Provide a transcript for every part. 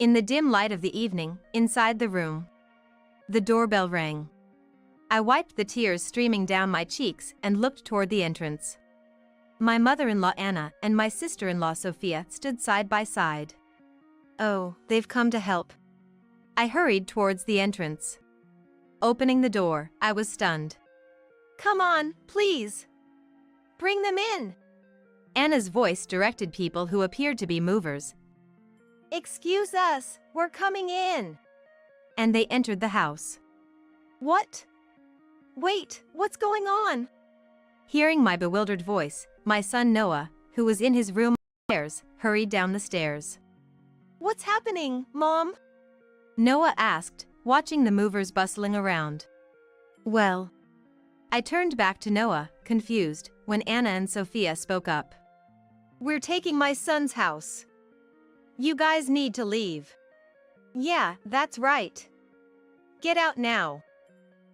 In the dim light of the evening, inside the room, the doorbell rang. I wiped the tears streaming down my cheeks and looked toward the entrance. My mother-in-law Anna and my sister-in-law Sophia stood side by side. Oh, they've come to help. I hurried towards the entrance. Opening the door, I was stunned. Come on, please. Bring them in. Anna's voice directed people who appeared to be movers. Excuse us, we're coming in. And they entered the house. What? Wait, what's going on? Hearing my bewildered voice, my son Noah, who was in his room upstairs, hurried down the stairs. What's happening, Mom? Noah asked, watching the movers bustling around. Well, I turned back to Noah, confused, when Anna and Sophia spoke up. We're taking my son's house. You guys need to leave. Yeah, that's right. Get out now.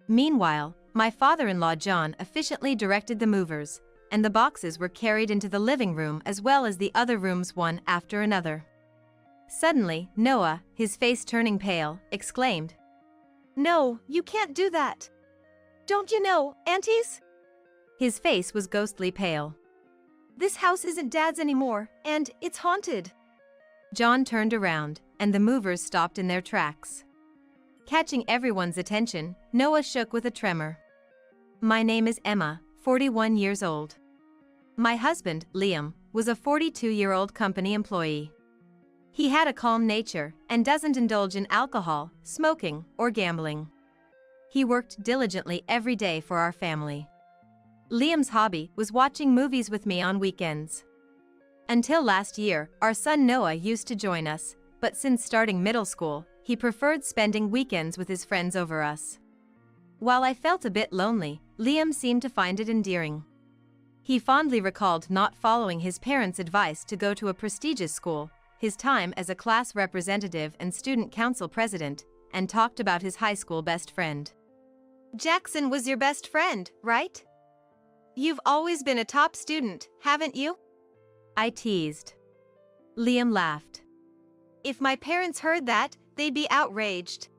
Meanwhile, my father-in-law John efficiently directed the movers, and the boxes were carried into the living room as well as the other rooms one after another. Suddenly, Noah, his face turning pale, exclaimed, No, you can't do that. Don't you know, aunties? His face was ghostly pale. This house isn't Dad's anymore, and it's haunted. John turned around, and the movers stopped in their tracks. Catching everyone's attention, Noah shook with a tremor. My name is Emma, 41 years old. My husband, Liam, was a 42-year-old company employee. He had a calm nature and doesn't indulge in alcohol, smoking, or gambling. He worked diligently every day for our family. Liam's hobby was watching movies with me on weekends. Until last year, our son Noah used to join us, but since starting middle school, he preferred spending weekends with his friends over us. While I felt a bit lonely, Liam seemed to find it endearing. He fondly recalled not following his parents' advice to go to a prestigious school, his time as a class representative and student council president, and talked about his high school best friend. Jackson was your best friend, right? You've always been a top student, haven't you? I teased. Liam laughed. If my parents heard that, they'd be outraged.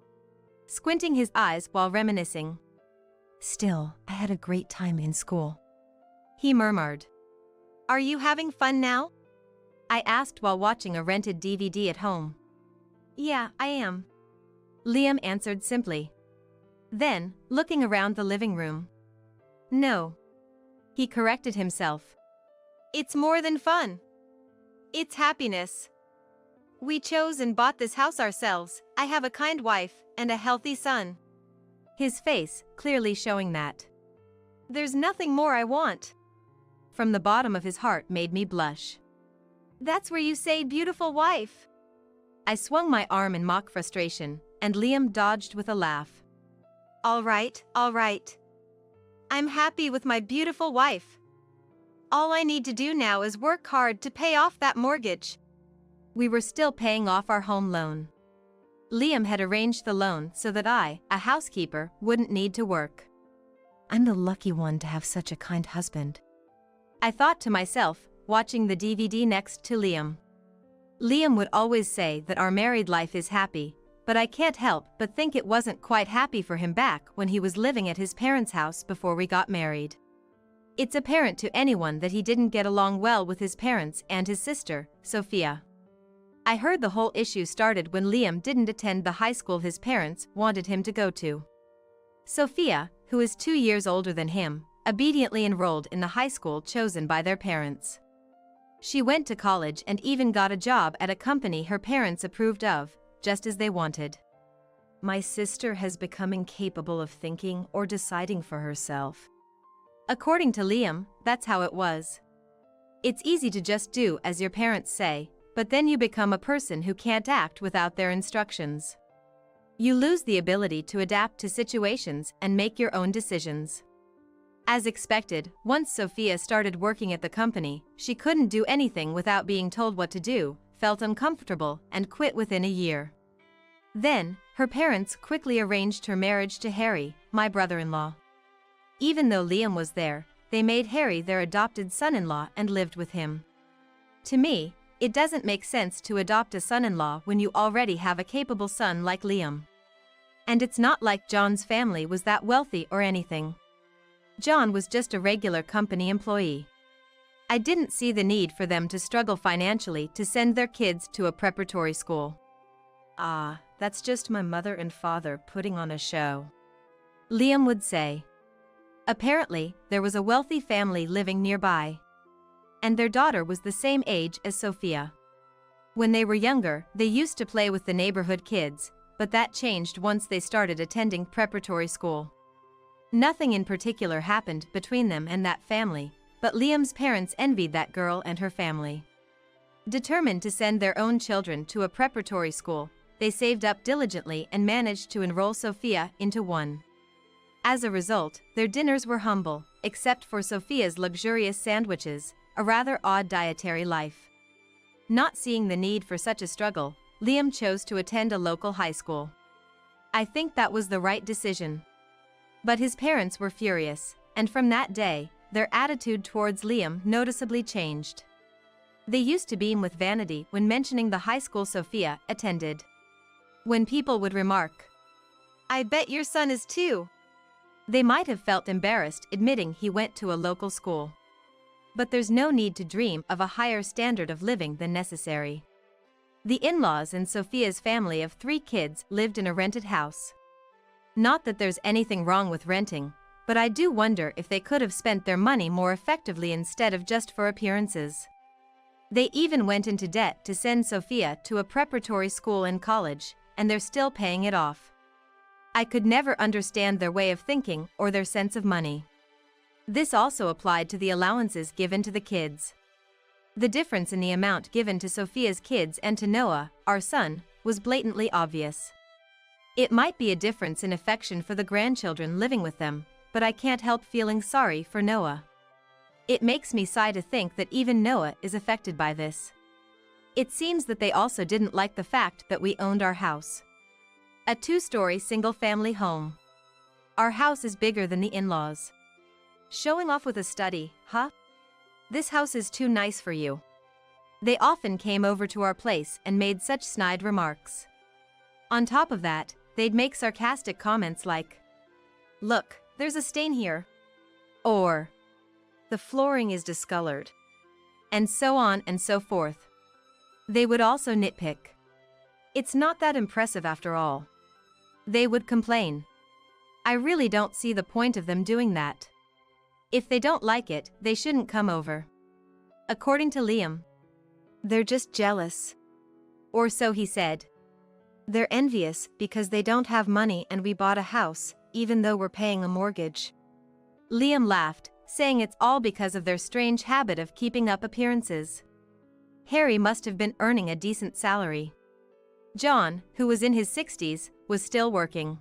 Squinting his eyes while reminiscing. Still, I had a great time in school. He murmured. Are you having fun now? I asked while watching a rented DVD at home. Yeah, I am. Liam answered simply. Then, looking around the living room. No. He corrected himself. It's more than fun. It's happiness. We chose and bought this house ourselves. I have a kind wife and a healthy son. His face clearly showing that. There's nothing more I want. From the bottom of his heart made me blush. That's where you say beautiful wife. I swung my arm in mock frustration, and Liam dodged with a laugh. All right, all right. I'm happy with my beautiful wife. All I need to do now is work hard to pay off that mortgage. We were still paying off our home loan. Liam had arranged the loan so that I, a housekeeper, wouldn't need to work. I'm the lucky one to have such a kind husband. I thought to myself, watching the DVD next to Liam. Liam would always say that our married life is happy, but I can't help but think it wasn't quite happy for him back when he was living at his parents' house before we got married. It's apparent to anyone that he didn't get along well with his parents and his sister, Sophia. I heard the whole issue started when Liam didn't attend the high school his parents wanted him to go to. Sophia, who is 2 years older than him, obediently enrolled in the high school chosen by their parents. She went to college and even got a job at a company her parents approved of, just as they wanted. My sister has become incapable of thinking or deciding for herself. According to Liam, that's how it was. It's easy to just do as your parents say, but then you become a person who can't act without their instructions. You lose the ability to adapt to situations and make your own decisions. As expected, once Sophia started working at the company, she couldn't do anything without being told what to do, felt uncomfortable, and quit within a year. Then, her parents quickly arranged her marriage to Harry, my brother-in-law. Even though Liam was there, they made Harry their adopted son-in-law and lived with him. To me, It doesn't make sense to adopt a son-in-law when you already have a capable son like Liam. And it's not like John's family was that wealthy or anything. John was just a regular company employee. I didn't see the need for them to struggle financially to send their kids to a preparatory school. Ah, that's just my mother and father putting on a show, Liam would say. Apparently, there was a wealthy family living nearby, and their daughter was the same age as Sophia. When they were younger, they used to play with the neighborhood kids, but that changed once they started attending preparatory school. Nothing in particular happened between them and that family, but Liam's parents envied that girl and her family. Determined to send their own children to a preparatory school, they saved up diligently and managed to enroll Sophia into one. As a result, their dinners were humble, except for Sophia's luxurious sandwiches, a rather odd dietary life. Not seeing the need for such a struggle, Liam chose to attend a local high school. I think that was the right decision. But his parents were furious, and from that day, their attitude towards Liam noticeably changed. They used to beam with vanity when mentioning the high school Sophia attended. When people would remark, "I bet your son is too," they might have felt embarrassed admitting he went to a local school. But there's no need to dream of a higher standard of living than necessary. The in-laws and Sophia's family of 3 kids lived in a rented house. Not that there's anything wrong with renting, but I do wonder if they could have spent their money more effectively instead of just for appearances. They even went into debt to send Sophia to a preparatory school and college, and they're still paying it off. I could never understand their way of thinking or their sense of money. This also applied to the allowances given to the kids. The difference in the amount given to Sophia's kids and to Noah, our son, was blatantly obvious. It might be a difference in affection for the grandchildren living with them, but I can't help feeling sorry for Noah. It makes me sigh to think that even Noah is affected by this. It seems that they also didn't like the fact that we owned our house. A 2-story single-family home. Our house is bigger than the in-laws. Showing off with a study, huh? This house is too nice for you. They often came over to our place and made such snide remarks. On top of that, they'd make sarcastic comments like, "Look, there's a stain here," or "The flooring is discolored," and so on and so forth. They would also nitpick. "It's not that impressive after all," they would complain. I really don't see the point of them doing that. If they don't like it, they shouldn't come over. According to Liam, they're just jealous. Or so he said. They're envious because they don't have money and we bought a house, even though we're paying a mortgage. Liam laughed, saying it's all because of their strange habit of keeping up appearances. Harry must have been earning a decent salary. John, who was in his 60s, was still working.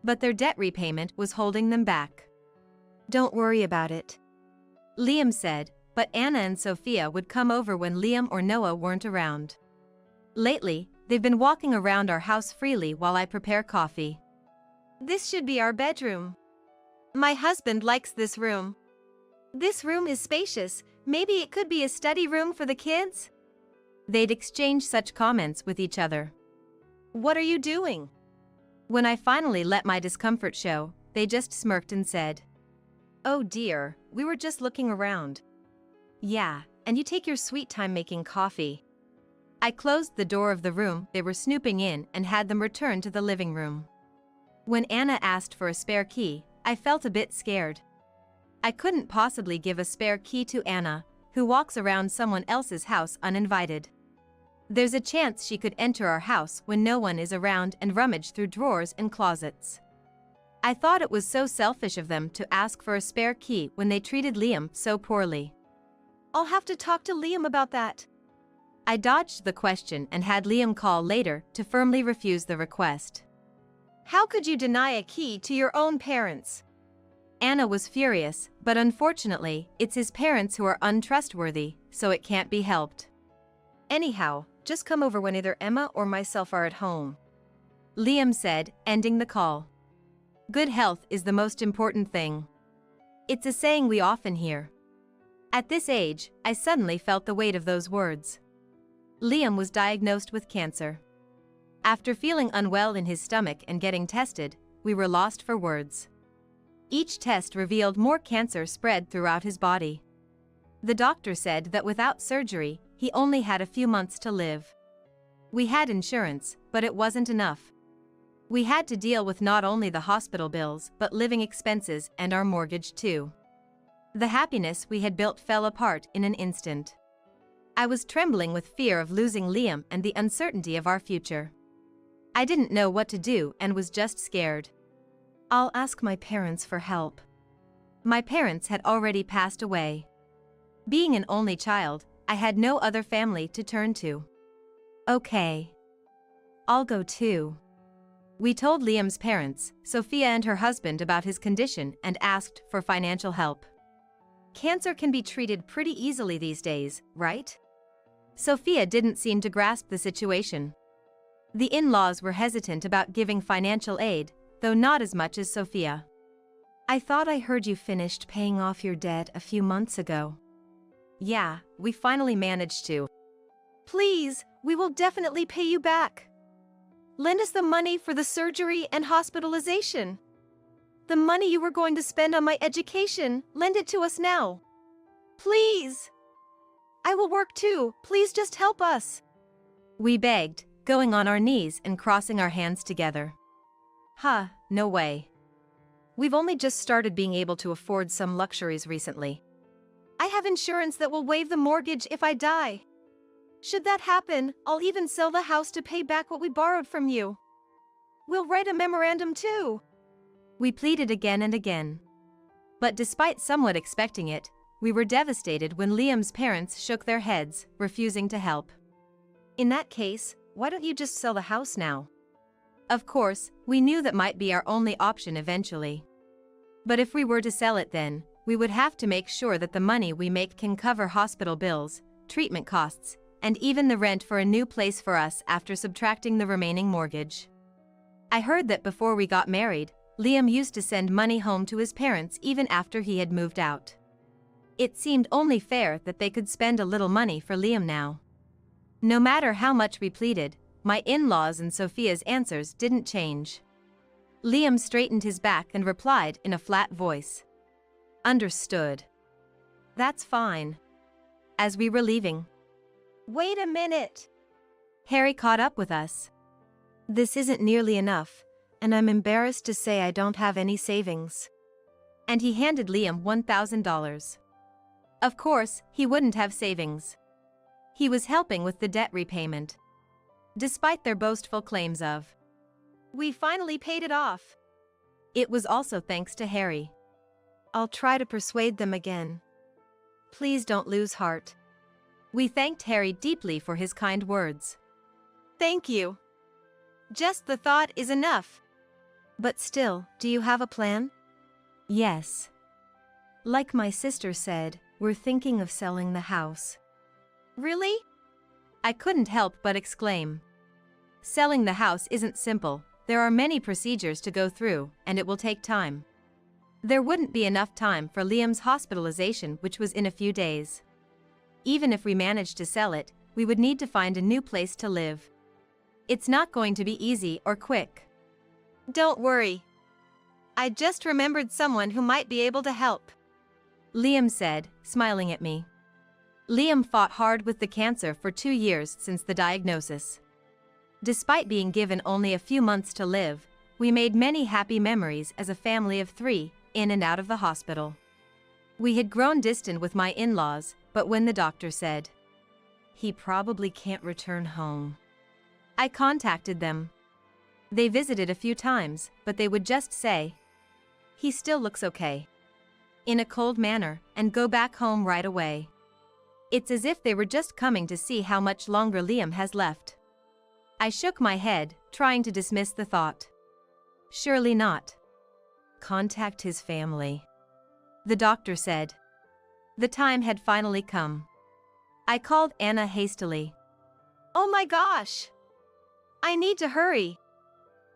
But their debt repayment was holding them back. "Don't worry about it," Liam said, but Anna and Sophia would come over when Liam or Noah weren't around. Lately, they've been walking around our house freely while I prepare coffee. "This should be our bedroom. My husband likes this room. This room is spacious, maybe it could be a study room for the kids?" They'd exchange such comments with each other. "What are you doing?" When I finally let my discomfort show, they just smirked and said, "Oh dear, we were just looking around." "Yeah, and you take your sweet time making coffee." I closed the door of the room they were snooping in and had them return to the living room. When Anna asked for a spare key, I felt a bit scared. I couldn't possibly give a spare key to Anna, who walks around someone else's house uninvited. There's a chance she could enter our house when no one is around and rummage through drawers and closets. I thought it was so selfish of them to ask for a spare key when they treated Liam so poorly. "I'll have to talk to Liam about that." I dodged the question and had Liam call later to firmly refuse the request. "How could you deny a key to your own parents?" Anna was furious, but unfortunately, it's his parents who are untrustworthy, so it can't be helped. "Anyhow, just come over when either Emma or myself are at home," Liam said, ending the call. Good health is the most important thing. It's a saying we often hear. At this age, I suddenly felt the weight of those words. Liam was diagnosed with cancer. After feeling unwell in his stomach and getting tested, we were lost for words. Each test revealed more cancer spread throughout his body. The doctor said that without surgery, he only had a few months to live. We had insurance, but it wasn't enough. We had to deal with not only the hospital bills but living expenses and our mortgage too. The happiness we had built fell apart in an instant. I was trembling with fear of losing Liam and the uncertainty of our future. I didn't know what to do and was just scared. I'll ask my parents for help. My parents had already passed away. Being an only child, I had no other family to turn to. Okay. I'll go too. We told Liam's parents, Sophia and her husband, about his condition and asked for financial help. Cancer can be treated pretty easily these days, right? Sophia didn't seem to grasp the situation. The in-laws were hesitant about giving financial aid, though not as much as Sophia. I thought I heard you finished paying off your debt a few months ago. Yeah, we finally managed to. Please, we will definitely pay you back. Lend us the money for the surgery and hospitalization. The money you were going to spend on my education, lend it to us now. Please. I will work too, please just help us. We begged, going on our knees and crossing our hands together. No way. We've only just started being able to afford some luxuries recently. I have insurance that will waive the mortgage if I die. Should that happen, I'll even sell the house to pay back what we borrowed from you. We'll write a memorandum too. We pleaded again and again. But despite somewhat expecting it, we were devastated when Liam's parents shook their heads, refusing to help. In that case, why don't you just sell the house now? Of course, we knew that might be our only option eventually. But if we were to sell it then, we would have to make sure that the money we make can cover hospital bills, treatment costs, and even the rent for a new place for us after subtracting the remaining mortgage. I heard that before we got married, Liam used to send money home to his parents even after he had moved out. It seemed only fair that they could spend a little money for Liam now. No matter how much we pleaded, my in-laws and Sophia's answers didn't change. Liam straightened his back and replied in a flat voice. Understood. That's fine. As we were leaving. Wait a minute. Harry caught up with us. This isn't nearly enough, and I'm embarrassed to say I don't have any savings. And he handed Liam $1,000. Of course, he wouldn't have savings. He was helping with the debt repayment. Despite their boastful claims of, we finally paid it off. It was also thanks to Harry. I'll try to persuade them again. Please don't lose heart. We thanked Harry deeply for his kind words. Thank you. Just the thought is enough. But still, do you have a plan? Yes. Like my sister said, we're thinking of selling the house. Really? I couldn't help but exclaim. Selling the house isn't simple, there are many procedures to go through, and it will take time. There wouldn't be enough time for Liam's hospitalization, which was in a few days. Even if we managed to sell it, we would need to find a new place to live. It's not going to be easy or quick. Don't worry. I just remembered someone who might be able to help. Liam said, smiling at me. Liam fought hard with the cancer for 2 years since the diagnosis. Despite being given only a few months to live, we made many happy memories as a family of 3, in and out of the hospital. We had grown distant with my in-laws, but when the doctor said, he probably can't return home, I contacted them. They visited a few times, but they would just say, he still looks okay, in a cold manner, and go back home right away. It's as if they were just coming to see how much longer Liam has left. I shook my head, trying to dismiss the thought. Surely not. Contact his family. The doctor said. The time had finally come. I called Anna hastily. Oh my gosh! I need to hurry.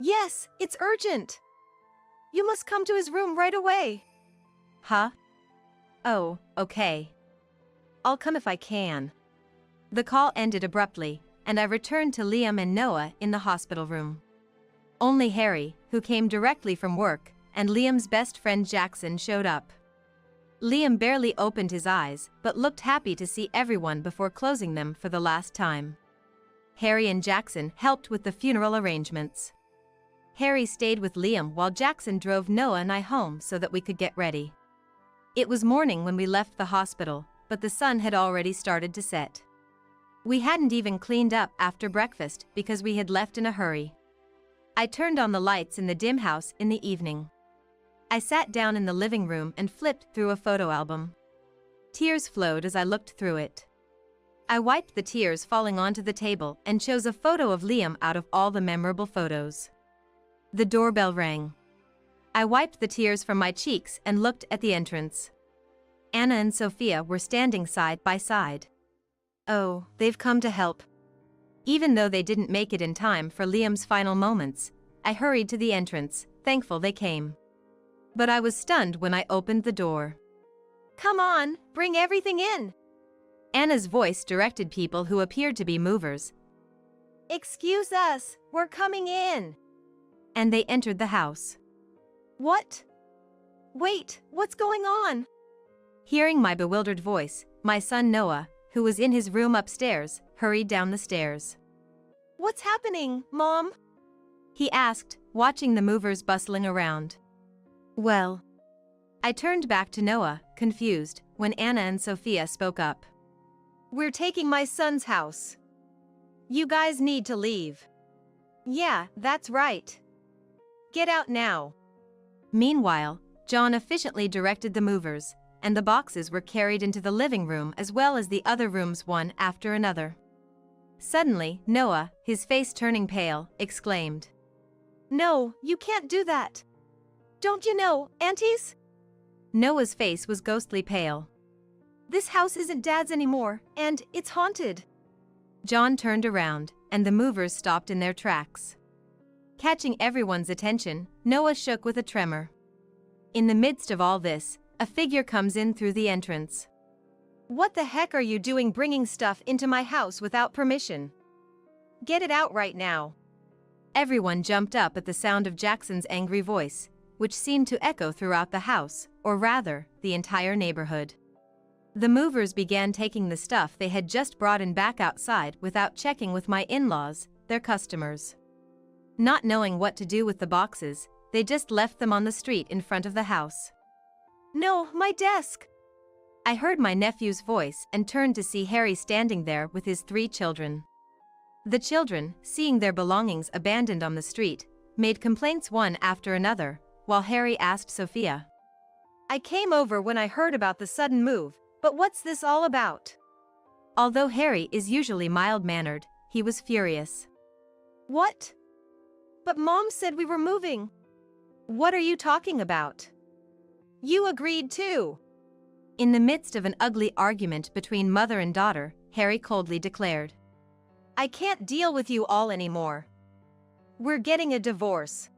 Yes, it's urgent. You must come to his room right away. Huh? Oh, okay. I'll come if I can. The call ended abruptly, and I returned to Liam and Noah in the hospital room. Only Harry, who came directly from work, and Liam's best friend Jackson showed up. Liam barely opened his eyes, but looked happy to see everyone before closing them for the last time. Harry and Jackson helped with the funeral arrangements. Harry stayed with Liam while Jackson drove Noah and I home so that we could get ready. It was morning when we left the hospital, but the sun had already started to set. We hadn't even cleaned up after breakfast because we had left in a hurry. I turned on the lights in the dim house in the evening. I sat down in the living room and flipped through a photo album. Tears flowed as I looked through it. I wiped the tears falling onto the table and chose a photo of Liam out of all the memorable photos. The doorbell rang. I wiped the tears from my cheeks and looked at the entrance. Anna and Sophia were standing side by side. Oh, they've come to help. Even though they didn't make it in time for Liam's final moments, I hurried to the entrance, thankful they came. But I was stunned when I opened the door. "Come on, bring everything in." Anna's voice directed people who appeared to be movers. "Excuse us, we're coming in." And they entered the house. "What? Wait, what's going on?" Hearing my bewildered voice, my son Noah, who was in his room upstairs, hurried down the stairs. "What's happening, Mom?" he asked, watching the movers bustling around. "Well," I turned back to Noah, confused, when Anna and Sophia spoke up. "We're taking my son's house. You guys need to leave." "Yeah, that's right. Get out now." Meanwhile, John efficiently directed the movers, and the boxes were carried into the living room as well as the other rooms one after another. Suddenly, Noah, his face turning pale, exclaimed, "No, you can't do that. Don't you know, aunties?" Noah's face was ghostly pale. "This house isn't Dad's anymore, and it's haunted." John turned around, and the movers stopped in their tracks. Catching everyone's attention, Noah shook with a tremor. In the midst of all this, a figure comes in through the entrance. "What the heck are you doing bringing stuff into my house without permission? Get it out right now." Everyone jumped up at the sound of Jackson's angry voice, which seemed to echo throughout the house, or rather, the entire neighborhood. The movers began taking the stuff they had just brought in back outside without checking with my in-laws, their customers. Not knowing what to do with the boxes, they just left them on the street in front of the house. "No, my desk!" I heard my nephew's voice and turned to see Harry standing there with his 3 children. The children, seeing their belongings abandoned on the street, made complaints one after another, while Harry asked Sophia, "I came over when I heard about the sudden move, but what's this all about?" Although Harry is usually mild-mannered, he was furious. "What? But Mom said we were moving." "What are you talking about? You agreed too." In the midst of an ugly argument between mother and daughter, Harry coldly declared, "I can't deal with you all anymore. We're getting a divorce."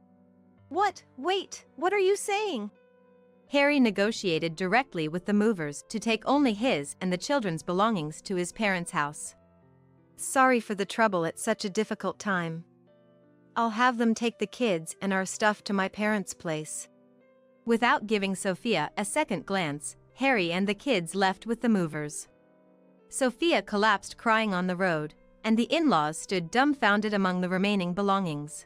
"What? Wait, what are you saying?" Harry negotiated directly with the movers to take only his and the children's belongings to his parents' house. "Sorry for the trouble at such a difficult time. I'll have them take the kids and our stuff to my parents' place." Without giving Sophia a second glance, Harry and the kids left with the movers. Sophia collapsed crying on the road, and the in-laws stood dumbfounded among the remaining belongings.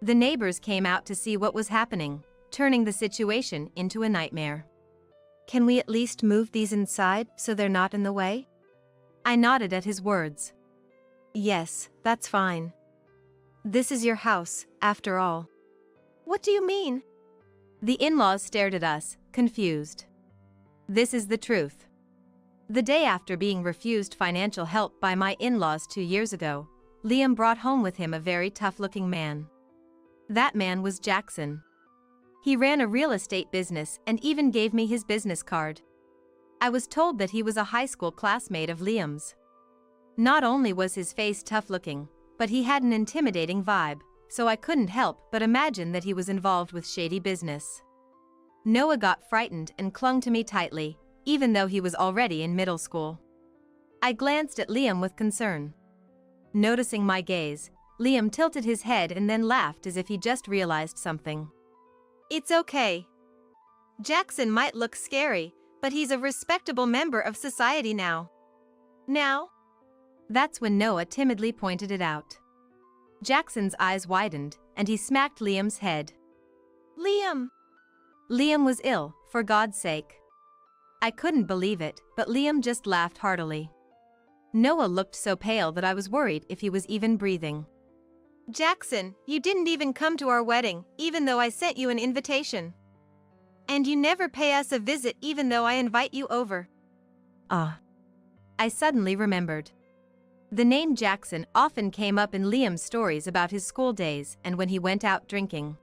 The neighbors came out to see what was happening, turning the situation into a nightmare. "Can we at least move these inside so they're not in the way?" I nodded at his words. "Yes, that's fine. This is your house, after all." "What do you mean?" The in-laws stared at us, confused. This is the truth. The day after being refused financial help by my in-laws 2 years ago, Liam brought home with him a very tough-looking man. That man was Jackson. He ran a real estate business and even gave me his business card. I was told that he was a high school classmate of Liam's. Not only was his face tough-looking, but he had an intimidating vibe, so I couldn't help but imagine that he was involved with shady business. Noah got frightened and clung to me tightly, even though he was already in middle school. I glanced at Liam with concern. Noticing my gaze, Liam tilted his head and then laughed as if he just realized something. It's okay. Jackson might look scary, but he's a respectable member of society now. Now? That's when Noah timidly pointed it out. Jackson's eyes widened, and he smacked Liam's head. Liam! Liam was ill, for God's sake. I couldn't believe it, but Liam just laughed heartily. Noah looked so pale that I was worried if he was even breathing. Jackson, you didn't even come to our wedding, even though I sent you an invitation. And you never pay us a visit even though I invite you over. I suddenly remembered. The name Jackson often came up in Liam's stories about his school days and when he went out drinking.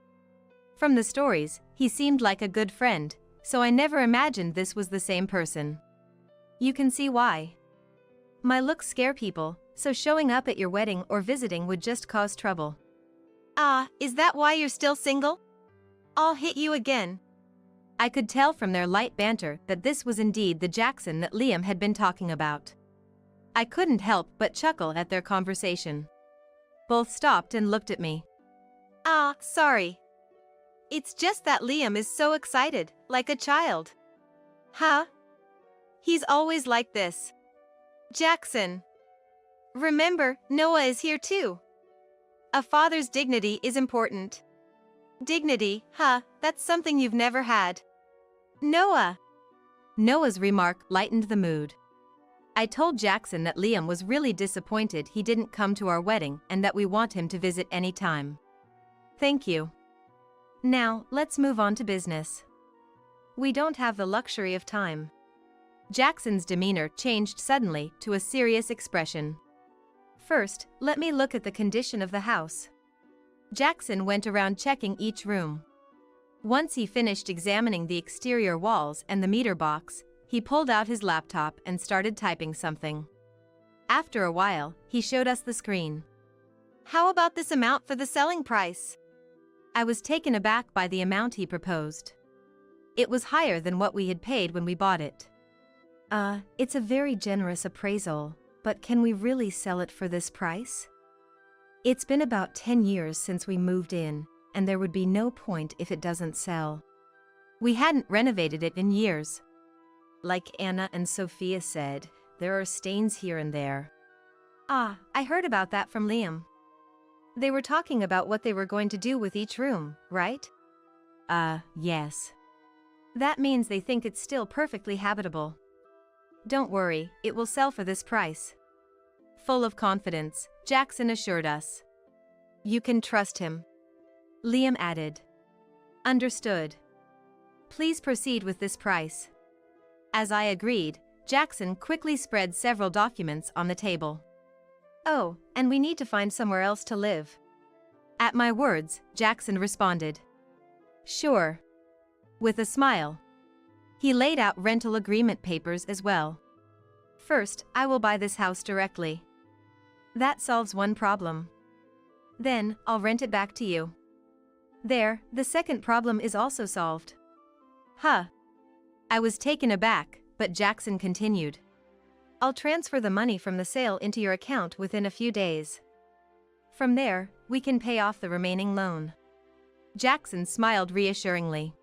From the stories, he seemed like a good friend, so I never imagined this was the same person. You can see why. My looks scare people, so showing up at your wedding or visiting would just cause trouble. Is that why you're still single? I'll hit you again. I could tell from their light banter that this was indeed the Jackson that Liam had been talking about. I couldn't help but chuckle at their conversation. Both stopped and looked at me. Sorry. It's just that Liam is so excited, like a child. Huh? He's always like this. Jackson. Remember, Noah is here too. A father's dignity is important. Dignity, that's something you've never had. Noah. Noah's remark lightened the mood. I told Jackson that Liam was really disappointed he didn't come to our wedding and that we want him to visit any time. Thank you. Now, let's move on to business. We don't have the luxury of time. Jackson's demeanor changed suddenly to a serious expression. First, let me look at the condition of the house. Jackson went around checking each room. Once he finished examining the exterior walls and the meter box, he pulled out his laptop and started typing something. After a while, he showed us the screen. How about this amount for the selling price? I was taken aback by the amount he proposed. It was higher than what we had paid when we bought it. It's a very generous appraisal, but can we really sell it for this price? It's been about 10 years since we moved in, and there would be no point if it doesn't sell. We hadn't renovated it in years. Like Anna and Sophia said, there are stains here and there. I heard about that from Liam. They were talking about what they were going to do with each room, right? Yes. That means they think it's still perfectly habitable. Don't worry, it will sell for this price. Full of confidence, Jackson assured us. You can trust him. Liam added. Understood. Please proceed with this price. As I agreed, Jackson quickly spread several documents on the table. Oh, and we need to find somewhere else to live. At my words, Jackson responded. Sure. With a smile. He laid out rental agreement papers as well. First, I will buy this house directly. That solves one problem. Then, I'll rent it back to you. There, the second problem is also solved. I was taken aback, but Jackson continued. I'll transfer the money from the sale into your account within a few days. From there, we can pay off the remaining loan. Jackson smiled reassuringly.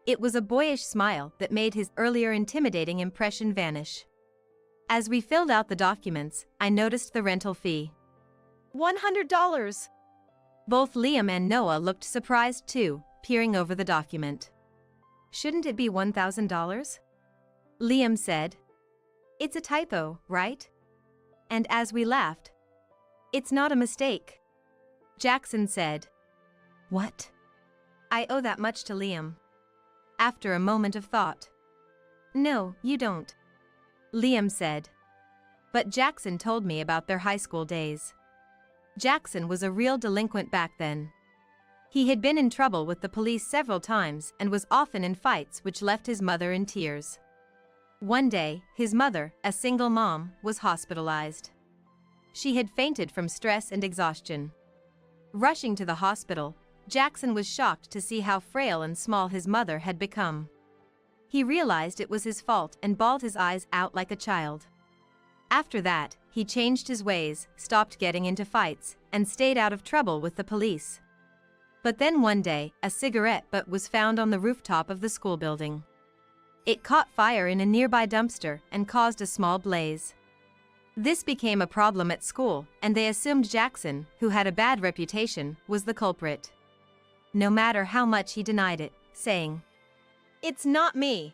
It was a boyish smile that made his earlier intimidating impression vanish. As we filled out the documents, I noticed the rental fee. $100. Both Liam and Noah looked surprised too, peering over the document. Shouldn't it be $1,000? Liam said. It's a typo, right? And as we laughed, it's not a mistake. Jackson said. What? I owe that much to Liam. After a moment of thought. No, you don't. Liam said. But Jackson told me about their high school days. Jackson was a real delinquent back then. He had been in trouble with the police several times and was often in fights which left his mother in tears. One day, his mother, a single mom, was hospitalized. She had fainted from stress and exhaustion. Rushing to the hospital, Jackson was shocked to see how frail and small his mother had become. He realized it was his fault and bawled his eyes out like a child. After that, he changed his ways, stopped getting into fights, and stayed out of trouble with the police. But then one day, a cigarette butt was found on the rooftop of the school building. It caught fire in a nearby dumpster and caused a small blaze. This became a problem at school, and they assumed Jackson, who had a bad reputation, was the culprit. No matter how much he denied it, saying, "It's not me."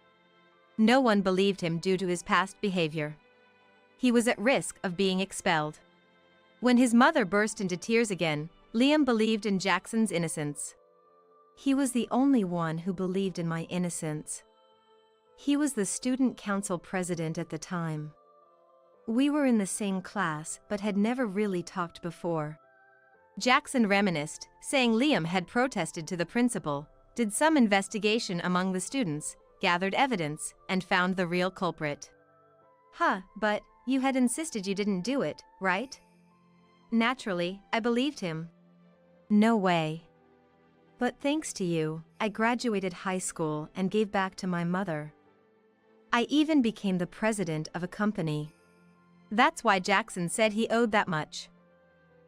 No one believed him due to his past behavior. He was at risk of being expelled. When his mother burst into tears again, Liam believed in Jackson's innocence. "He was the only one who believed in my innocence. He was the student council president at the time. We were in the same class but had never really talked before." Jackson reminisced, saying Liam had protested to the principal, did some investigation among the students, gathered evidence, and found the real culprit. But you had insisted you didn't do it, right?" "Naturally, I believed him." "No way. But thanks to you, I graduated high school and gave back to my mother. I even became the president of a company." That's why Jackson said he owed that much.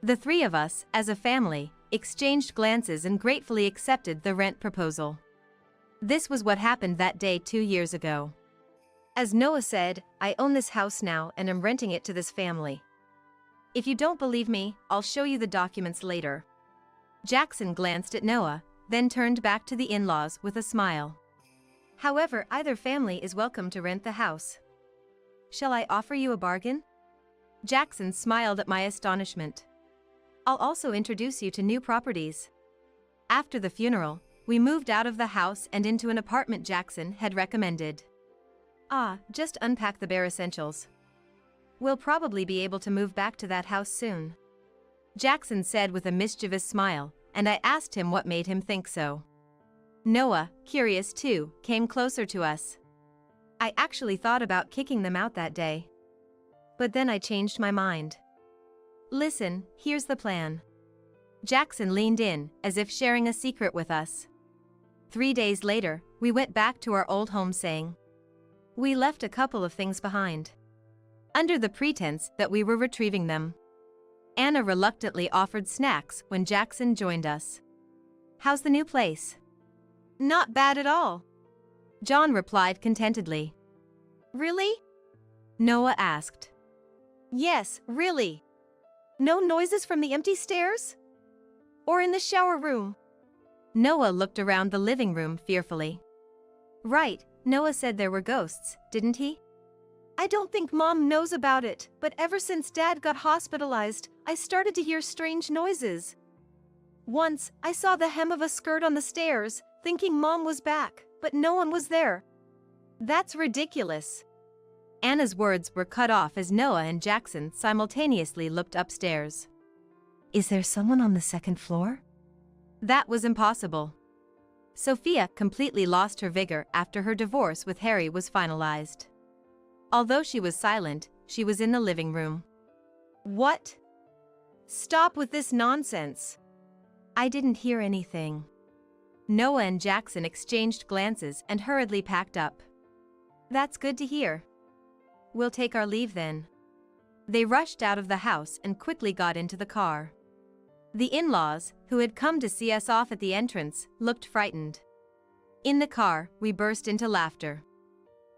The three of us, as a family, exchanged glances and gratefully accepted the rent proposal. This was what happened that day 2 years ago. As Noah said, "I own this house now and am renting it to this family. If you don't believe me, I'll show you the documents later." Jackson glanced at Noah, then turned back to the in-laws with a smile. "However, either family is welcome to rent the house. Shall I offer you a bargain?" Jackson smiled at my astonishment. "I'll also introduce you to new properties." After the funeral, we moved out of the house and into an apartment Jackson had recommended. Just unpack the bare essentials. We'll probably be able to move back to that house soon," Jackson said with a mischievous smile, and I asked him what made him think so. Noah, curious too, came closer to us. "I actually thought about kicking them out that day. But then I changed my mind. Listen, here's the plan." Jackson leaned in, as if sharing a secret with us. 3 days later, we went back to our old home saying, we left a couple of things behind, under the pretense that we were retrieving them. Anna reluctantly offered snacks when Jackson joined us. "How's the new place?" "Not bad at all," John replied contentedly. "Really?" Noah asked. "Yes, really. No noises from the empty stairs? Or in the shower room?" Noah looked around the living room fearfully. "Right, Noah said there were ghosts, didn't he?" "I don't think Mom knows about it, but ever since Dad got hospitalized, I started to hear strange noises. Once, I saw the hem of a skirt on the stairs, thinking Mom was back, but no one was there." "That's ridiculous." Anna's words were cut off as Noah and Jackson simultaneously looked upstairs. "Is there someone on the second floor?" That was impossible. Sophia completely lost her vigor after her divorce with Harry was finalized. Although she was silent, she was in the living room. "What? Stop with this nonsense." "I didn't hear anything." Noah and Jackson exchanged glances and hurriedly packed up. "That's good to hear. We'll take our leave then." They rushed out of the house and quickly got into the car. The in-laws, who had come to see us off at the entrance, looked frightened. In the car, we burst into laughter.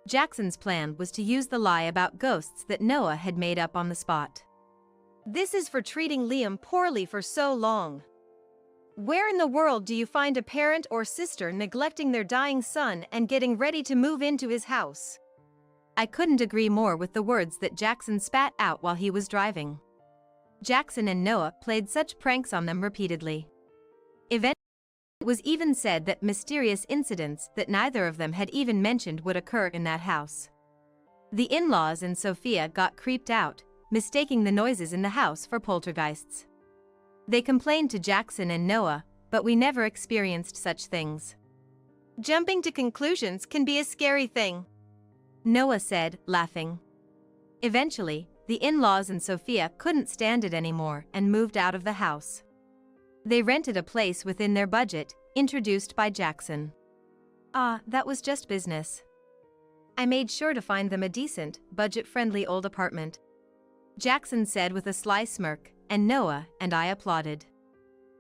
Jackson's plan was to use the lie about ghosts that Noah had made up on the spot. "This is for treating Liam poorly for so long. Where in the world do you find a parent or sister neglecting their dying son and getting ready to move into his house?" I couldn't agree more with the words that Jackson spat out while he was driving. Jackson and Noah played such pranks on them repeatedly. Eventually, it was even said that mysterious incidents that neither of them had even mentioned would occur in that house. The in-laws and Sophia got creeped out, mistaking the noises in the house for poltergeists. They complained to Jackson and Noah, but we never experienced such things. "Jumping to conclusions can be a scary thing," Noah said, laughing. Eventually, the in-laws and Sophia couldn't stand it anymore and moved out of the house. They rented a place within their budget, introduced by Jackson. That was just business. I made sure to find them a decent, budget-friendly old apartment. Jackson said with a sly smirk, and Noah and I applauded.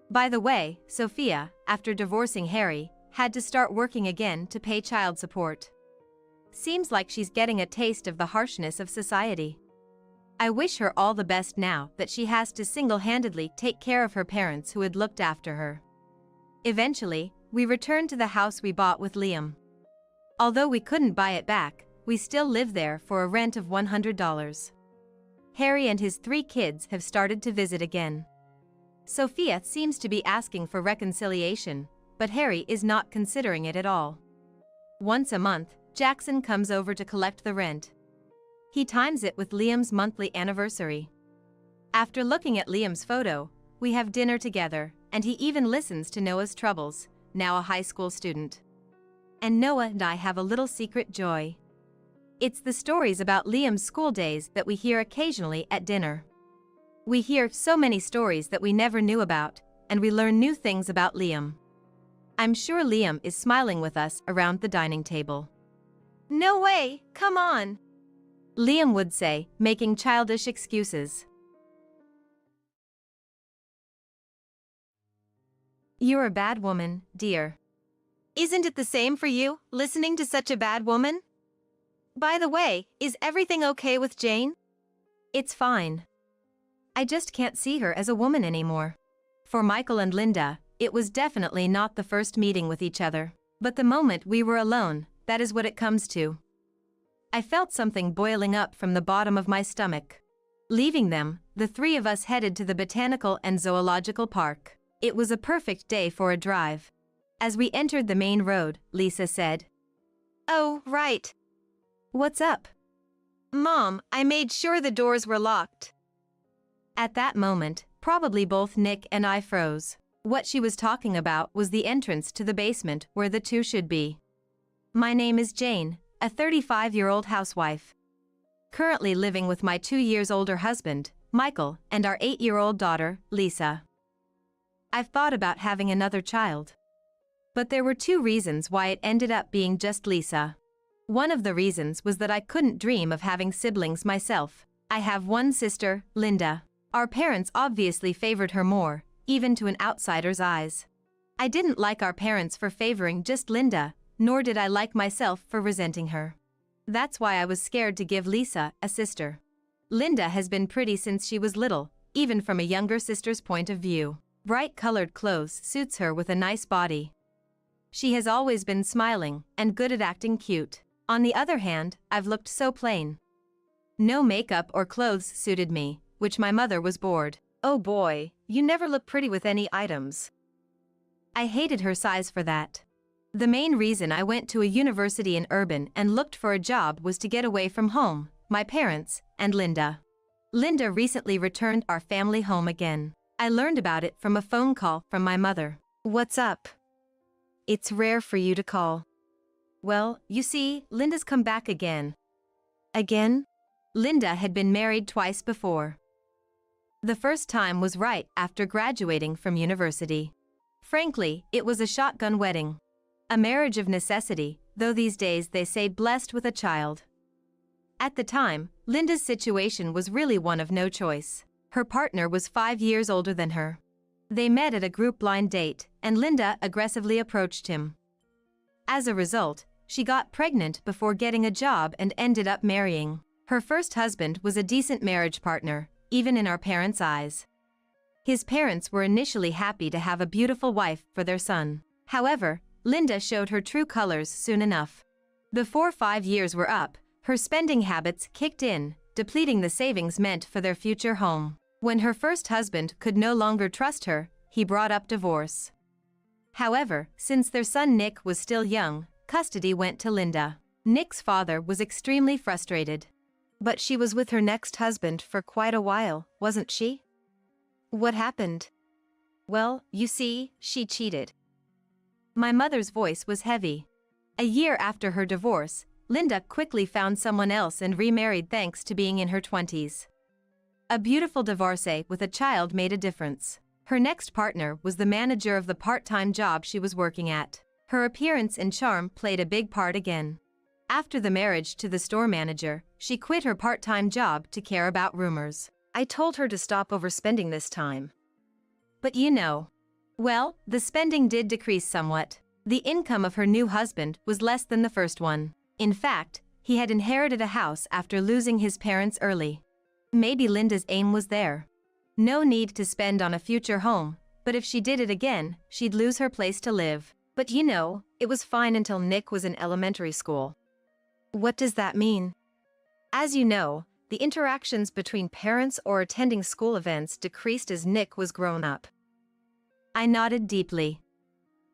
By the way, Sophia, after divorcing Harry, had to start working again to pay child support. Seems like she's getting a taste of the harshness of society. I wish her all the best now that she has to single-handedly take care of her parents who had looked after her. Eventually, we returned to the house we bought with Liam. Although we couldn't buy it back, we still live there for a rent of $100. Harry and his 3 kids have started to visit again. Sophia seems to be asking for reconciliation, but Harry is not considering it at all. Once a month, Jackson comes over to collect the rent. He times it with Liam's monthly anniversary. After looking at Liam's photo, we have dinner together, and he even listens to Noah's troubles, now a high school student. And Noah and I have a little secret joy. It's the stories about Liam's school days that we hear occasionally at dinner. We hear so many stories that we never knew about, and we learn new things about Liam. I'm sure Liam is smiling with us around the dining table. "No way, come on," Liam would say, making childish excuses. You're a bad woman, dear. Isn't it the same for you, listening to such a bad woman? By the way, is everything okay with Jane? It's fine. I just can't see her as a woman anymore. For Michael and Linda, it was definitely not the first meeting with each other, but the moment we were alone, that is what it comes to. I felt something boiling up from the bottom of my stomach. Leaving them, the 3 of us headed to the botanical and zoological park. It was a perfect day for a drive. As we entered the main road, Lisa said, "Oh, right. What's up?" "Mom, I made sure the doors were locked." At that moment, probably both Nick and I froze. What she was talking about was the entrance to the basement where the 2 should be. My name is Jane, a 35-year-old housewife. Currently living with my 2 years older husband, Michael, and our 8-year-old daughter, Lisa. I've thought about having another child. But there were 2 reasons why it ended up being just Lisa. One of the reasons was that I couldn't dream of having siblings myself. I have one sister, Linda. Our parents obviously favored her more, even to an outsider's eyes. I didn't like our parents for favoring just Linda, nor did I like myself for resenting her. That's why I was scared to give Lisa a sister. Linda has been pretty since she was little, even from a younger sister's point of view. Bright-colored clothes suits her with a nice body. She has always been smiling and good at acting cute. On the other hand, I've looked so plain. No makeup or clothes suited me, which my mother was bored. "Oh boy, you never look pretty with any items." I hated her size for that. The main reason I went to a university in Urban and looked for a job was to get away from home, my parents, and Linda. Linda recently returned our family home again. I learned about it from a phone call from my mother. "What's up? It's rare for you to call." "Well, you see, Linda's come back again." Again? Linda had been married twice before. The first time was right after graduating from university. Frankly, it was a shotgun wedding. A marriage of necessity, though these days they say blessed with a child. At the time, Linda's situation was really one of no choice. Her partner was 5 years older than her. They met at a group blind date, and Linda aggressively approached him. As a result, she got pregnant before getting a job and ended up marrying. Her first husband was a decent marriage partner, even in our parents' eyes. His parents were initially happy to have a beautiful wife for their son. However, Linda showed her true colors soon enough. Before 5 years were up, her spending habits kicked in, depleting the savings meant for their future home. When her first husband could no longer trust her, he brought up divorce. However, since their son Nick was still young, custody went to Linda. Nick's father was extremely frustrated. But she was with her next husband for quite a while, wasn't she? What happened? Well, you see, she cheated. My mother's voice was heavy. A year after her divorce, Linda quickly found someone else and remarried thanks to being in her 20s. A beautiful divorcee with a child made a difference. Her next partner was the manager of the part-time job she was working at. Her appearance and charm played a big part again. After the marriage to the store manager, she quit her part-time job to care about rumors. I told her to stop overspending this time. But you know. Well, the spending did decrease somewhat. The income of her new husband was less than the first one. In fact, he had inherited a house after losing his parents early. Maybe Linda's aim was there. No need to spend on a future home, but if she did it again, she'd lose her place to live. But you know, it was fine until Nick was in elementary school. What does that mean? As you know, the interactions between parents or attending school events decreased as Nick was grown up. I nodded deeply.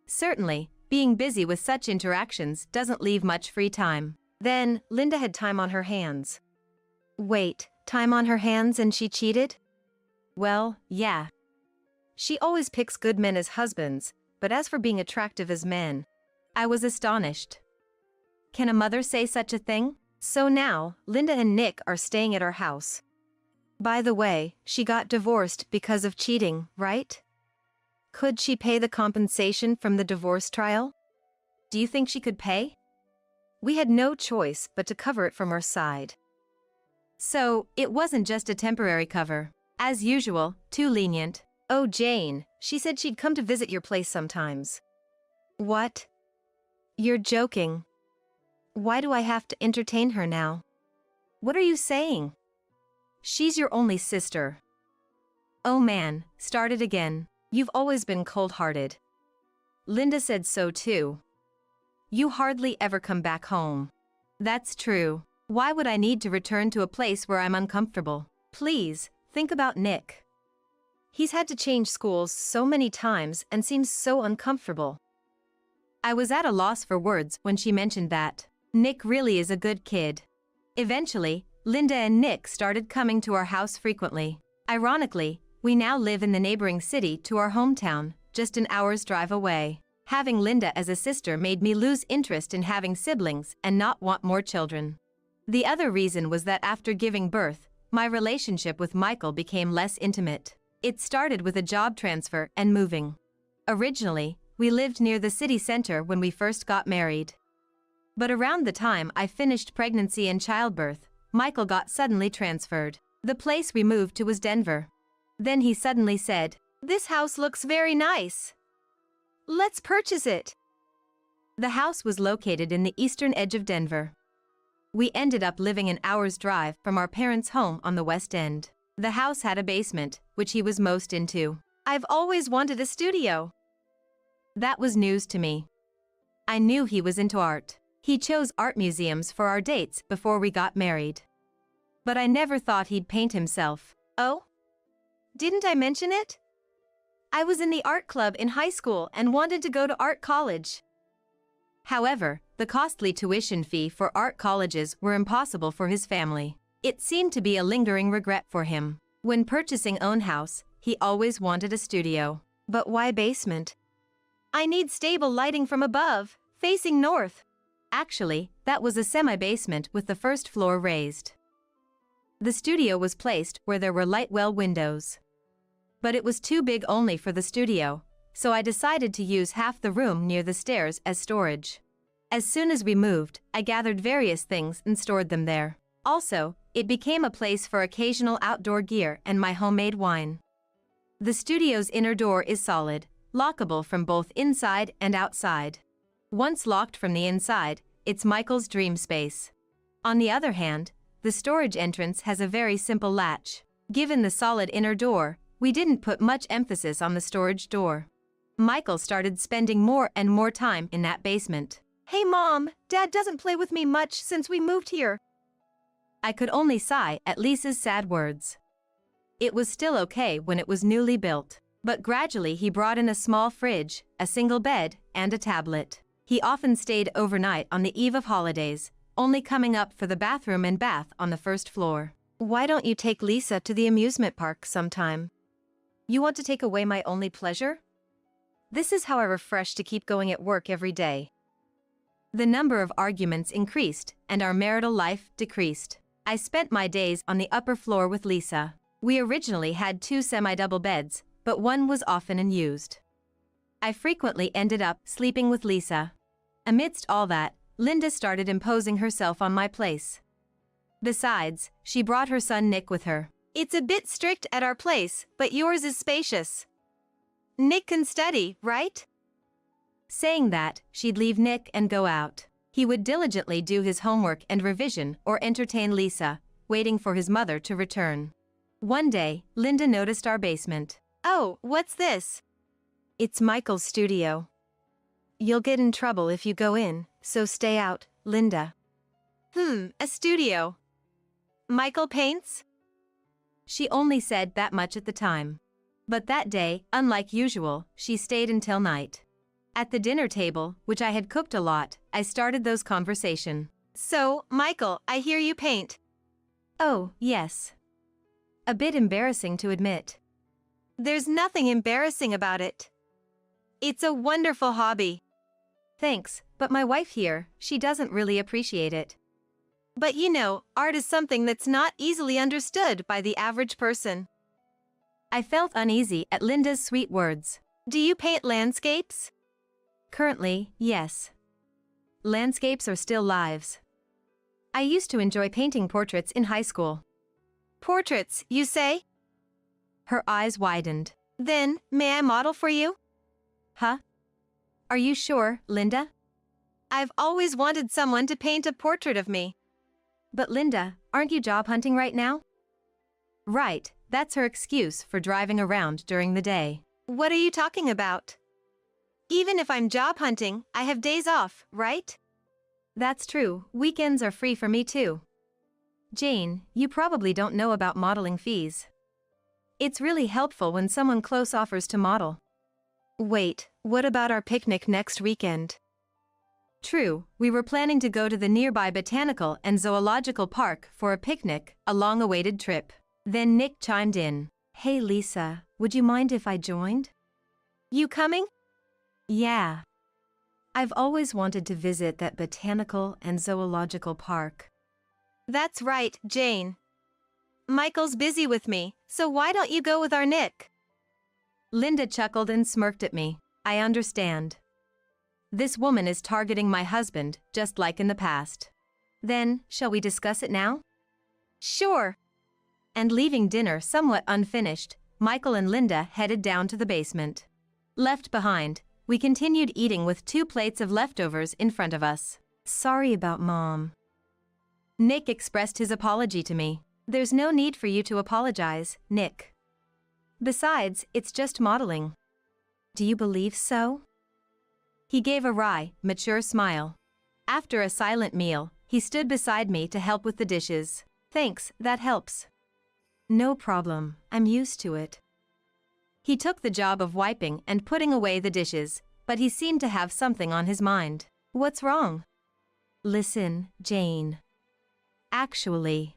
Certainly, being busy with such interactions doesn't leave much free time. Then, Linda had time on her hands. Wait, time on her hands and she cheated? Well, yeah. She always picks good men as husbands, but as for being attractive as men, I was astonished. Can a mother say such a thing? So now, Linda and Nick are staying at our house. By the way, she got divorced because of cheating, right? Could she pay the compensation from the divorce trial? Do you think she could pay? We had no choice but to cover it from our side. So, it wasn't just a temporary cover. As usual, too lenient. Oh, Jane, she said she'd come to visit your place sometimes. What? You're joking. Why do I have to entertain her now? What are you saying? She's your only sister. Oh man, start it again. You've always been cold-hearted. Linda said so too. You hardly ever come back home. That's true. Why would I need to return to a place where I'm uncomfortable? Please, think about Nick. He's had to change schools so many times and seems so uncomfortable. I was at a loss for words when she mentioned that. Nick really is a good kid. Eventually, Linda and Nick started coming to our house frequently. Ironically, we now live in the neighboring city to our hometown, just an hour's drive away. Having Linda as a sister made me lose interest in having siblings and not want more children. The other reason was that after giving birth, my relationship with Michael became less intimate. It started with a job transfer and moving. Originally, we lived near the city center when we first got married. But around the time I finished pregnancy and childbirth, Michael got suddenly transferred. The place we moved to was Denver. Then he suddenly said, "This house looks very nice. Let's purchase it." The house was located in the eastern edge of Denver. We ended up living an hour's drive from our parents' home on the west end. The house had a basement, which he was most into. I've always wanted a studio. That was news to me. I knew he was into art. He chose art museums for our dates before we got married. But I never thought he'd paint himself. Oh? Didn't I mention it? I was in the art club in high school and wanted to go to art college. However, the costly tuition fee for art colleges were impossible for his family. It seemed to be a lingering regret for him. When purchasing own house, he always wanted a studio. But why basement? I need stable lighting from above, facing north. Actually, that was a semi-basement with the first floor raised. The studio was placed where there were light-well windows. But it was too big only for the studio, so I decided to use half the room near the stairs as storage. As soon as we moved, I gathered various things and stored them there. Also, it became a place for occasional outdoor gear and my homemade wine. The studio's inner door is solid, lockable from both inside and outside. Once locked from the inside, it's Michael's dream space. On the other hand, the storage entrance has a very simple latch. Given the solid inner door, we didn't put much emphasis on the storage door. Michael started spending more and more time in that basement. Hey Mom, Dad doesn't play with me much since we moved here. I could only sigh at Lisa's sad words. It was still okay when it was newly built, but gradually he brought in a small fridge, a single bed, and a tablet. He often stayed overnight on the eve of holidays, only coming up for the bathroom and bath on the first floor. Why don't you take Lisa to the amusement park sometime? You want to take away my only pleasure? This is how I refresh to keep going at work every day. The number of arguments increased and our marital life decreased. I spent my days on the upper floor with Lisa. We originally had 2 semi-double beds, but one was often unused. I frequently ended up sleeping with Lisa. Amidst all that, Linda started imposing herself on my place. Besides, she brought her son Nick with her. It's a bit strict at our place, but yours is spacious. Nick can study, right? Saying that, she'd leave Nick and go out. He would diligently do his homework and revision or entertain Lisa, waiting for his mother to return. One day, Linda noticed our basement. Oh, what's this? It's Michael's studio. You'll get in trouble if you go in, so stay out, Linda. A studio. Michael paints? She only said that much at the time. But that day, unlike usual, she stayed until night. At the dinner table, which I had cooked a lot, I started those conversation. So, Michael, I hear you paint. Oh, yes. A bit embarrassing to admit. There's nothing embarrassing about it. It's a wonderful hobby. Thanks, but my wife here, she doesn't really appreciate it. But you know, art is something that's not easily understood by the average person. I felt uneasy at Linda's sweet words. Do you paint landscapes? Currently, yes. Landscapes are still lives. I used to enjoy painting portraits in high school. Portraits, you say? Her eyes widened. Then, may I model for you? Huh? Are you sure, Linda? I've always wanted someone to paint a portrait of me. But Linda, aren't you job hunting right now? Right, that's her excuse for driving around during the day. What are you talking about? Even if I'm job hunting, I have days off, right? That's true, weekends are free for me too. Jane, you probably don't know about modeling fees. It's really helpful when someone close offers to model. Wait, what about our picnic next weekend? True, we were planning to go to the nearby botanical and zoological park for a picnic, a long-awaited trip. Then Nick chimed in. Hey Lisa, would you mind if I joined? You coming? Yeah. I've always wanted to visit that botanical and zoological park. That's right, Jane. Michael's busy with me, so why don't you go with our Nick? Linda chuckled and smirked at me. I understand. This woman is targeting my husband, just like in the past. Then, shall we discuss it now? Sure. And leaving dinner somewhat unfinished, Michael and Linda headed down to the basement. Left behind, we continued eating with 2 plates of leftovers in front of us. Sorry about Mom. Nick expressed his apology to me. There's no need for you to apologize, Nick. Besides, it's just modeling. Do you believe so? He gave a wry, mature smile. After a silent meal, he stood beside me to help with the dishes. Thanks, that helps. No problem, I'm used to it. He took the job of wiping and putting away the dishes, but he seemed to have something on his mind. What's wrong? Listen, Jane. Actually.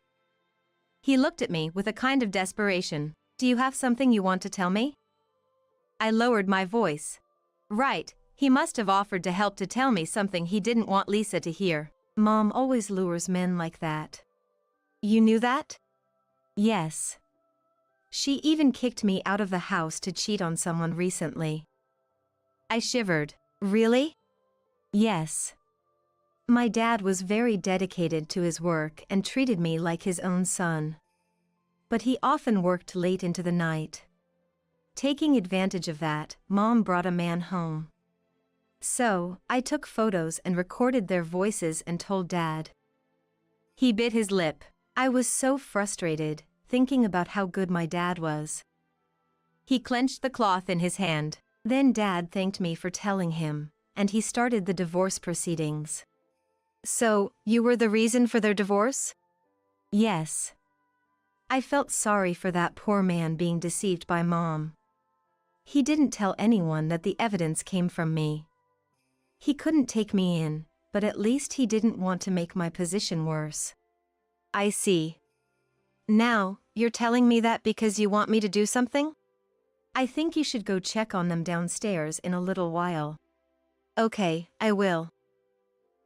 He looked at me with a kind of desperation. Do you have something you want to tell me? I lowered my voice. Right, he must have offered to help to tell me something he didn't want Lisa to hear. Mom always lures men like that. You knew that? Yes. She even kicked me out of the house to cheat on someone recently. I shivered. Really? Yes. My dad was very dedicated to his work and treated me like his own son. But he often worked late into the night. Taking advantage of that, Mom brought a man home. So, I took photos and recorded their voices and told Dad. He bit his lip. I was so frustrated, thinking about how good my dad was. He clenched the cloth in his hand. Then Dad thanked me for telling him, and he started the divorce proceedings. So, you were the reason for their divorce? Yes. I felt sorry for that poor man being deceived by Mom. He didn't tell anyone that the evidence came from me. He couldn't take me in, but at least he didn't want to make my position worse. I see. Now, you're telling me that because you want me to do something? I think you should go check on them downstairs in a little while. Okay, I will.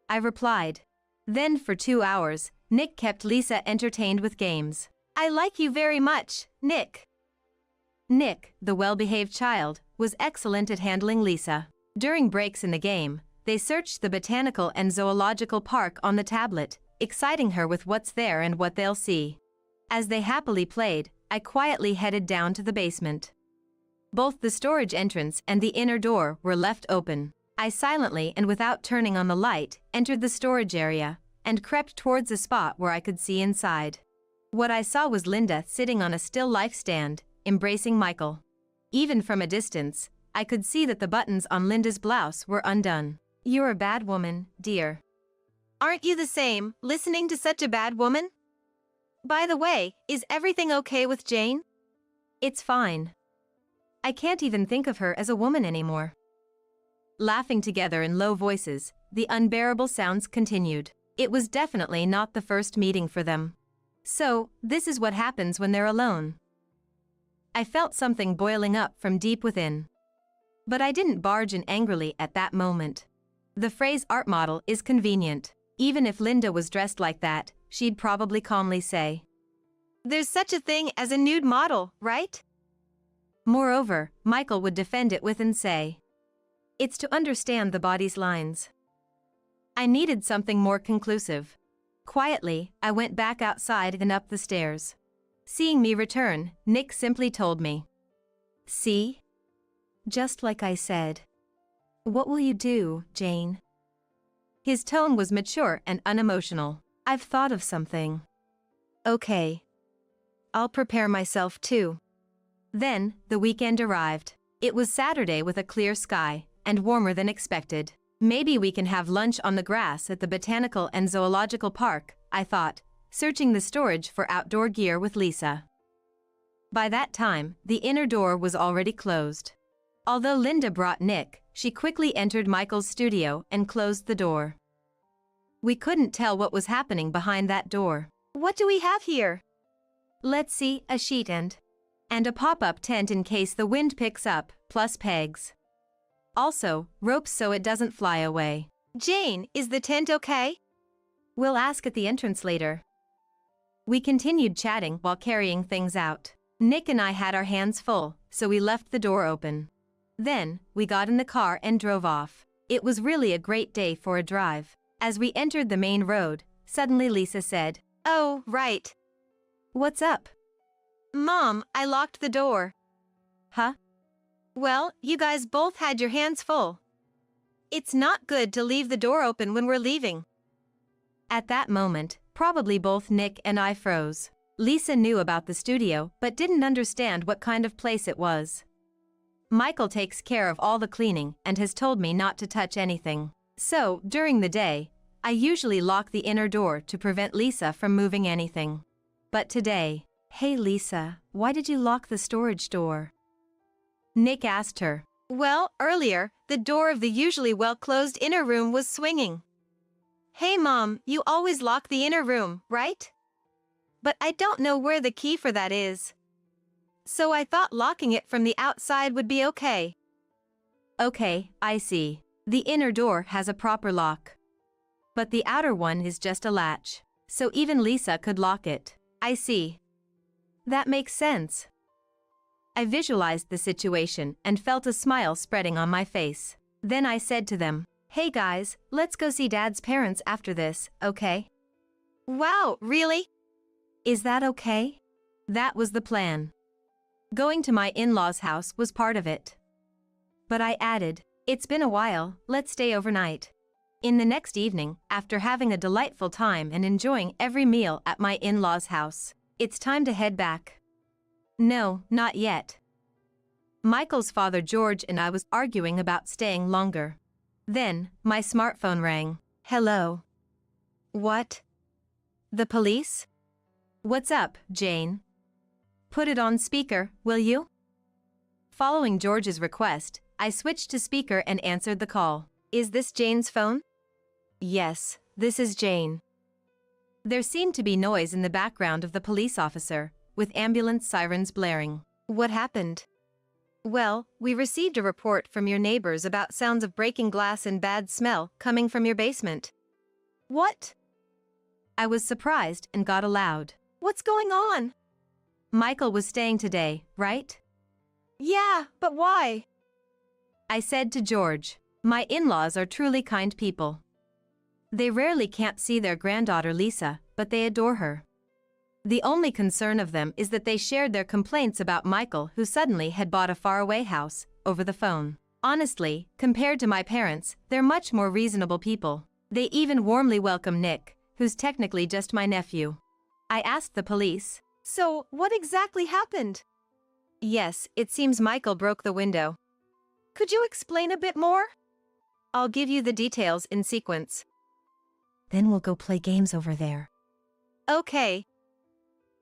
I replied. Then for 2 hours, Nick kept Lisa entertained with games. I like you very much, Nick. Nick, the well-behaved child, was excellent at handling Lisa. During breaks in the game, they searched the botanical and zoological park on the tablet, exciting her with what's there and what they'll see. As they happily played, I quietly headed down to the basement. Both the storage entrance and the inner door were left open. I silently and without turning on the light, entered the storage area, and crept towards a spot where I could see inside. What I saw was Linda sitting on a still life stand, embracing Michael. Even from a distance, I could see that the buttons on Linda's blouse were undone. "You're a bad woman, dear." Aren't you the same, listening to such a bad woman? By the way, is everything okay with Jane? It's fine. I can't even think of her as a woman anymore. Laughing together in low voices, the unbearable sounds continued. It was definitely not the first meeting for them. So, this is what happens when they're alone. I felt something boiling up from deep within. But I didn't barge in angrily at that moment. The phrase art model is convenient. Even if Linda was dressed like that, she'd probably calmly say, "There's such a thing as a nude model, right?" Moreover, Michael would defend it with and say, "It's to understand the body's lines." I needed something more conclusive. Quietly, I went back outside and up the stairs. Seeing me return, Nick simply told me, "See? Just like I said. What will you do, Jane?" His tone was mature and unemotional. "I've thought of something." "Okay. I'll prepare myself too." Then, the weekend arrived. It was Saturday with a clear sky, and warmer than expected. Maybe we can have lunch on the grass at the Botanical and Zoological Park, I thought, searching the storage for outdoor gear with Lisa. By that time, the inner door was already closed. Although Linda brought Nick, she quickly entered Michael's studio and closed the door. We couldn't tell what was happening behind that door. "What do we have here?" "Let's see, a sheet and a pop-up tent in case the wind picks up, plus pegs. Also, ropes so it doesn't fly away." "Jane, is the tent okay?" "We'll ask at the entrance later." We continued chatting while carrying things out. Nick and I had our hands full, so we left the door open. Then, we got in the car and drove off. It was really a great day for a drive. As we entered the main road, suddenly Lisa said, "Oh, right. What's up?" Mom, I locked the door." "Huh?" "Well, you guys both had your hands full. It's not good to leave the door open when we're leaving." At that moment, probably both Nick and I froze. Lisa knew about the studio but didn't understand what kind of place it was. Michael takes care of all the cleaning and has told me not to touch anything. So, during the day, I usually lock the inner door to prevent Lisa from moving anything. But today, "Hey Lisa, why did you lock the storage door?" Nick asked her. "Well, earlier, the door of the usually well-closed inner room was swinging." "Hey Mom, you always lock the inner room, right? But I don't know where the key for that is. So I thought locking it from the outside would be okay." "Okay, I see. The inner door has a proper lock. But the outer one is just a latch. So even Lisa could lock it. I see. That makes sense." I visualized the situation and felt a smile spreading on my face. Then I said to them, "Hey guys, let's go see Dad's parents after this, okay?" "Wow, really?" "Is that okay?" That was the plan. Going to my in-laws' house was part of it. But I added, "It's been a while, let's stay overnight." In the next evening, after having a delightful time and enjoying every meal at my in-laws' house, it's time to head back. No, not yet. Michael's father George and I was arguing about staying longer. Then, my smartphone rang. "Hello." "What?" "The police?" "What's up, Jane?" "Put it on speaker, will you?" Following George's request, I switched to speaker and answered the call. "Is this Jane's phone?" "Yes, this is Jane." There seemed to be noise in the background of the police officer, with ambulance sirens blaring. "What happened?" "Well, we received a report from your neighbors about sounds of breaking glass and bad smell coming from your basement." "What?" I was surprised and got aloud. "What's going on?" "Michael was staying today, right?" "Yeah, but why?" I said to George, "My in-laws are truly kind people. They rarely can't see their granddaughter Lisa, but they adore her. The only concern of them is that they shared their complaints about Michael, who suddenly had bought a faraway house, over the phone. Honestly, compared to my parents, they're much more reasonable people. They even warmly welcome Nick, who's technically just my nephew. I asked the police. So, what exactly happened? Yes, it seems Michael broke the window. Could you explain a bit more? I'll give you the details in sequence. Then we'll go play games over there. Okay.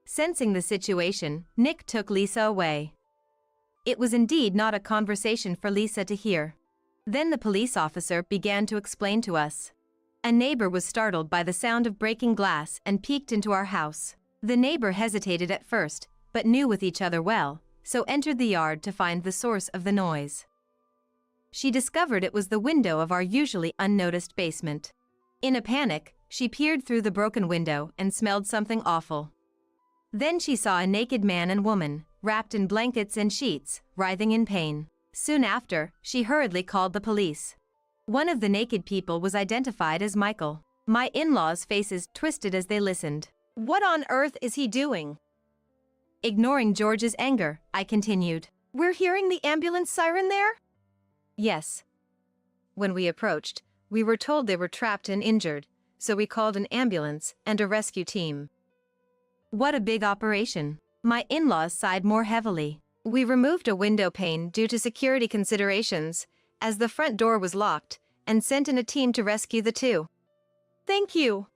Sensing the situation, Nick took Lisa away. It was indeed not a conversation for Lisa to hear. Then the police officer began to explain to us. A neighbor was startled by the sound of breaking glass and peeked into our house. The neighbor hesitated at first, but knew with each other well, so entered the yard to find the source of the noise. She discovered it was the window of our usually unnoticed basement. In a panic, she peered through the broken window and smelled something awful. Then she saw a naked man and woman, wrapped in blankets and sheets, writhing in pain. Soon after, she hurriedly called the police. One of the naked people was identified as Michael. My in-laws' faces twisted as they listened. What on earth is he doing? Ignoring George's anger, I continued. We're hearing the ambulance siren there? Yes. When we approached, we were told they were trapped and injured, so we called an ambulance and a rescue team. What a big operation. My in-laws sighed more heavily. We removed a window pane due to security considerations, as the front door was locked, and sent in a team to rescue the two. Thank you.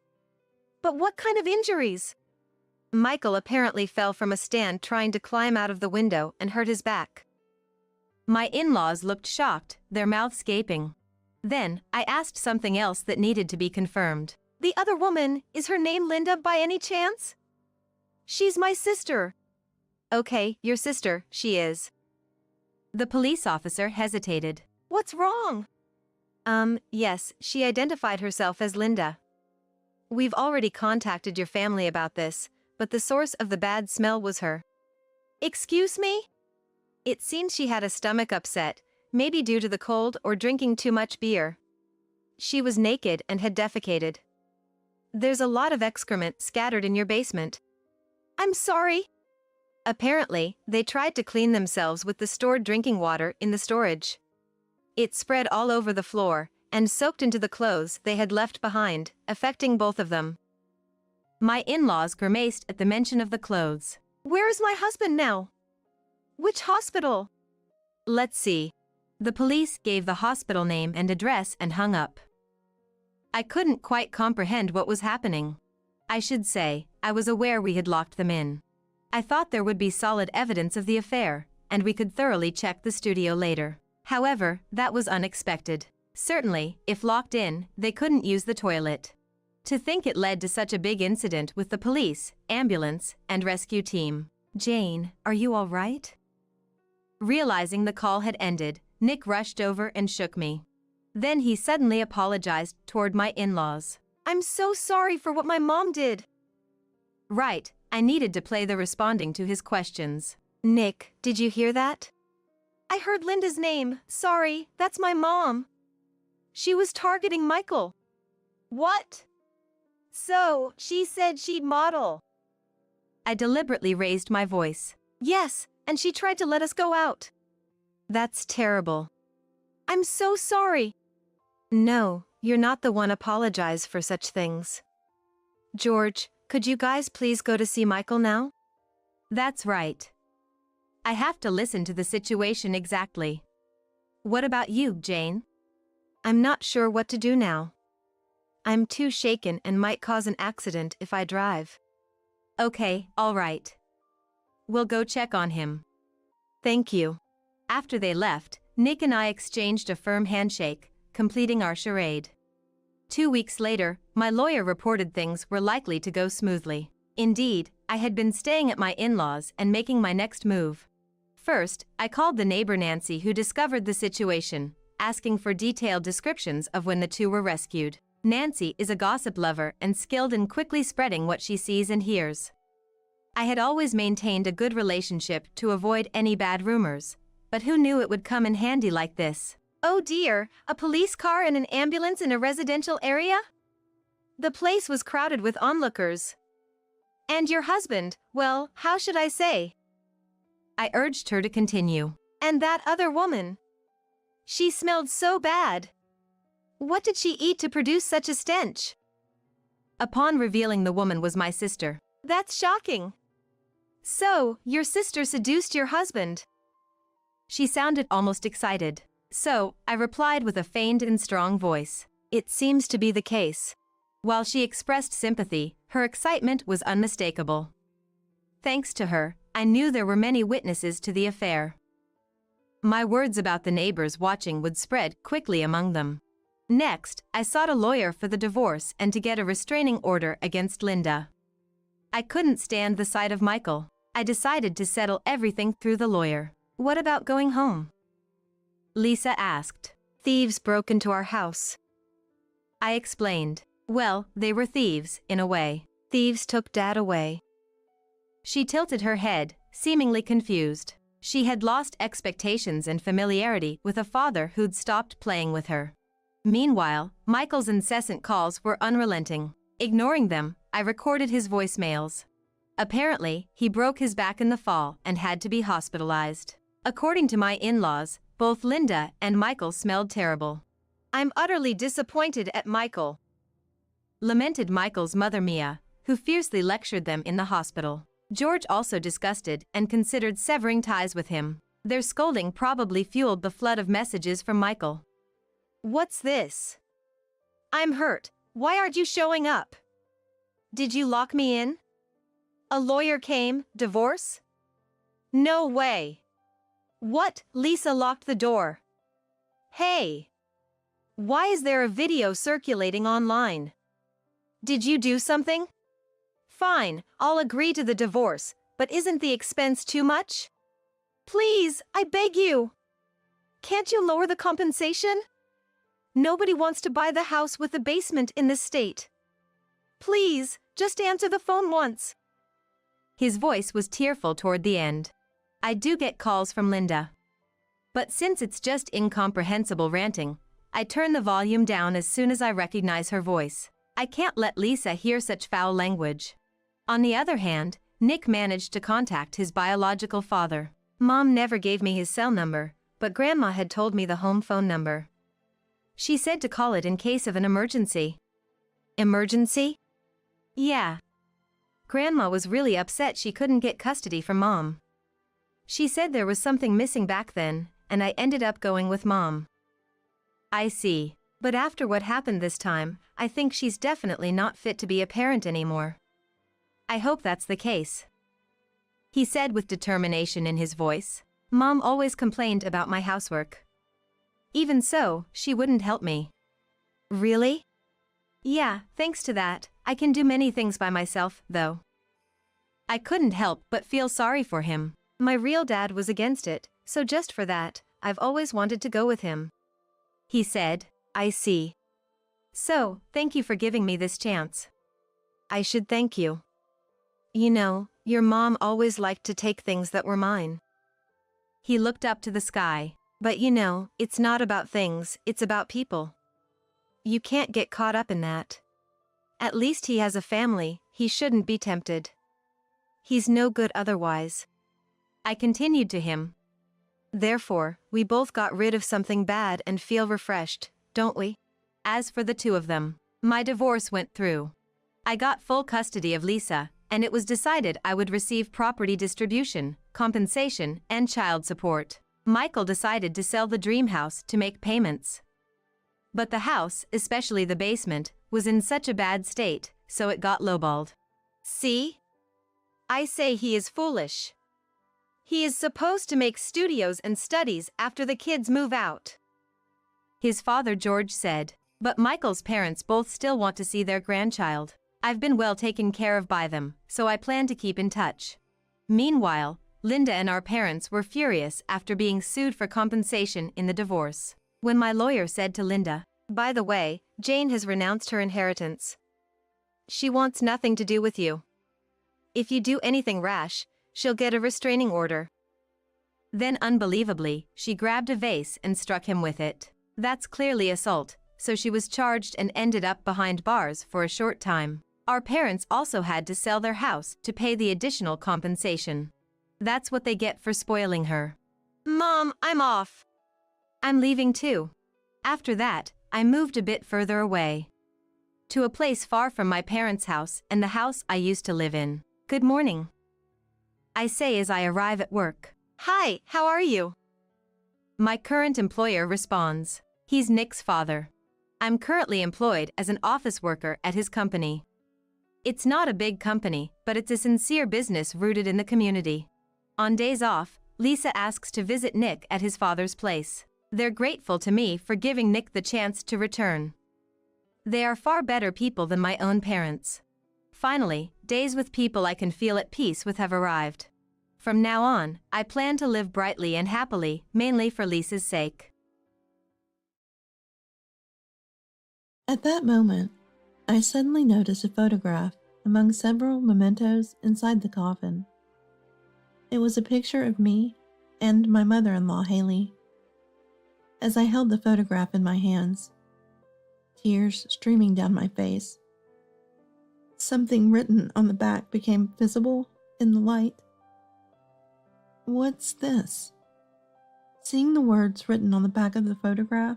But what kind of injuries? Michael apparently fell from a stand trying to climb out of the window and hurt his back. My in-laws looked shocked, their mouths gaping. Then, I asked something else that needed to be confirmed. The other woman, is her name Linda by any chance? She's my sister. Okay, your sister, she is. The police officer hesitated. What's wrong? Yes, she identified herself as Linda. We've already contacted your family about this, but the source of the bad smell was her. Excuse me? It seems she had a stomach upset, maybe due to the cold or drinking too much beer. She was naked and had defecated. There's a lot of excrement scattered in your basement. I'm sorry. Apparently, they tried to clean themselves with the stored drinking water in the storage. It spread all over the floor and soaked into the clothes they had left behind, affecting both of them. My in-laws grimaced at the mention of the clothes. Where is my husband now? Which hospital? Let's see. The police gave the hospital name and address and hung up. I couldn't quite comprehend what was happening. I should say, I was aware we had locked them in. I thought there would be solid evidence of the affair, and we could thoroughly check the studio later. However, that was unexpected. Certainly, if locked in, they couldn't use the toilet. To think it led to such a big incident with the police, ambulance, and rescue team. Jane, are you all right? Realizing the call had ended, Nick rushed over and shook me. Then he suddenly apologized toward my in-laws. I'm so sorry for what my mom did. Right, I needed to play the responding to his questions. Nick, did you hear that? I heard Linda's name. Sorry, that's my mom. She was targeting Michael. What? So, she said she'd model. I deliberately raised my voice. Yes, and she tried to let us go out. That's terrible. I'm so sorry. No, you're not the one. Apologize for such things. George, could you guys please go to see Michael now? That's right. I have to listen to the situation exactly. What about you, Jane? I'm not sure what to do now. I'm too shaken and might cause an accident if I drive. Okay, all right. We'll go check on him. Thank you. After they left, Nick and I exchanged a firm handshake, completing our charade. 2 weeks later, my lawyer reported things were likely to go smoothly. Indeed, I had been staying at my in-laws and making my next move. First, I called the neighbor Nancy, who discovered the situation, asking for detailed descriptions of when the two were rescued. Nancy is a gossip lover and skilled in quickly spreading what she sees and hears. I had always maintained a good relationship to avoid any bad rumors, but who knew it would come in handy like this? Oh dear, a police car and an ambulance in a residential area? The place was crowded with onlookers. And your husband, well, how should I say? I urged her to continue. And that other woman. She smelled so bad. What did she eat to produce such a stench? Upon revealing the woman was my sister. That's shocking. So, your sister seduced your husband. She sounded almost excited. So, I replied with a feigned and strong voice. It seems to be the case. While she expressed sympathy, her excitement was unmistakable. Thanks to her, I knew there were many witnesses to the affair. My words about the neighbors watching would spread quickly among them. Next, I sought a lawyer for the divorce and to get a restraining order against Linda. I couldn't stand the sight of Michael. I decided to settle everything through the lawyer. What about going home? Lisa asked. Thieves broke into our house. I explained. Well, they were thieves, in a way. Thieves took Dad away. She tilted her head, seemingly confused. She had lost expectations and familiarity with a father who'd stopped playing with her. Meanwhile, Michael's incessant calls were unrelenting. Ignoring them, I recorded his voicemails. Apparently, he broke his back in the fall and had to be hospitalized. According to my in-laws, both Linda and Michael smelled terrible. I'm utterly disappointed at Michael, lamented Michael's mother Mia, who fiercely lectured them in the hospital. George also disgusted and considered severing ties with him. Their scolding probably fueled the flood of messages from Michael. What's this? I'm hurt. Why aren't you showing up? Did you lock me in? A lawyer came, divorce? No way. What? Lisa locked the door. Hey. Why is there a video circulating online? Did you do something? Fine, I'll agree to the divorce, but isn't the expense too much? Please, I beg you. Can't you lower the compensation? Nobody wants to buy the house with the basement in this state. Please, just answer the phone once. His voice was tearful toward the end. I do get calls from Linda. But since it's just incomprehensible ranting, I turn the volume down as soon as I recognize her voice. I can't let Lisa hear such foul language. On the other hand, Nick managed to contact his biological father. Mom never gave me his cell number, but Grandma had told me the home phone number. She said to call it in case of an emergency. Emergency? Yeah. Grandma was really upset she couldn't get custody from Mom. She said there was something missing back then, and I ended up going with Mom. I see. But after what happened this time, I think she's definitely not fit to be a parent anymore. I hope that's the case. He said with determination in his voice. Mom always complained about my housework. Even so, she wouldn't help me. Really? Yeah, thanks to that, I can do many things by myself, though. I couldn't help but feel sorry for him. My real dad was against it, so just for that, I've always wanted to go with him. He said. I see. So, thank you for giving me this chance. I should thank you. You know, your mom always liked to take things that were mine. He looked up to the sky. But you know, it's not about things, it's about people. You can't get caught up in that. At least he has a family, he shouldn't be tempted. He's no good otherwise. I continued to him. Therefore, we both got rid of something bad and feel refreshed, don't we? As for the two of them, my divorce went through. I got full custody of Lisa, and it was decided I would receive property distribution, compensation, and child support. Michael decided to sell the dream house to make payments. But the house, especially the basement, was in such a bad state, so it got lowballed. See? I say he is foolish. He is supposed to make studios and studies after the kids move out. His father George said. But Michael's parents both still want to see their grandchild. I've been well taken care of by them, so I plan to keep in touch. Meanwhile, Linda and our parents were furious after being sued for compensation in the divorce. When my lawyer said to Linda, "By the way, Jane has renounced her inheritance. She wants nothing to do with you. If you do anything rash, she'll get a restraining order." Then unbelievably, she grabbed a vase and struck him with it. That's clearly assault, so she was charged and ended up behind bars for a short time. Our parents also had to sell their house to pay the additional compensation. That's what they get for spoiling her. Mom, I'm off. I'm leaving too. After that, I moved a bit further away. To a place far from my parents' house and the house I used to live in. Good morning, I say as I arrive at work. Hi, how are you? My current employer responds. He's Nick's father. I'm currently employed as an office worker at his company. It's not a big company, but it's a sincere business rooted in the community. On days off, Lisa asks to visit Nick at his father's place. They're grateful to me for giving Nick the chance to return. They are far better people than my own parents. Finally, days with people I can feel at peace with have arrived. From now on, I plan to live brightly and happily, mainly for Lisa's sake. At that moment, I suddenly noticed a photograph among several mementos inside the coffin. It was a picture of me and my mother-in-law, Haley. As I held the photograph in my hands, tears streaming down my face, something written on the back became visible in the light. What's this? Seeing the words written on the back of the photograph,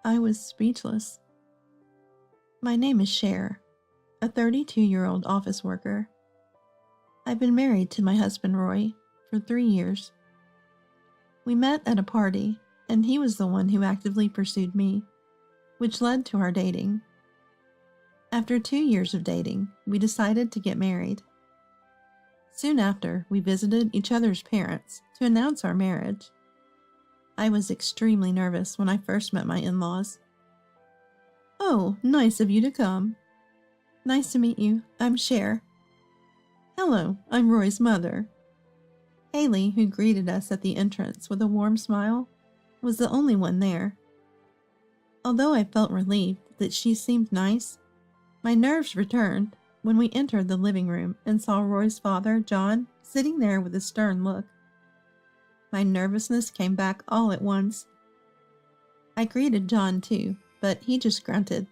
I was speechless. My name is Cher, a 32-year-old office worker. I've been married to my husband Roy for 3 years. We met at a party, and he was the one who actively pursued me, which led to our dating. After 2 years of dating, we decided to get married. Soon after, we visited each other's parents to announce our marriage. I was extremely nervous when I first met my in-laws. "Oh, nice of you to come." "Nice to meet you. I'm Cher." "Hello, I'm Roy's mother." Haley, who greeted us at the entrance with a warm smile, was the only one there. Although I felt relieved that she seemed nice, my nerves returned when we entered the living room and saw Roy's father, John, sitting there with a stern look. My nervousness came back all at once. I greeted John too, but he just grunted,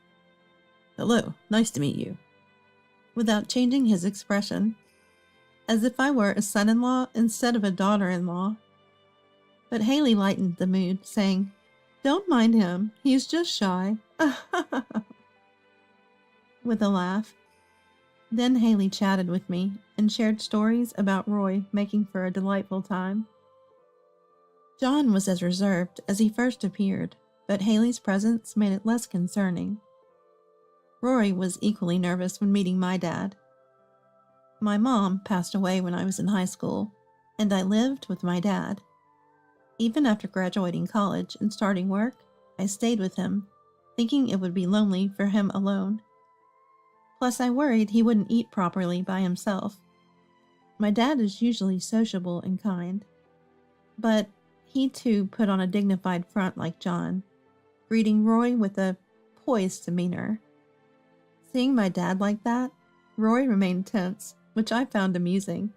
"Hello, nice to meet you," without changing his expression, as if I were a son-in-law instead of a daughter-in-law. But Haley lightened the mood, saying, "Don't mind him, he's just shy," with a laugh. Then Haley chatted with me and shared stories about Roy making for a delightful time. John was as reserved as he first appeared, but Haley's presence made it less concerning. Roy was equally nervous when meeting my dad. My mom passed away when I was in high school, and I lived with my dad. Even after graduating college and starting work, I stayed with him, thinking it would be lonely for him alone. Plus, I worried he wouldn't eat properly by himself. My dad is usually sociable and kind, but he too put on a dignified front like John, greeting Roy with a poised demeanor. Seeing my dad like that, Roy remained tense, which I found amusing.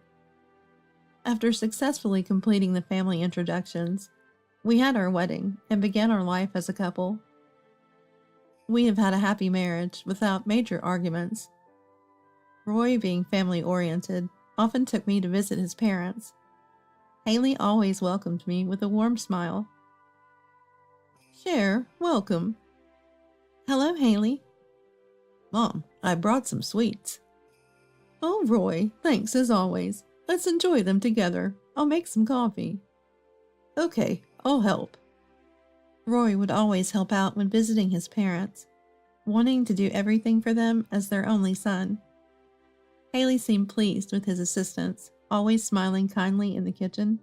After successfully completing the family introductions, we had our wedding and began our life as a couple. We have had a happy marriage without major arguments. Roy, being family-oriented, often took me to visit his parents. Haley always welcomed me with a warm smile. "Cher, welcome." "Hello, Haley." "Mom, I brought some sweets." "Oh, Roy, thanks as always. Let's enjoy them together. I'll make some coffee." "Okay, I'll help." Roy would always help out when visiting his parents, wanting to do everything for them as their only son. Haley seemed pleased with his assistance, always smiling kindly in the kitchen.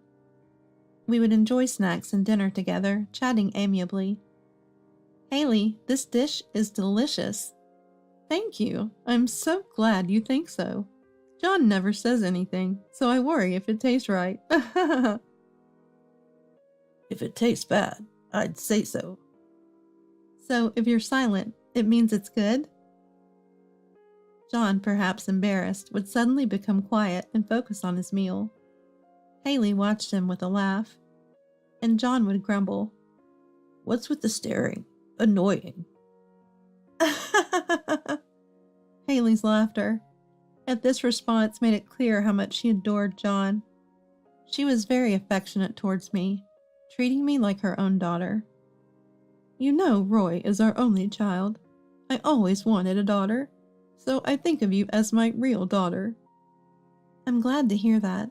We would enjoy snacks and dinner together, chatting amiably. "Haley, this dish is delicious." "Thank you. I'm so glad you think so. John never says anything, so I worry if it tastes right." "If it tastes bad, I'd say so." "So if you're silent, it means it's good?" John, perhaps embarrassed, would suddenly become quiet and focus on his meal. Haley watched him with a laugh, and John would grumble, "What's with the staring? Annoying." Haley's laughter. At this response made it clear how much she adored John. She was very affectionate towards me, treating me like her own daughter. You know Roy is our only child. I always wanted a daughter, so I think of you as my real daughter. I'm glad to hear that.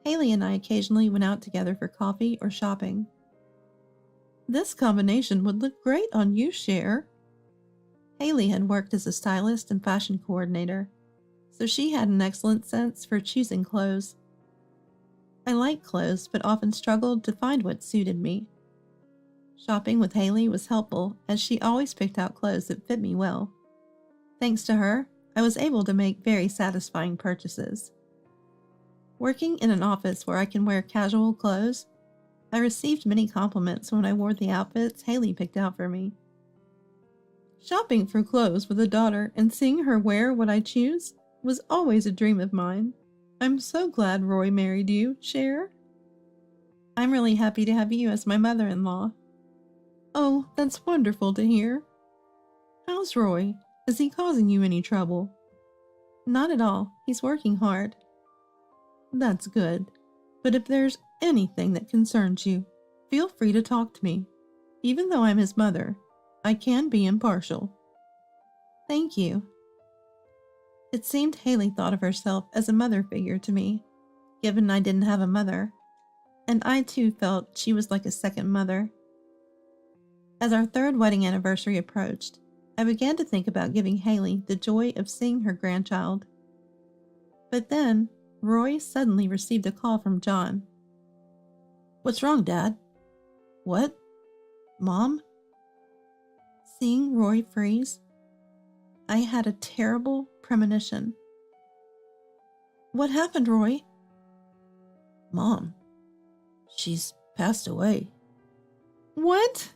Haley and I occasionally went out together for coffee or shopping. This combination would look great on you, Cher. Haley had worked as a stylist and fashion coordinator, so she had an excellent sense for choosing clothes. I liked clothes, but often struggled to find what suited me. Shopping with Haley was helpful, as she always picked out clothes that fit me well. Thanks to her, I was able to make very satisfying purchases. Working in an office where I can wear casual clothes, I received many compliments when I wore the outfits Haley picked out for me. Shopping for clothes with a daughter and seeing her wear what I choose was always a dream of mine. I'm so glad Roy married you, Cher. I'm really happy to have you as my mother-in-law. Oh, that's wonderful to hear. How's Roy? Is he causing you any trouble? Not at all. He's working hard. That's good. But if there's anything that concerns you, feel free to talk to me. Even though I'm his mother, I can be impartial. Thank you. It seemed Haley thought of herself as a mother figure to me, given I didn't have a mother, and I too felt she was like a second mother. As our third wedding anniversary approached, I began to think about giving Haley the joy of seeing her grandchild. But then, Roy suddenly received a call from John. What's wrong, Dad? What? Mom? Seeing Roy freeze, I had a terrible premonition. What happened, Roy? Mom. She's passed away. What?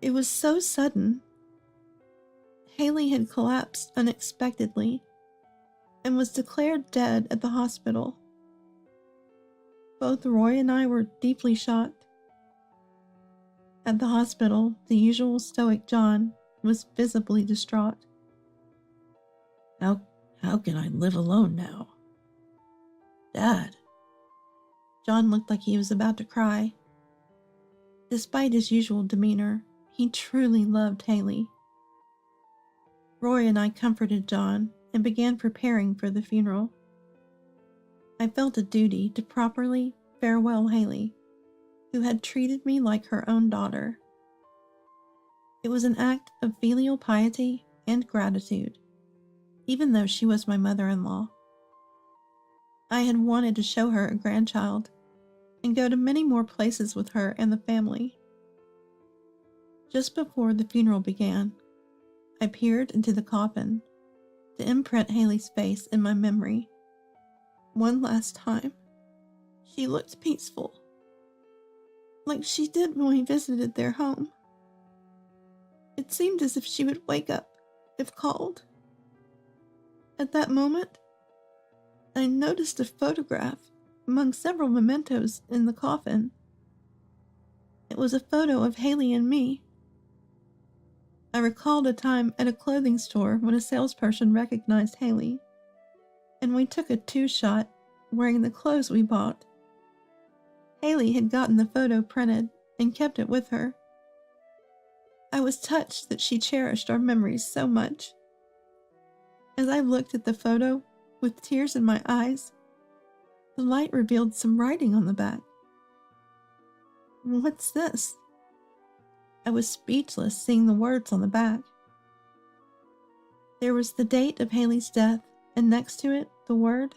It was so sudden. Haley had collapsed unexpectedly and was declared dead at the hospital. Both Roy and I were deeply shocked. At the hospital, the usual stoic John was visibly distraught. How can I live alone now? Dad. John looked like he was about to cry. Despite his usual demeanor, he truly loved Haley. Roy and I comforted John and began preparing for the funeral. I felt a duty to properly farewell Haley, who had treated me like her own daughter. It was an act of filial piety and gratitude, even though she was my mother-in-law. I had wanted to show her a grandchild and go to many more places with her and the family. Just before the funeral began, I peered into the coffin to imprint Haley's face in my memory. One last time, she looked peaceful, like she did when we visited their home. It seemed as if she would wake up if called. At that moment, I noticed a photograph among several mementos in the coffin. It was a photo of Haley and me. I recalled a time at a clothing store when a salesperson recognized Haley, and we took a two-shot wearing the clothes we bought. Haley had gotten the photo printed and kept it with her. I was touched that she cherished our memories so much. As I looked at the photo with tears in my eyes, the light revealed some writing on the back. What's this? I was speechless seeing the words on the back. There was the date of Haley's death, and next to it, the word,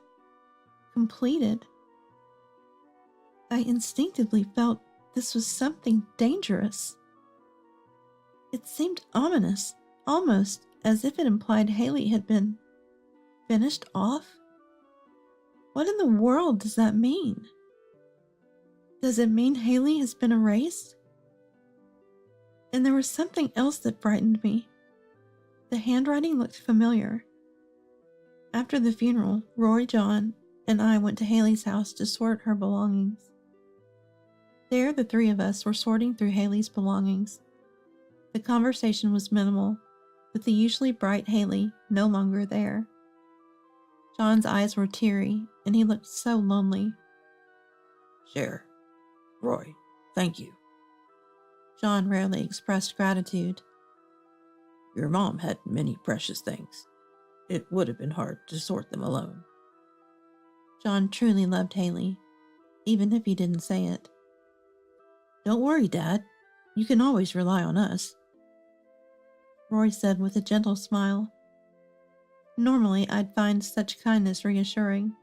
completed. I instinctively felt this was something dangerous. It seemed ominous, almost as if it implied Haley had been finished off. What in the world does that mean? Does it mean Haley has been erased? And there was something else that frightened me. The handwriting looked familiar. After the funeral, Roy, John, and I went to Haley's house to sort her belongings. There, the three of us were sorting through Haley's belongings. The conversation was minimal, with the usually bright Haley no longer there. John's eyes were teary, and he looked so lonely. Cher, Roy, thank you. John rarely expressed gratitude. Your mom had many precious things. It would have been hard to sort them alone. John truly loved Haley, even if he didn't say it. Don't worry, Dad. You can always rely on us, Roy said with a gentle smile. Normally, I'd find such kindness reassuring,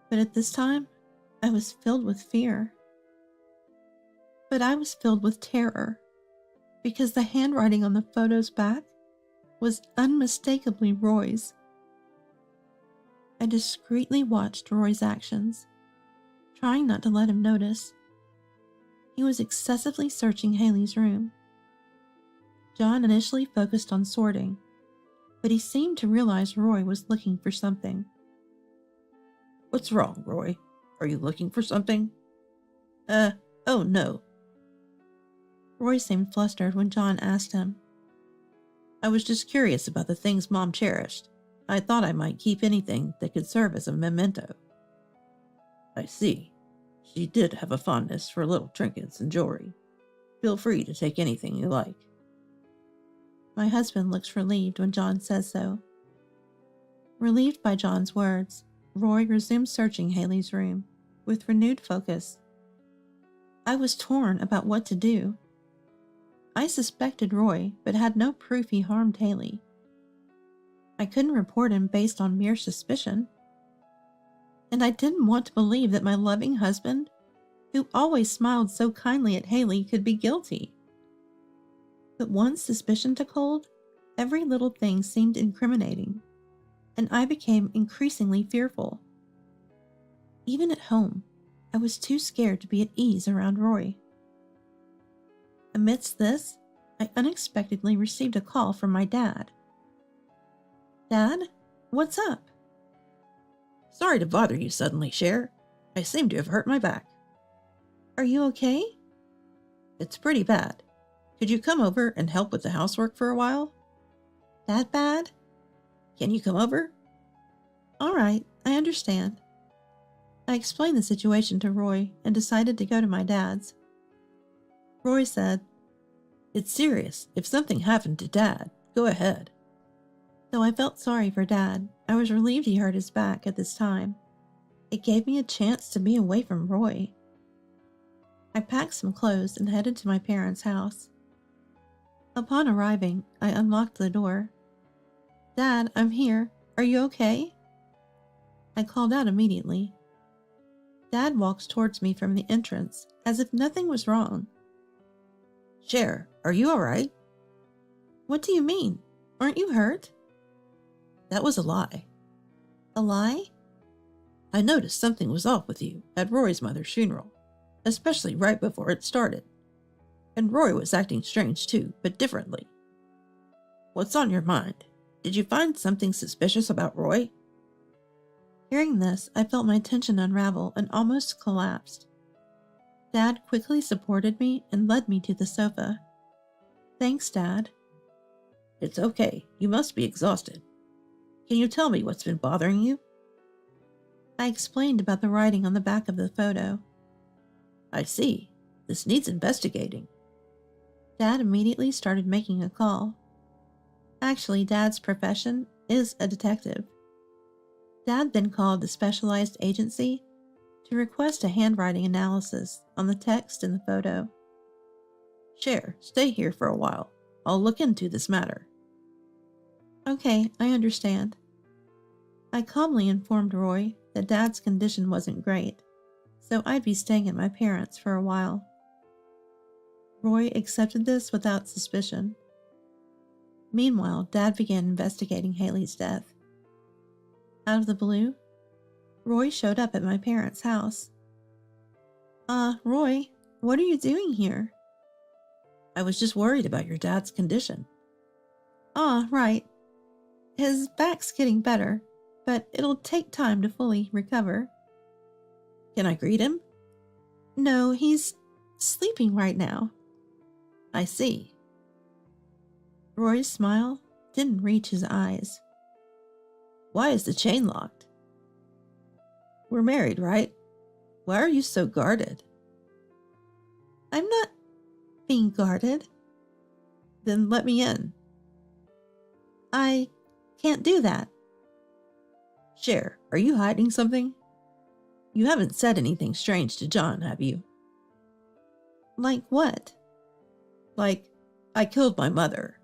but at this time, I was filled with fear. But I was filled with terror, because the handwriting on the photo's back was unmistakably Roy's. I discreetly watched Roy's actions, trying not to let him notice. He was excessively searching Haley's room. John initially focused on sorting, but he seemed to realize Roy was looking for something. What's wrong, Roy? Are you looking for something? Oh no. Roy seemed flustered when John asked him. I was just curious about the things Mom cherished. I thought I might keep anything that could serve as a memento. I see. She did have a fondness for little trinkets and jewelry. Feel free to take anything you like. My husband looks relieved when John says so. Relieved by John's words, Roy resumed searching Haley's room with renewed focus. I was torn about what to do. I suspected Roy, but had no proof he harmed Haley. I couldn't report him based on mere suspicion. And I didn't want to believe that my loving husband, who always smiled so kindly at Haley, could be guilty. But once suspicion took hold, every little thing seemed incriminating, and I became increasingly fearful. Even at home, I was too scared to be at ease around Roy. Amidst this, I unexpectedly received a call from my dad. Dad, what's up? Sorry to bother you suddenly, Cher. I seem to have hurt my back. Are you okay? It's pretty bad. Could you come over and help with the housework for a while? That bad? Can you come over? All right, I understand. I explained the situation to Roy and decided to go to my dad's. Roy said, It's serious. If something happened to Dad, go ahead. Though I felt sorry for Dad, I was relieved he hurt his back at this time. It gave me a chance to be away from Roy. I packed some clothes and headed to my parents' house. Upon arriving, I unlocked the door. Dad, I'm here. Are you okay? I called out immediately. Dad walks towards me from the entrance, as if nothing was wrong. Cher, are you all right? What do you mean? Aren't you hurt? That was a lie. A lie? I noticed something was off with you at Roy's mother's funeral, especially right before it started. And Roy was acting strange too, but differently. What's on your mind? Did you find something suspicious about Roy? Hearing this, I felt my tension unravel and almost collapsed. Dad quickly supported me and led me to the sofa. Thanks, Dad. It's okay. You must be exhausted. Can you tell me what's been bothering you? I explained about the writing on the back of the photo. I see. This needs investigating. Dad immediately started making a call. Actually, Dad's profession is a detective. Dad then called the specialized agency to request a handwriting analysis on the text in the photo. Cher, stay here for a while. I'll look into this matter. Okay, I understand. I calmly informed Roy that Dad's condition wasn't great, so I'd be staying at my parents' for a while. Roy accepted this without suspicion. Meanwhile, Dad began investigating Haley's death. Out of the blue, Roy showed up at my parents' house. Roy, what are you doing here? I was just worried about your dad's condition. Right. His back's getting better, but it'll take time to fully recover. Can I greet him? No, he's sleeping right now. I see. Roy's smile didn't reach his eyes. Why is the chain locked? We're married, right? Why are you so guarded? I'm not being guarded. Then let me in. I can't do that. Cher, are you hiding something? You haven't said anything strange to John, have you? Like what? Like, I killed my mother.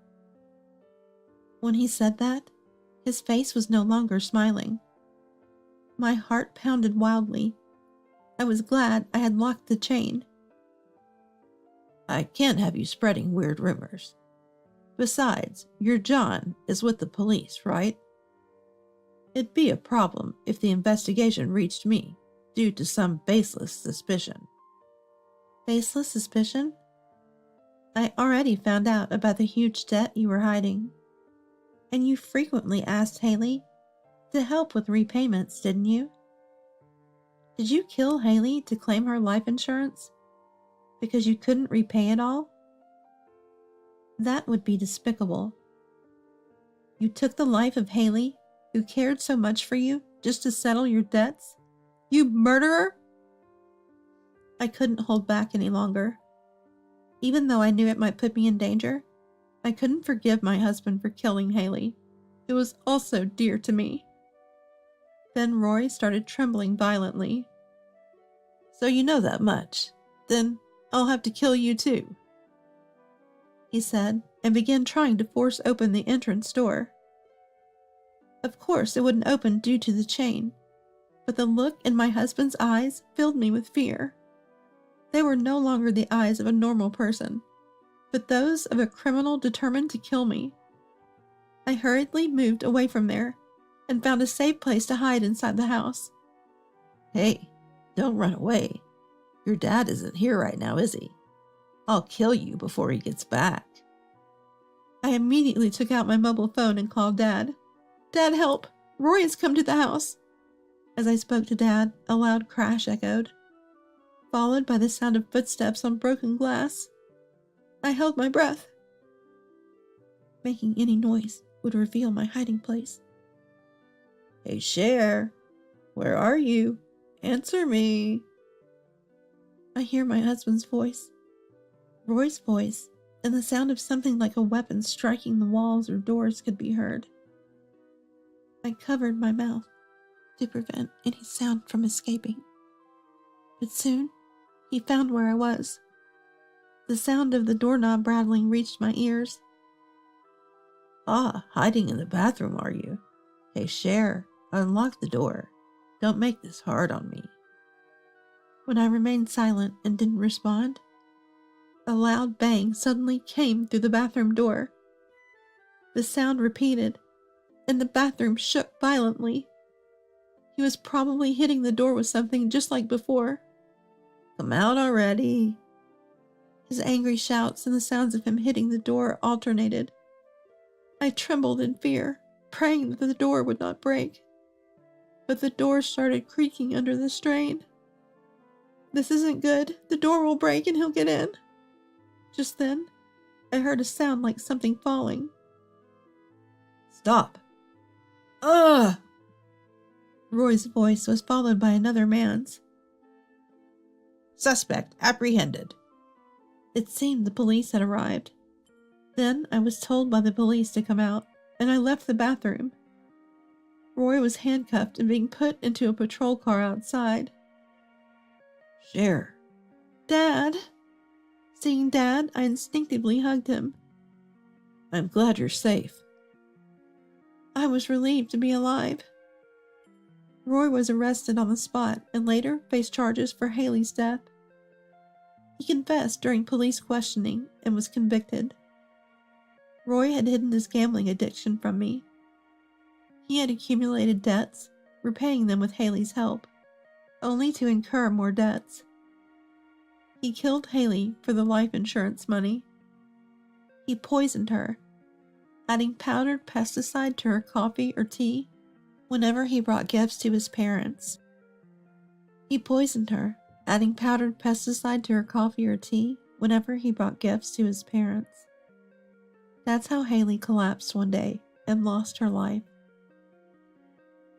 When he said that, his face was no longer smiling. My heart pounded wildly. I was glad I had locked the chain. I can't have you spreading weird rumors. Besides, your John is with the police, right? It'd be a problem if the investigation reached me due to some baseless suspicion. Baseless suspicion? I already found out about the huge debt you were hiding. And you frequently asked Haley to help with repayments, didn't you? Did you kill Haley to claim her life insurance because you couldn't repay it all? That would be despicable. You took the life of Haley, who cared so much for you, just to settle your debts? You murderer! I couldn't hold back any longer. Even though I knew it might put me in danger, I couldn't forgive my husband for killing Haley, who was also dear to me. Then Roy started trembling violently. So you know that much. Then I'll have to kill you too, he said, and began trying to force open the entrance door. Of course it wouldn't open due to the chain, but the look in my husband's eyes filled me with fear. They were no longer the eyes of a normal person, but those of a criminal determined to kill me. I hurriedly moved away from there and found a safe place to hide inside the house. Hey, don't run away. Your dad isn't here right now, is he? I'll kill you before he gets back. I immediately took out my mobile phone and called Dad. Dad, help! Roy has come to the house. As I spoke to Dad, a loud crash echoed, followed by the sound of footsteps on broken glass. I held my breath. Making any noise would reveal my hiding place. Hey, Cher, where are you? Answer me. I hear my husband's voice, Roy's voice, and the sound of something like a weapon striking the walls or doors could be heard. I covered my mouth to prevent any sound from escaping. But soon, he found where I was. The sound of the doorknob rattling reached my ears. Ah, hiding in the bathroom, are you? Hey, Cher, unlock the door. Don't make this hard on me. When I remained silent and didn't respond, a loud bang suddenly came through the bathroom door. The sound repeated, and the bathroom shook violently. He was probably hitting the door with something just like before. Come out already. His angry shouts and the sounds of him hitting the door alternated. I trembled in fear, praying that the door would not break. But the door started creaking under the strain. This isn't good. The door will break and he'll get in. Just then, I heard a sound like something falling. Stop. Ugh! Roy's voice was followed by another man's. Suspect apprehended. It seemed the police had arrived. Then I was told by the police to come out, and I left the bathroom. Roy was handcuffed and being put into a patrol car outside. Cher. Dad! Seeing Dad, I instinctively hugged him. I'm glad you're safe. I was relieved to be alive. Roy was arrested on the spot and later faced charges for Haley's death. He confessed during police questioning and was convicted. Roy had hidden his gambling addiction from me. He had accumulated debts, repaying them with Haley's help, only to incur more debts. He killed Haley for the life insurance money. He poisoned her, adding powdered pesticide to her coffee or tea whenever he brought gifts to his parents. He poisoned her, adding powdered pesticide to her coffee or tea whenever he brought gifts to his parents. That's how Haley collapsed one day and lost her life.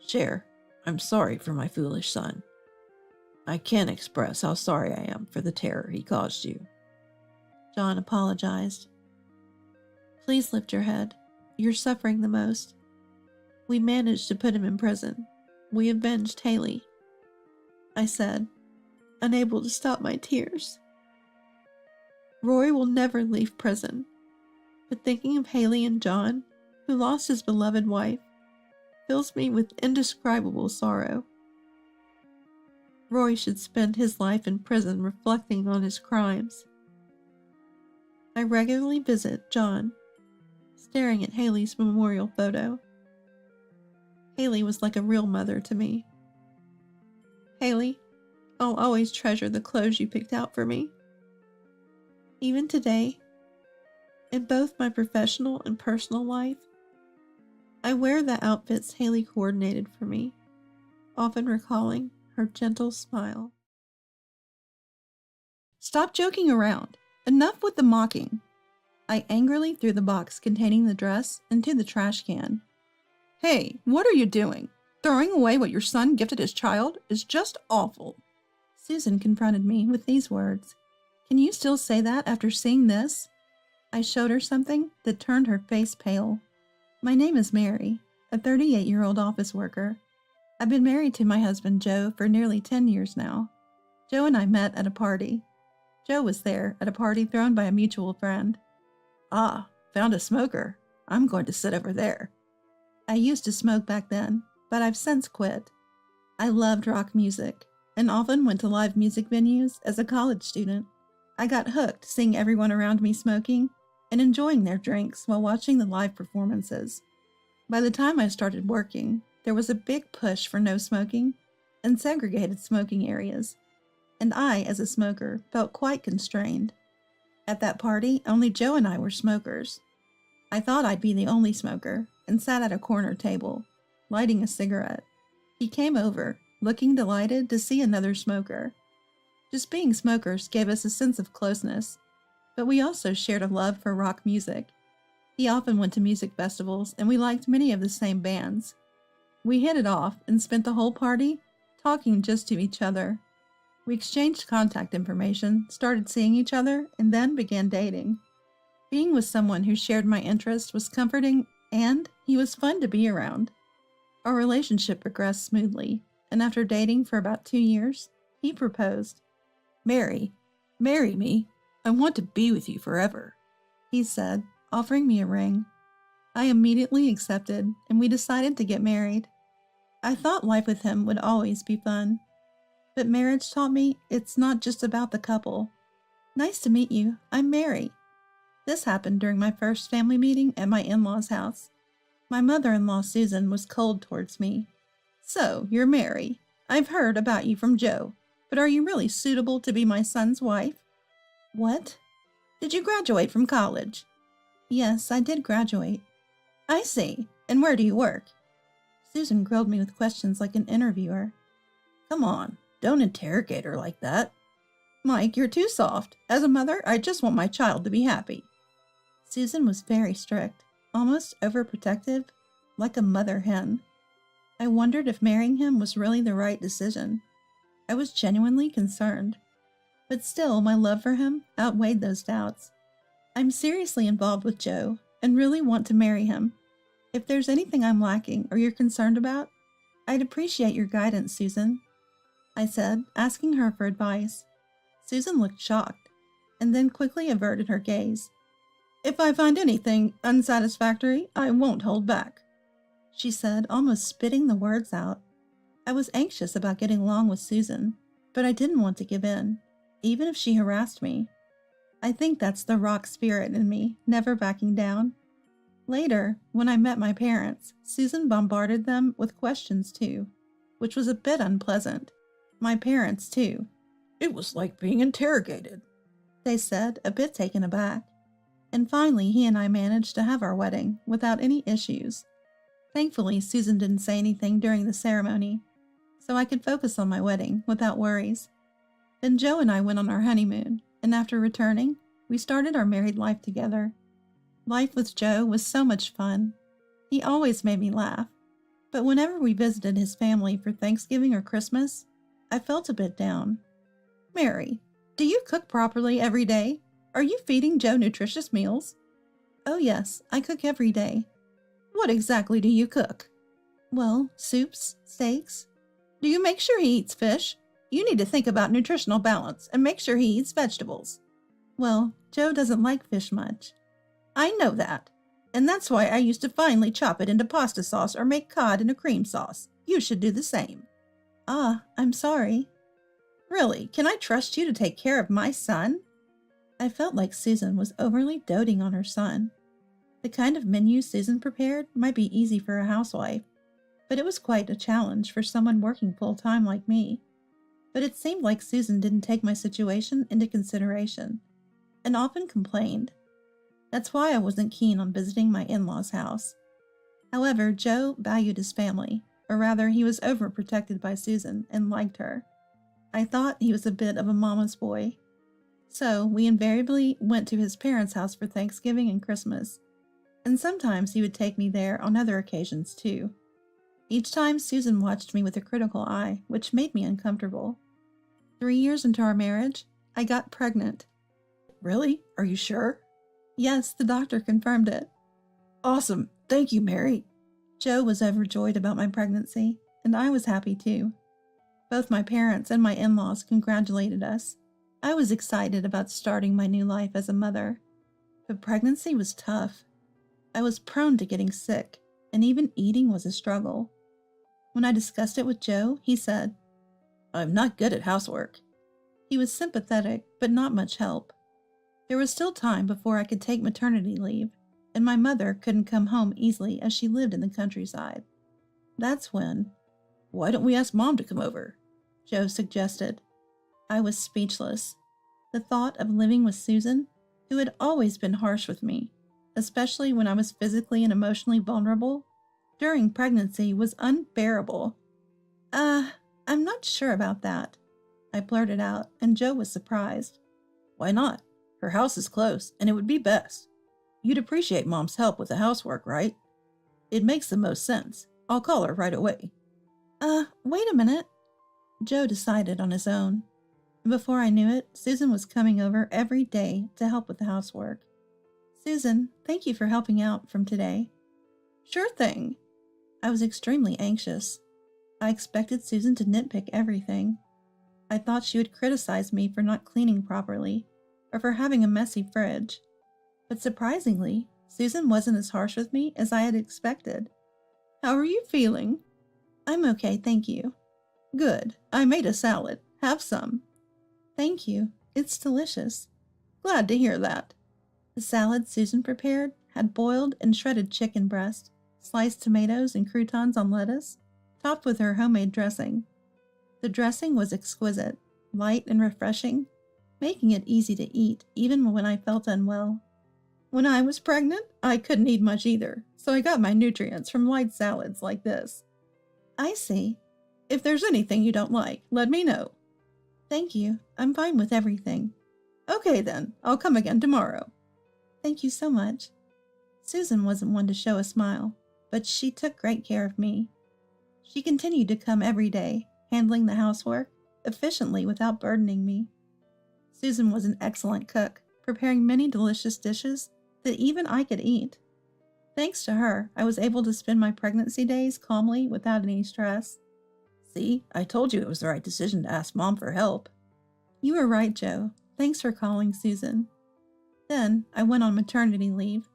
Cher, I'm sorry for my foolish son. I can't express how sorry I am for the terror he caused you. John apologized. Please lift your head. You're suffering the most. We managed to put him in prison. We avenged Haley, I said, unable to stop my tears. Roy will never leave prison, but thinking of Haley and John, who lost his beloved wife, fills me with indescribable sorrow. Roy should spend his life in prison reflecting on his crimes. I regularly visit John, staring at Haley's memorial photo. Haley was like a real mother to me. Haley, I'll always treasure the clothes you picked out for me. Even today, in both my professional and personal life, I wear the outfits Haley coordinated for me, often recalling her gentle smile. Stop joking around. Enough with the mocking. I angrily threw the box containing the dress into the trash can. Hey, what are you doing? Throwing away what your son gifted his child is just awful. Susan confronted me with these words. Can you still say that after seeing this? I showed her something that turned her face pale. My name is Mary, a 38-year-old office worker. I've been married to my husband Joe for nearly 10 years now. Joe and I met at a party. Joe was there at a party thrown by a mutual friend. Ah, found a smoker. I'm going to sit over there. I used to smoke back then, but I've since quit. I loved rock music and often went to live music venues as a college student. I got hooked seeing everyone around me smoking and enjoying their drinks while watching the live performances. By the time I started working, there was a big push for no smoking and segregated smoking areas, and I, as a smoker, felt quite constrained. At that party, only Joe and I were smokers. I thought I'd be the only smoker and sat at a corner table, lighting a cigarette. He came over, looking delighted to see another smoker. Just being smokers gave us a sense of closeness, but we also shared a love for rock music. He often went to music festivals, and we liked many of the same bands. We hit it off and spent the whole party talking just to each other. We exchanged contact information, started seeing each other, and then began dating. Being with someone who shared my interests was comforting, and he was fun to be around. Our relationship progressed smoothly, and after dating for about 2 years, he proposed. Mary, marry me. I want to be with you forever, he said, offering me a ring. I immediately accepted, and we decided to get married. I thought life with him would always be fun. But marriage taught me it's not just about the couple. Nice to meet you. I'm Mary. This happened during my first family meeting at my in-laws' house. My mother-in-law Susan was cold towards me. So, you're Mary. I've heard about you from Joe, but are you really suitable to be my son's wife? What? Did you graduate from college? Yes, I did graduate. I see. And where do you work? Susan grilled me with questions like an interviewer. Come on, don't interrogate her like that. Mike, you're too soft. As a mother, I just want my child to be happy. Susan was very strict, almost overprotective, like a mother hen. I wondered if marrying him was really the right decision. I was genuinely concerned. But still, my love for him outweighed those doubts. I'm seriously involved with Joe and really want to marry him. If there's anything I'm lacking or you're concerned about, I'd appreciate your guidance, Susan, I said, asking her for advice. Susan looked shocked, and then quickly averted her gaze. If I find anything unsatisfactory, I won't hold back, she said, almost spitting the words out. I was anxious about getting along with Susan, but I didn't want to give in, even if she harassed me. I think that's the rock spirit in me, never backing down. Later, when I met my parents, Susan bombarded them with questions too, which was a bit unpleasant. My parents too. It was like being interrogated, they said, a bit taken aback. And finally, he and I managed to have our wedding without any issues. Thankfully, Susan didn't say anything during the ceremony, so I could focus on my wedding without worries. Then Joe and I went on our honeymoon, and after returning, we started our married life together. Life with Joe was so much fun. He always made me laugh. But whenever we visited his family for Thanksgiving or Christmas, I felt a bit down. Mary, do you cook properly every day? Are you feeding Joe nutritious meals? Oh yes, I cook every day. What exactly do you cook? Well, soups, steaks. Do you make sure he eats fish? You need to think about nutritional balance and make sure he eats vegetables. Well, Joe doesn't like fish much. I know that. And that's why I used to finely chop it into pasta sauce or make cod in a cream sauce. You should do the same. Ah, I'm sorry. Really, can I trust you to take care of my son? I felt like Susan was overly doting on her son. The kind of menu Susan prepared might be easy for a housewife, but it was quite a challenge for someone working full-time like me. But it seemed like Susan didn't take my situation into consideration, and often complained. That's why I wasn't keen on visiting my in-laws' house. However, Joe valued his family, or rather he was overprotected by Susan and liked her. I thought he was a bit of a mama's boy. So we invariably went to his parents' house for Thanksgiving and Christmas, and sometimes he would take me there on other occasions too. Each time Susan watched me with a critical eye, which made me uncomfortable. 3 years into our marriage, I got pregnant. Really? Are you sure? Yes, the doctor confirmed it. Awesome. Thank you, Mary. Joe was overjoyed about my pregnancy, and I was happy too. Both my parents and my in-laws congratulated us. I was excited about starting my new life as a mother. But pregnancy was tough. I was prone to getting sick, and even eating was a struggle. When I discussed it with Joe, he said, I'm not good at housework. He was sympathetic, but not much help. There was still time before I could take maternity leave, and my mother couldn't come home easily as she lived in the countryside. That's when, Why don't we ask Mom to come over? Joe suggested. I was speechless. The thought of living with Susan, who had always been harsh with me, especially when I was physically and emotionally vulnerable, during pregnancy was unbearable. I'm not sure about that, I blurted out, and Joe was surprised. Why not? Her house is close, and it would be best. You'd appreciate Mom's help with the housework, right? It makes the most sense. I'll call her right away. Wait a minute. Joe decided on his own. Before I knew it, Susan was coming over every day to help with the housework. Susan, thank you for helping out from today. Sure thing. I was extremely anxious. I expected Susan to nitpick everything. I thought she would criticize me for not cleaning properly, or for having a messy fridge. But surprisingly, Susan wasn't as harsh with me as I had expected. How are you feeling? I'm okay, thank you. Good. I made a salad. Have some. Thank you. It's delicious. Glad to hear that. The salad Susan prepared had boiled and shredded chicken breast, sliced tomatoes and croutons on lettuce, topped with her homemade dressing. The dressing was exquisite, light and refreshing, making it easy to eat even when I felt unwell. When I was pregnant, I couldn't eat much either, so I got my nutrients from light salads like this. I see. If there's anything you don't like, let me know. Thank you. I'm fine with everything. Okay then, I'll come again tomorrow. Thank you so much. Susan wasn't one to show a smile, but she took great care of me. She continued to come every day, handling the housework efficiently without burdening me. Susan was an excellent cook, preparing many delicious dishes that even I could eat. Thanks to her, I was able to spend my pregnancy days calmly without any stress. See, I told you it was the right decision to ask Mom for help. You were right, Joe. Thanks for calling Susan. Then I went on maternity leave,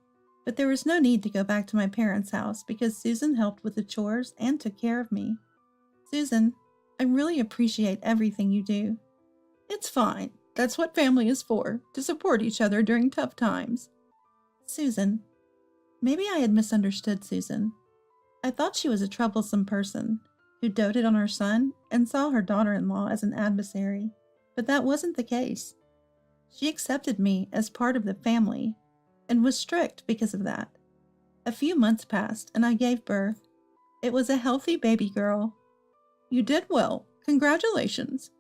but there was no need to go back to my parents' house because Susan helped with the chores and took care of me. Susan, I really appreciate everything you do. It's fine. That's what family is for, to support each other during tough times. Susan. Maybe I had misunderstood Susan. I thought she was a troublesome person who doted on her son and saw her daughter-in-law as an adversary, but that wasn't the case. She accepted me as part of the family and was strict because of that. A few months passed and I gave birth. It was a healthy baby girl. You did well. Congratulations.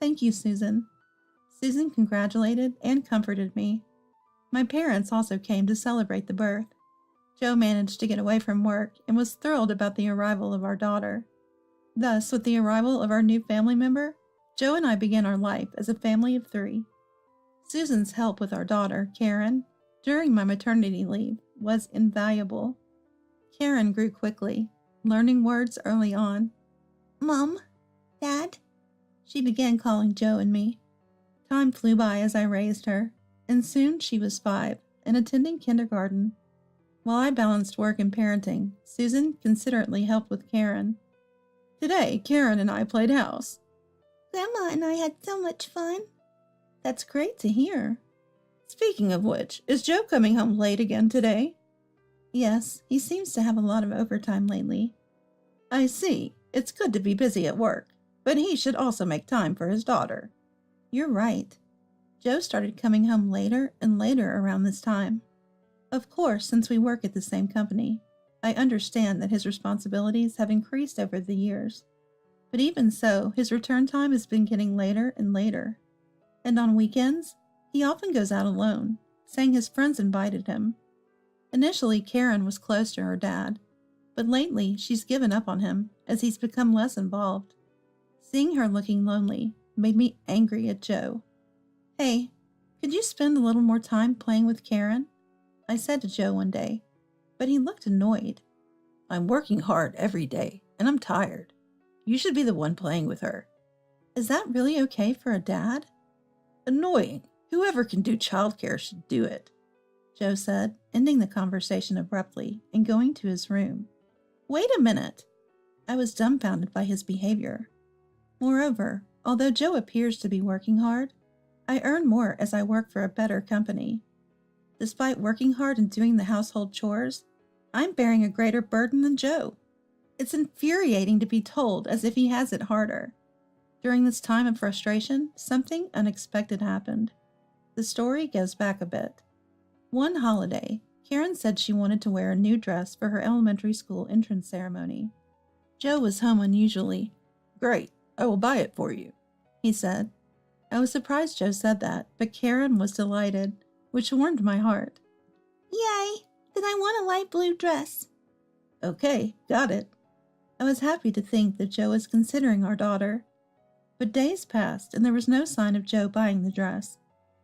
Thank you, Susan. Susan congratulated and comforted me. My parents also came to celebrate the birth. Joe managed to get away from work and was thrilled about the arrival of our daughter. Thus, with the arrival of our new family member, Joe and I began our life as a family of 3. Susan's help with our daughter, Karen, during my maternity leave was invaluable. Karen grew quickly, learning words early on. Mom, Dad, she began calling Joe and me. Time flew by as I raised her, and soon she was 5 and attending kindergarten. While I balanced work and parenting, Susan considerately helped with Karen. Today, Karen and I played house. Grandma and I had so much fun. That's great to hear. Speaking of which, is Joe coming home late again today? Yes, he seems to have a lot of overtime lately. I see. It's good to be busy at work, but he should also make time for his daughter. You're right. Joe started coming home later and later around this time. Of course, since we work at the same company, I understand that his responsibilities have increased over the years. But even so, his return time has been getting later and later. And on weekends, he often goes out alone, saying his friends invited him. Initially, Karen was close to her dad, but lately she's given up on him as he's become less involved. Seeing her looking lonely made me angry at Joe. Hey, could you spend a little more time playing with Karen? I said to Joe one day, but he looked annoyed. I'm working hard every day, and I'm tired. You should be the one playing with her. Is that really okay for a dad? Annoying. Whoever can do childcare should do it, Joe said, ending the conversation abruptly and going to his room. Wait a minute. I was dumbfounded by his behavior. Moreover, although Joe appears to be working hard, I earn more as I work for a better company. Despite working hard and doing the household chores, I'm bearing a greater burden than Joe. It's infuriating to be told as if he has it harder. During this time of frustration, something unexpected happened. The story goes back a bit. One holiday, Karen said she wanted to wear a new dress for her elementary school entrance ceremony. Joe was home unusually. Great, I will buy it for you, he said. I was surprised Joe said that, but Karen was delighted, which warmed my heart. Yay! Then I want a light blue dress. Okay, got it. I was happy to think that Joe was considering our daughter. But days passed and there was no sign of Joe buying the dress.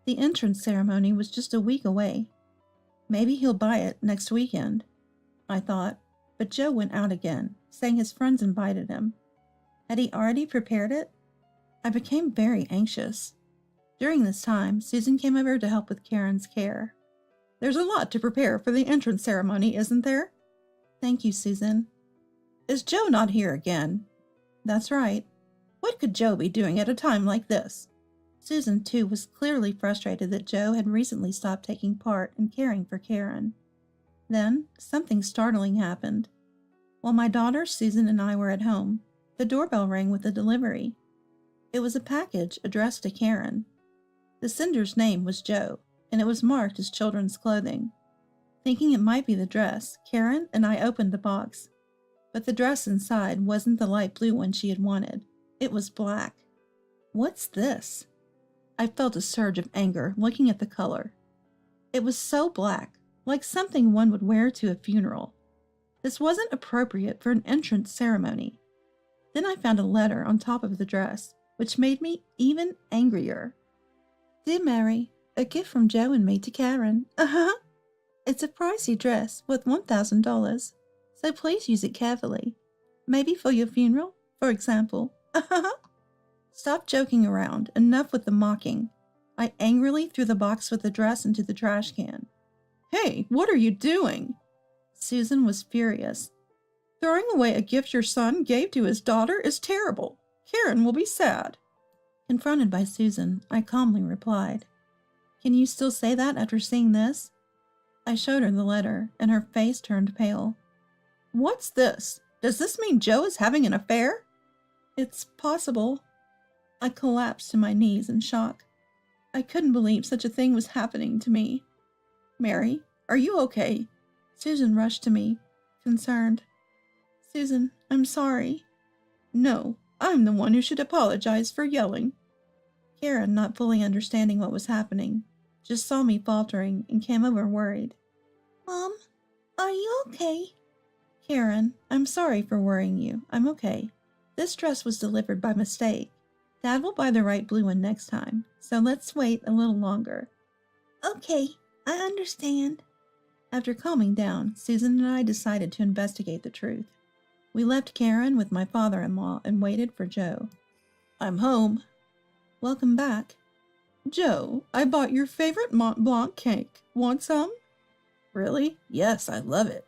The entrance ceremony was just a week away. Maybe he'll buy it next weekend, I thought, but Joe went out again, saying his friends invited him. Had he already prepared it? I became very anxious. During this time, Susan came over to help with Karen's care. There's a lot to prepare for the entrance ceremony, isn't there? Thank you, Susan. Is Joe not here again? That's right. What could Joe be doing at a time like this? Susan, too, was clearly frustrated that Joe had recently stopped taking part in caring for Karen. Then, something startling happened. While my daughter, Susan, and I were at home, the doorbell rang with a delivery. It was a package addressed to Karen. The sender's name was Joe, and it was marked as children's clothing. Thinking it might be the dress, Karen and I opened the box. But the dress inside wasn't the light blue one she had wanted. It was black. What's this? I felt a surge of anger looking at the color. It was so black, like something one would wear to a funeral. This wasn't appropriate for an entrance ceremony. Then I found a letter on top of the dress, which made me even angrier. Dear Mary, a gift from Joe and me to Karen. It's a pricey dress worth $1,000, so please use it carefully. Maybe for your funeral, for example. Stop joking around. Enough with the mocking. I angrily threw the box with the dress into the trash can. Hey, what are you doing? Susan was furious. Throwing away a gift your son gave to his daughter is terrible. Karen will be sad. Confronted by Susan, I calmly replied, Can you still say that after seeing this? I showed her the letter, and her face turned pale. What's this? Does this mean Joe is having an affair? It's possible. I collapsed to my knees in shock. I couldn't believe such a thing was happening to me. Mary, are you okay? Susan rushed to me, concerned. Susan, I'm sorry. No, I'm the one who should apologize for yelling. Karen, not fully understanding what was happening, just saw me faltering and came over worried. Mom, are you okay? Karen, I'm sorry for worrying you. I'm okay. This dress was delivered by mistake. Dad will buy the right blue one next time, so let's wait a little longer. Okay, I understand. After calming down, Susan and I decided to investigate the truth. We left Karen with my father-in-law and waited for Joe. I'm home. Welcome back. Joe, I bought your favorite Mont Blanc cake. Want some? Really? Yes, I love it.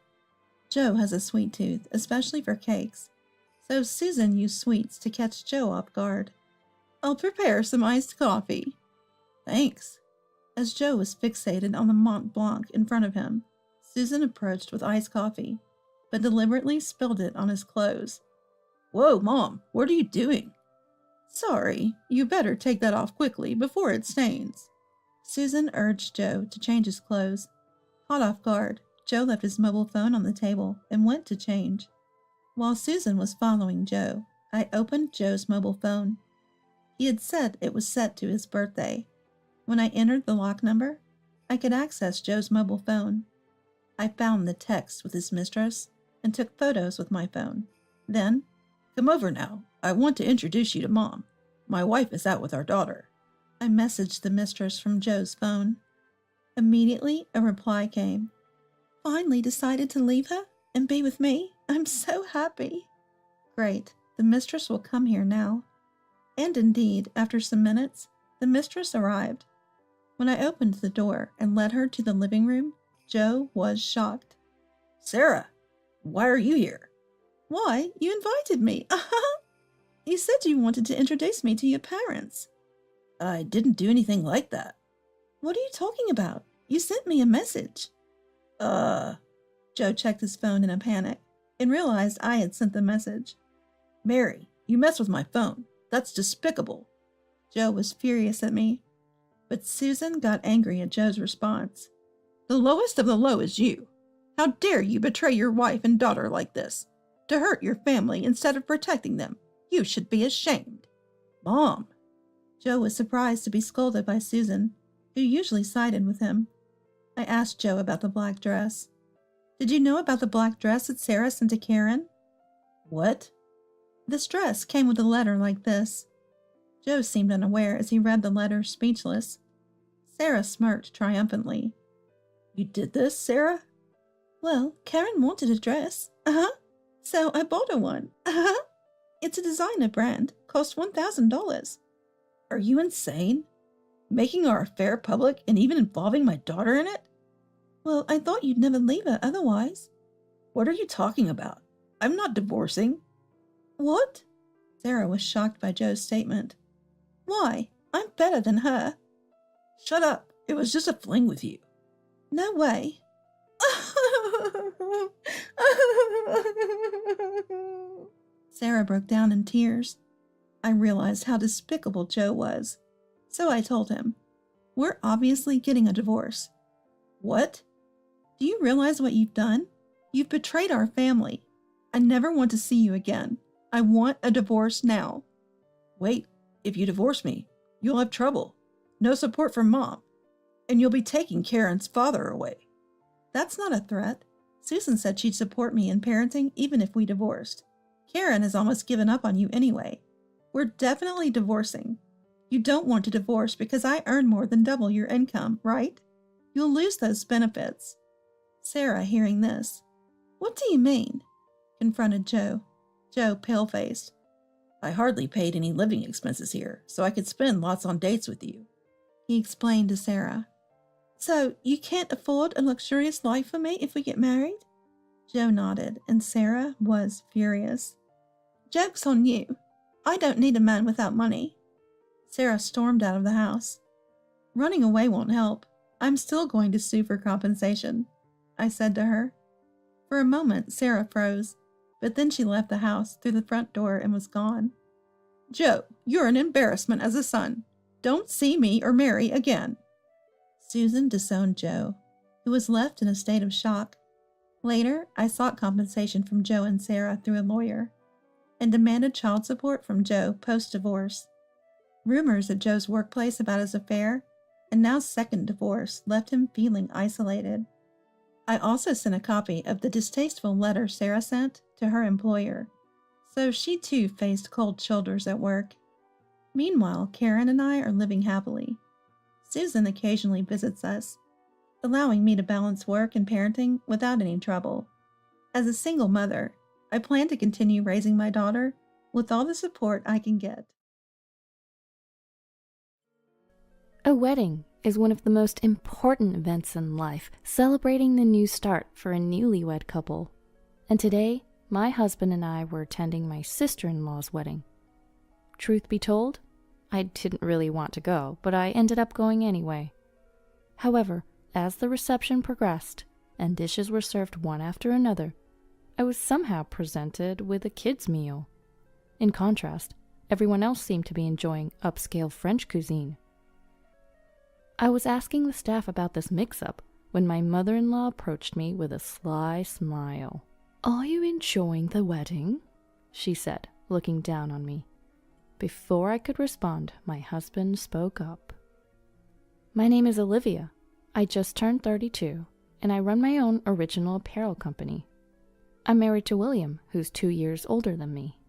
Joe has a sweet tooth, especially for cakes. So Susan used sweets to catch Joe off guard. I'll prepare some iced coffee. Thanks. As Joe was fixated on the Mont Blanc in front of him, Susan approached with iced coffee, but deliberately spilled it on his clothes. Whoa, Mom, what are you doing? Sorry, you better take that off quickly before it stains. Susan urged Joe to change his clothes. Caught off guard, Joe left his mobile phone on the table and went to change. While Susan was following Joe, I opened Joe's mobile phone. He had said it was set to his birthday. When I entered the lock number, I could access Joe's mobile phone. I found the text with his mistress and took photos with my phone. Then, come over now. I want to introduce you to Mom. My wife is out with our daughter. I messaged the mistress from Joe's phone. Immediately, a reply came. Finally decided to leave her and be with me? I'm so happy. Great, the mistress will come here now. And indeed, after some minutes, the mistress arrived. When I opened the door and led her to the living room, Joe was shocked. Sarah, why are you here? Why, you invited me. You said you wanted to introduce me to your parents. I didn't do anything like that. What are you talking about? You sent me a message. Joe checked his phone in a panic and realized I had sent the message. Mary, you mess with my phone. That's despicable. Joe was furious at me, but Susan got angry at Joe's response. The lowest of the low is you. How dare you betray your wife and daughter like this? To hurt your family instead of protecting them. You should be ashamed. Mom. Joe was surprised to be scolded by Susan, who usually sided with him. I asked Joe about the black dress. Did you know about the black dress that Sarah sent to Karen? What? This dress came with a letter like this. Joe seemed unaware as he read the letter, speechless. Sarah smirked triumphantly. You did this, Sarah? Well, Karen wanted a dress. So I bought her one. It's a designer brand. Cost $1,000. Are you insane? Making our affair public and even involving my daughter in it? Well, I thought you'd never leave her otherwise. What are you talking about? I'm not divorcing. What? Sarah was shocked by Joe's statement. Why? I'm better than her. Shut up. It was just a fling with you. No way. Sarah broke down in tears. I realized how despicable Joe was. So I told him, we're obviously getting a divorce. What? Do you realize what you've done? You've betrayed our family. I never want to see you again. I want a divorce now. Wait, if you divorce me, you'll have trouble. No support from Mom. And you'll be taking Karen's father away. That's not a threat. Susan said she'd support me in parenting even if we divorced. Karen has almost given up on you anyway. We're definitely divorcing. You don't want to divorce because I earn more than double your income, right? You'll lose those benefits. Sarah, hearing this, what do you mean? Confronted Joe. Joe pale-faced. I hardly paid any living expenses here, so I could spend lots on dates with you. He explained to Sarah. So you can't afford a luxurious life for me if we get married? Joe nodded, and Sarah was furious. Joke's on you. I don't need a man without money. Sarah stormed out of the house. Running away won't help. I'm still going to sue for compensation, I said to her. For a moment, Sarah froze, but then she left the house through the front door and was gone. Joe, you're an embarrassment as a son. Don't see me or Mary again. Susan disowned Joe, who was left in a state of shock. Later, I sought compensation from Joe and Sarah through a lawyer, and demanded child support from Joe post-divorce. Rumors at Joe's workplace about his affair and now second divorce left him feeling isolated. I also sent a copy of the distasteful letter Sarah sent to her employer, so she too faced cold shoulders at work. Meanwhile, Karen and I are living happily. Susan occasionally visits us, allowing me to balance work and parenting without any trouble. As a single mother, I plan to continue raising my daughter with all the support I can get. A wedding is one of the most important events in life, celebrating the new start for a newlywed couple. And today, my husband and I were attending my sister-in-law's wedding. Truth be told, I didn't really want to go, but I ended up going anyway. However, as the reception progressed and dishes were served one after another, I was somehow presented with a kids' meal. In contrast, everyone else seemed to be enjoying upscale French cuisine. I was asking the staff about this mix-up when my mother-in-law approached me with a sly smile. "Are you enjoying the wedding?" she said, looking down on me. Before I could respond, my husband spoke up. "My name is Olivia. I just turned 32, and I run my own original apparel company. I'm married to William, who's 2 years older than me.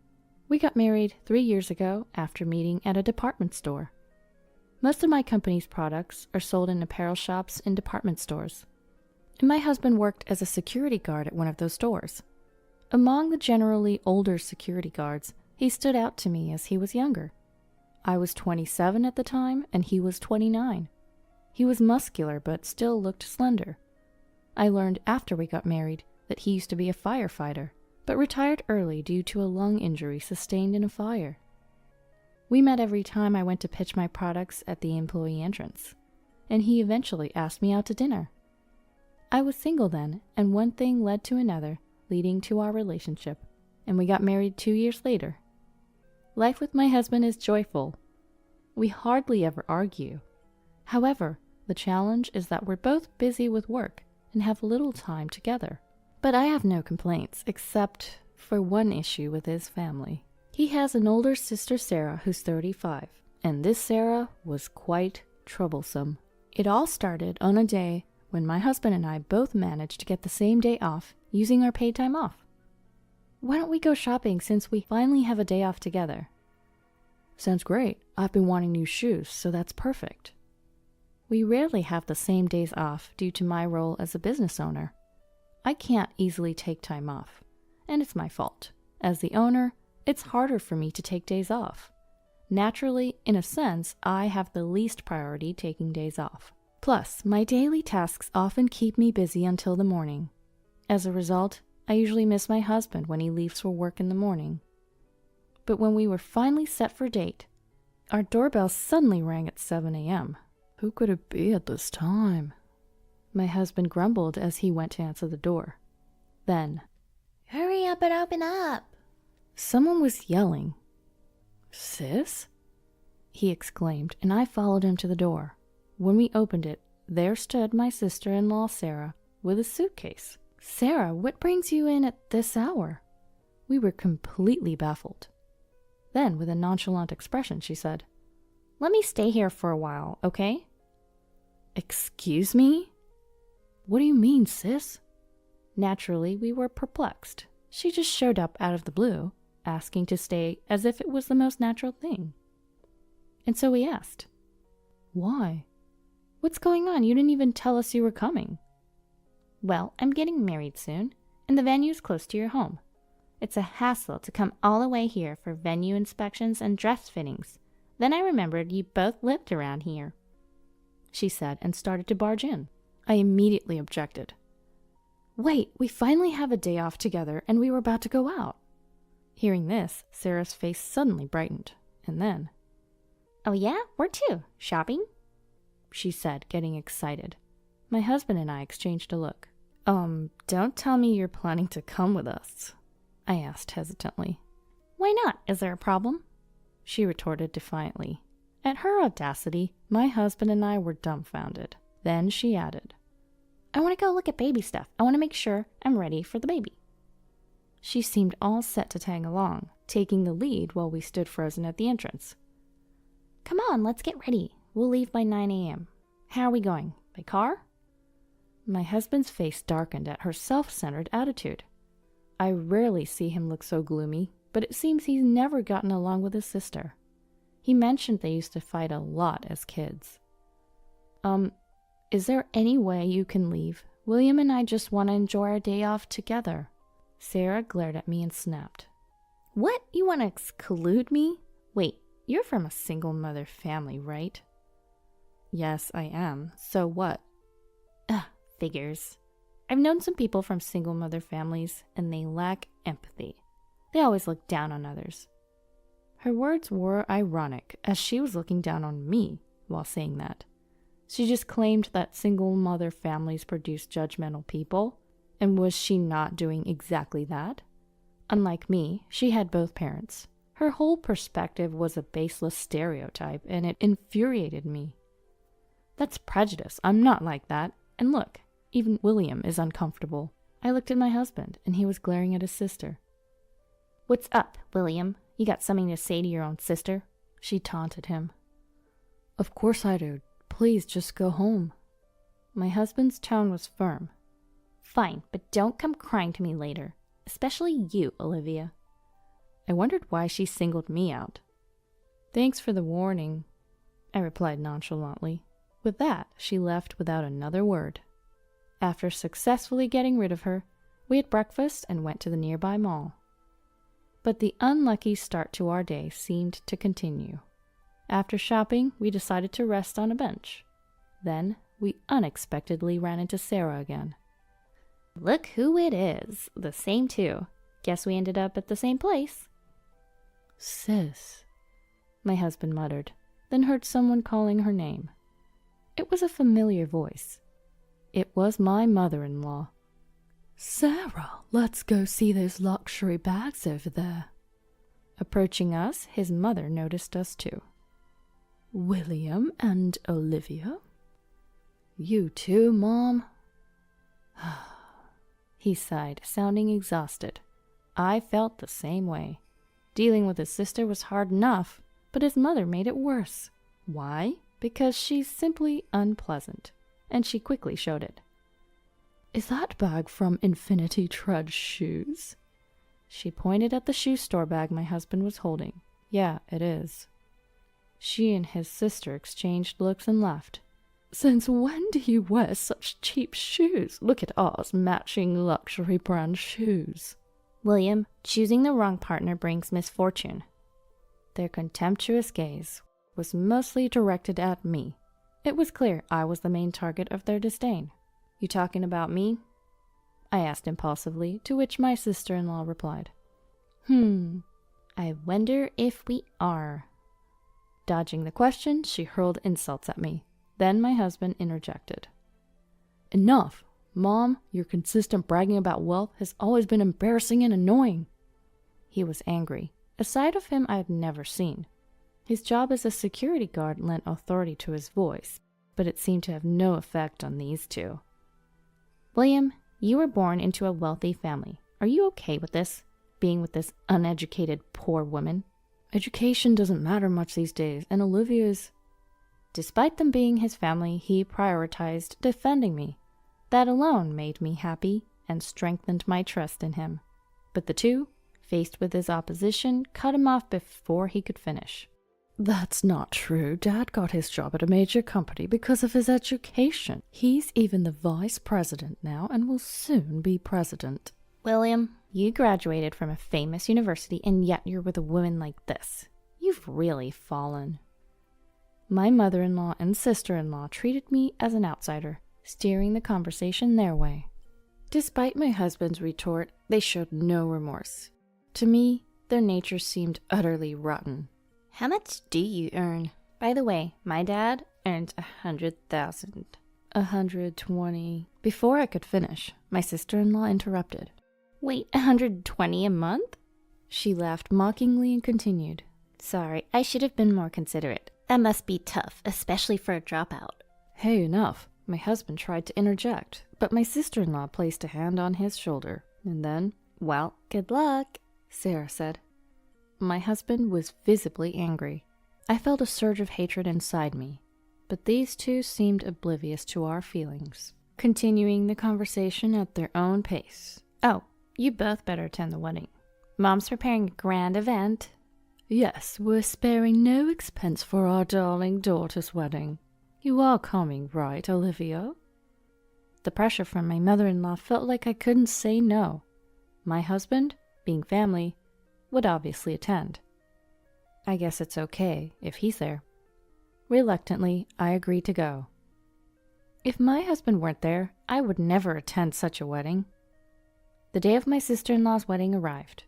We got married 3 years ago after meeting at a department store. Most of my company's products are sold in apparel shops and department stores, and my husband worked as a security guard at one of those stores. Among the generally older security guards, he stood out to me as he was younger. I was 27 at the time, and he was 29. He was muscular, but still looked slender. I learned after we got married that he used to be a firefighter, but retired early due to a lung injury sustained in a fire. We met every time I went to pitch my products at the employee entrance, and he eventually asked me out to dinner. I was single then, and one thing led to another, leading to our relationship, and we got married 2 years later. Life with my husband is joyful. We hardly ever argue. However, the challenge is that we're both busy with work and have little time together. But I have no complaints, except for one issue with his family. He has an older sister, Sarah, who's 35, and this Sarah was quite troublesome. It all started on a day when my husband and I both managed to get the same day off using our paid time off. "Why don't we go shopping since we finally have a day off together?" "Sounds great. I've been wanting new shoes, so that's perfect." We rarely have the same days off due to my role as a business owner. I can't easily take time off, and it's my fault. As the owner, it's harder for me to take days off. Naturally, in a sense, I have the least priority taking days off. Plus, my daily tasks often keep me busy until the morning. As a result, I usually miss my husband when he leaves for work in the morning. But when we were finally set for a date, our doorbell suddenly rang at 7 a.m. "Who could it be at this time?" my husband grumbled as he went to answer the door. Then, "Hurry up and open up!" someone was yelling. "Sis?" he exclaimed, and I followed him to the door. When we opened it, there stood my sister-in-law, Sarah, with a suitcase. "Sarah, what brings you in at this hour?" We were completely baffled. Then, with a nonchalant expression, she said, "Let me stay here for a while, okay?" "Excuse me? What do you mean, sis?" Naturally, we were perplexed. She just showed up out of the blue, asking to stay as if it was the most natural thing. And so we asked, "Why? What's going on? You didn't even tell us you were coming." "Well, I'm getting married soon, and the venue's close to your home. It's a hassle to come all the way here for venue inspections and dress fittings. Then I remembered you both lived around here," she said, and started to barge in. I immediately objected. "Wait, we finally have a day off together, and we were about to go out." Hearing this, Sarah's face suddenly brightened, and then, "Oh yeah? Where to? Shopping?" she said, getting excited. My husband and I exchanged a look. Don't tell me you're planning to come with us," I asked hesitantly. "Why not? Is there a problem?" she retorted defiantly. At her audacity, my husband and I were dumbfounded. Then she added, "I want to go look at baby stuff. I want to make sure I'm ready for the baby." She seemed all set to tag along, taking the lead while we stood frozen at the entrance. "Come on, let's get ready. We'll leave by 9 a.m. How are we going? By car? My husband's face darkened at her self-centered attitude. I rarely see him look so gloomy, but it seems he's never gotten along with his sister. He mentioned they used to fight a lot as kids. Is there any way you can leave? William and I just want to enjoy our day off together. Sarah glared at me and snapped. What? You want to exclude me? Wait, you're from a single mother family, right? Yes, I am. So what? Ugh, figures. I've known some people from single mother families, and they lack empathy. They always look down on others. Her words were ironic, as she was looking down on me while saying that. She just claimed that single mother families produce judgmental people, and was she not doing exactly that? Unlike me, she had both parents. Her whole perspective was a baseless stereotype, and it infuriated me. That's prejudice. I'm not like that. And look, even William is uncomfortable. I looked at my husband, and he was glaring at his sister. What's up, William? You got something to say to your own sister? She taunted him. Of course I do. Please just go home. My husband's tone was firm. Fine, but don't come crying to me later. Especially you, Olivia. I wondered why she singled me out. Thanks for the warning, I replied nonchalantly. With that, she left without another word. After successfully getting rid of her, we had breakfast and went to the nearby mall. But the unlucky start to our day seemed to continue. After shopping, we decided to rest on a bench. Then, we unexpectedly ran into Sarah again. Look who it is. The same too. Guess we ended up at the same place. Sis, my husband muttered, then heard someone calling her name. It was a familiar voice. It was my mother-in-law. Sarah, let's go see those luxury bags over there. Approaching us, his mother noticed us too. William and Olivia? You too, Mom? He sighed, sounding exhausted. I felt the same way. Dealing with his sister was hard enough, but his mother made it worse. Why? Because she's simply unpleasant, and she quickly showed it. Is that bag from Infinity Tread Shoes? She pointed at the shoe store bag my husband was holding. Yeah, it is. She and his sister exchanged looks and laughed. Since when do you wear such cheap shoes? Look at ours, matching luxury brand shoes. William, choosing the wrong partner brings misfortune. Their contemptuous gaze was mostly directed at me. It was clear I was the main target of their disdain. You talking about me? I asked impulsively, to which my sister-in-law replied. I wonder if we are. Dodging the question, she hurled insults at me. Then my husband interjected. Enough! Mom, your consistent bragging about wealth has always been embarrassing and annoying. He was angry, a side of him I had never seen. His job as a security guard lent authority to his voice, but it seemed to have no effect on these two. William, you were born into a wealthy family. Are you okay with this? Being with this uneducated, poor woman? Education doesn't matter much these days, and Olivia's... Despite them being his family, he prioritized defending me. That alone made me happy and strengthened my trust in him. But the two, faced with his opposition, cut him off before he could finish. That's not true. Dad got his job at a major company because of his education. He's even the vice president now and will soon be president. William, you graduated from a famous university and yet you're with a woman like this. You've really fallen. My mother-in-law and sister-in-law treated me as an outsider, steering the conversation their way. Despite my husband's retort, they showed no remorse. To me, their nature seemed utterly rotten. How much do you earn? By the way, my dad earned 100,000. 120. Before I could finish, my sister-in-law interrupted. Wait, 120 a month? She laughed mockingly and continued. Sorry, I should have been more considerate. That must be tough, especially for a dropout. Hey, enough. My husband tried to interject, but my sister-in-law placed a hand on his shoulder, and then, well, good luck, Sarah said. My husband was visibly angry. I felt a surge of hatred inside me. but these two seemed oblivious to our feelings, continuing the conversation at their own pace. Oh, you both better attend the wedding. Mom's preparing a grand event. Yes, we're sparing no expense for our darling daughter's wedding. You are coming, right, Olivia? The pressure from my mother-in-law felt like I couldn't say no. My husband, being family, would obviously attend. I guess it's okay if he's there. Reluctantly, I agreed to go. If my husband weren't there, I would never attend such a wedding. The day of my sister-in-law's wedding arrived.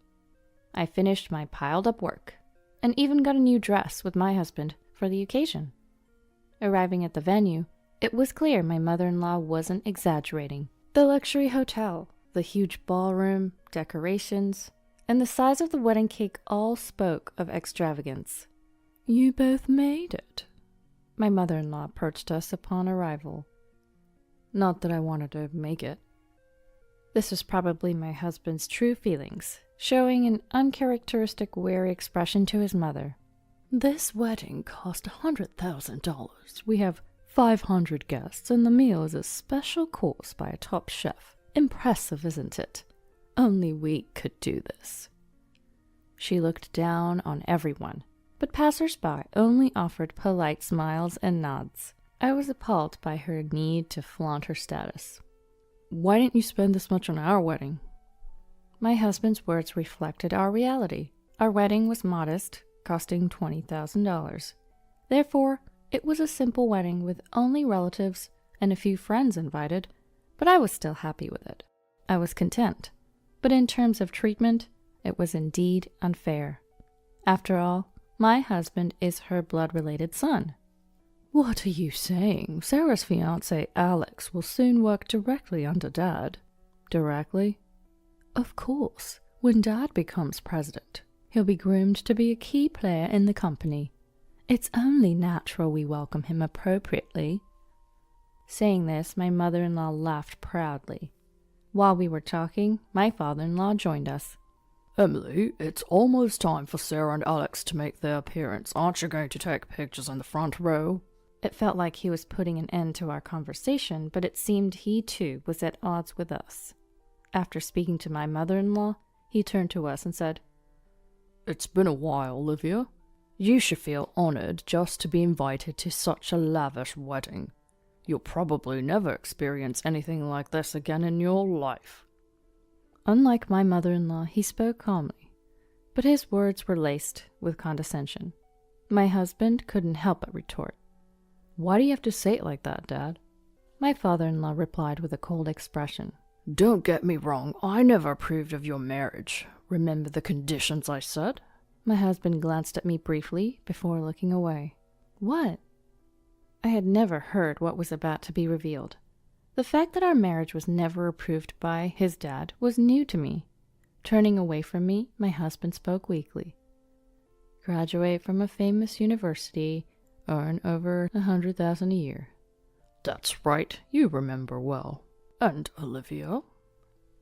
I finished my piled-up work, and even got a new dress with my husband for the occasion. Arriving at the venue, it was clear my mother-in-law wasn't exaggerating. The luxury hotel, the huge ballroom, decorations, and the size of the wedding cake all spoke of extravagance. You both made it. My mother-in-law perched us upon arrival. Not that I wanted to make it. This was probably my husband's true feelings, showing an uncharacteristic wary expression to his mother. This wedding cost $100,000. We have 500 guests, and the meal is a special course by a top chef. Impressive, isn't it? Only we could do this. She looked down on everyone, but passers-by only offered polite smiles and nods. I was appalled by her need to flaunt her status. Why didn't you spend this much on our wedding? My husband's words reflected our reality. Our wedding was modest, costing $20,000. Therefore, it was a simple wedding with only relatives and a few friends invited, but I was still happy with it. I was content. But in terms of treatment, it was indeed unfair. After all, my husband is her blood-related son. What are you saying? Sarah's fiancé, Alex, will soon work directly under Dad. Directly? Of course. When Dad becomes president, he'll be groomed to be a key player in the company. It's only natural we welcome him appropriately. Saying this, my mother-in-law laughed proudly. While we were talking, my father-in-law joined us. Emily, it's almost time for Sarah and Alex to make their appearance. Aren't you going to take pictures in the front row? It felt like he was putting an end to our conversation, but it seemed he too was at odds with us. After speaking to my mother-in-law, he turned to us and said, It's been a while, Olivia. You should feel honored just to be invited to such a lavish wedding. You'll probably never experience anything like this again in your life. Unlike my mother-in-law, he spoke calmly, but his words were laced with condescension. My husband couldn't help but retort. Why do you have to say it like that, Dad? My father-in-law replied with a cold expression. Don't get me wrong, I never approved of your marriage. Remember the conditions I set? My husband glanced at me briefly before looking away. What? I had never heard what was about to be revealed. The fact that our marriage was never approved by his dad was new to me. Turning away from me, my husband spoke weakly. Graduate from a famous university, earn over $100,000 a year. That's right, you remember well. And Olivia?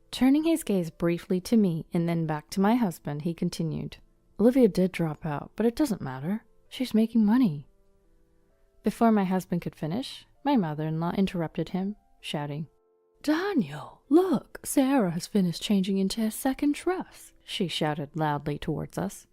Turning his gaze briefly to me and then back to my husband, he continued. Olivia did drop out, but it doesn't matter. She's making money. Before my husband could finish, my mother-in-law interrupted him, shouting, Daniel, look, Sarah has finished changing into a second dress, she shouted loudly towards us.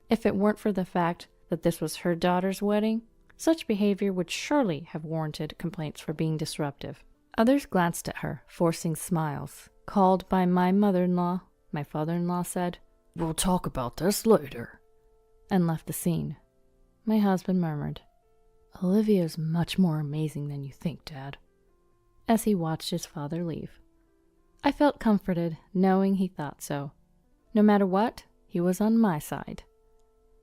If it weren't for the fact that this was her daughter's wedding, such behavior would surely have warranted complaints for being disruptive. Others glanced at her, forcing smiles. Called by my mother-in-law, my father-in-law said, We'll talk about this later, and left the scene. My husband murmured, Olivia's much more amazing than you think, Dad, as he watched his father leave. I felt comforted, knowing he thought so. No matter what, he was on my side.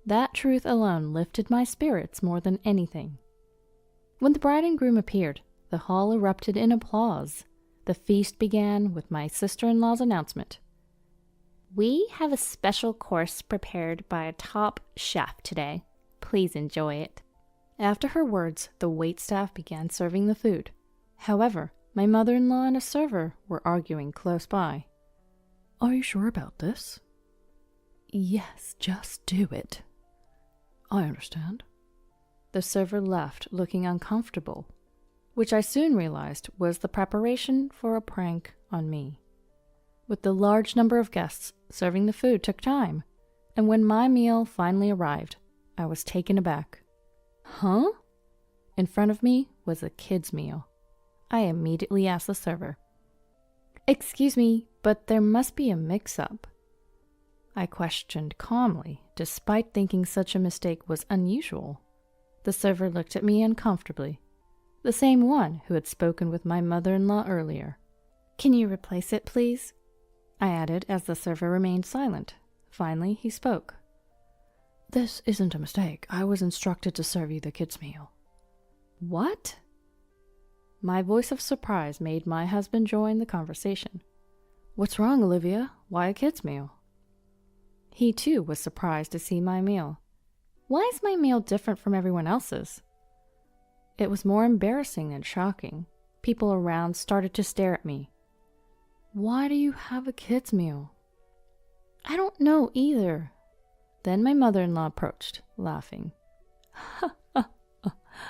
That truth alone lifted my spirits more than anything. When the bride and groom appeared, the hall erupted in applause. The feast began with my sister-in-law's announcement. We have a special course prepared by a top chef today. Please enjoy it. After her words, the waitstaff began serving the food. However, my mother-in-law and a server were arguing close by. Are you sure about this? Yes, just do it. I understand. The the server left looking uncomfortable, which I soon realized was the preparation for a prank on me. With the large number of guests, serving the food took time, and when my meal finally arrived, I was taken aback. Huh? In front of me was a kid's meal. I immediately asked the server, "Excuse me, but there must be a mix-up." I questioned calmly, despite thinking such a mistake was unusual. The server looked at me uncomfortably, the same one who had spoken with my mother-in-law earlier. "Can you replace it, please?" I added as the server remained silent. Finally, he spoke. "This isn't a mistake. I was instructed to serve you the kids' meal." "What?" My voice of surprise made my husband join the conversation. "What's wrong, Olivia? Why a kids' meal?" He too was surprised to see my meal. Why is my meal different from everyone else's? It was more embarrassing than shocking. People around started to stare at me. "Why do you have a kids' meal?" "I don't know either." Then my mother-in-law approached, laughing.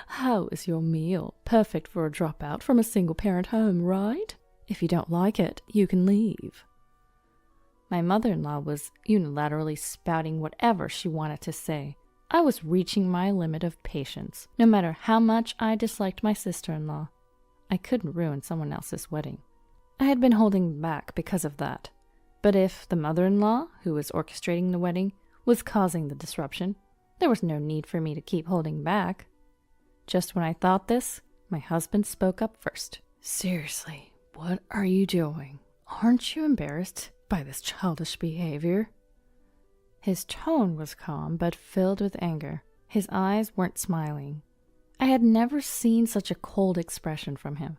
"How is your meal? Perfect for a dropout from a single-parent home, right? If you don't like it, you can leave." My mother-in-law was unilaterally spouting whatever she wanted to say. I was reaching my limit of patience. No matter how much I disliked my sister-in-law, I couldn't ruin someone else's wedding. I had been holding back because of that. But if the mother-in-law, who was orchestrating the wedding, was causing the disruption, there was no need for me to keep holding back. Just when I thought this, my husband spoke up first. "Seriously, what are you doing? Aren't you embarrassed by this childish behavior?" His tone was calm but filled with anger. His eyes weren't smiling. I had never seen such a cold expression from him,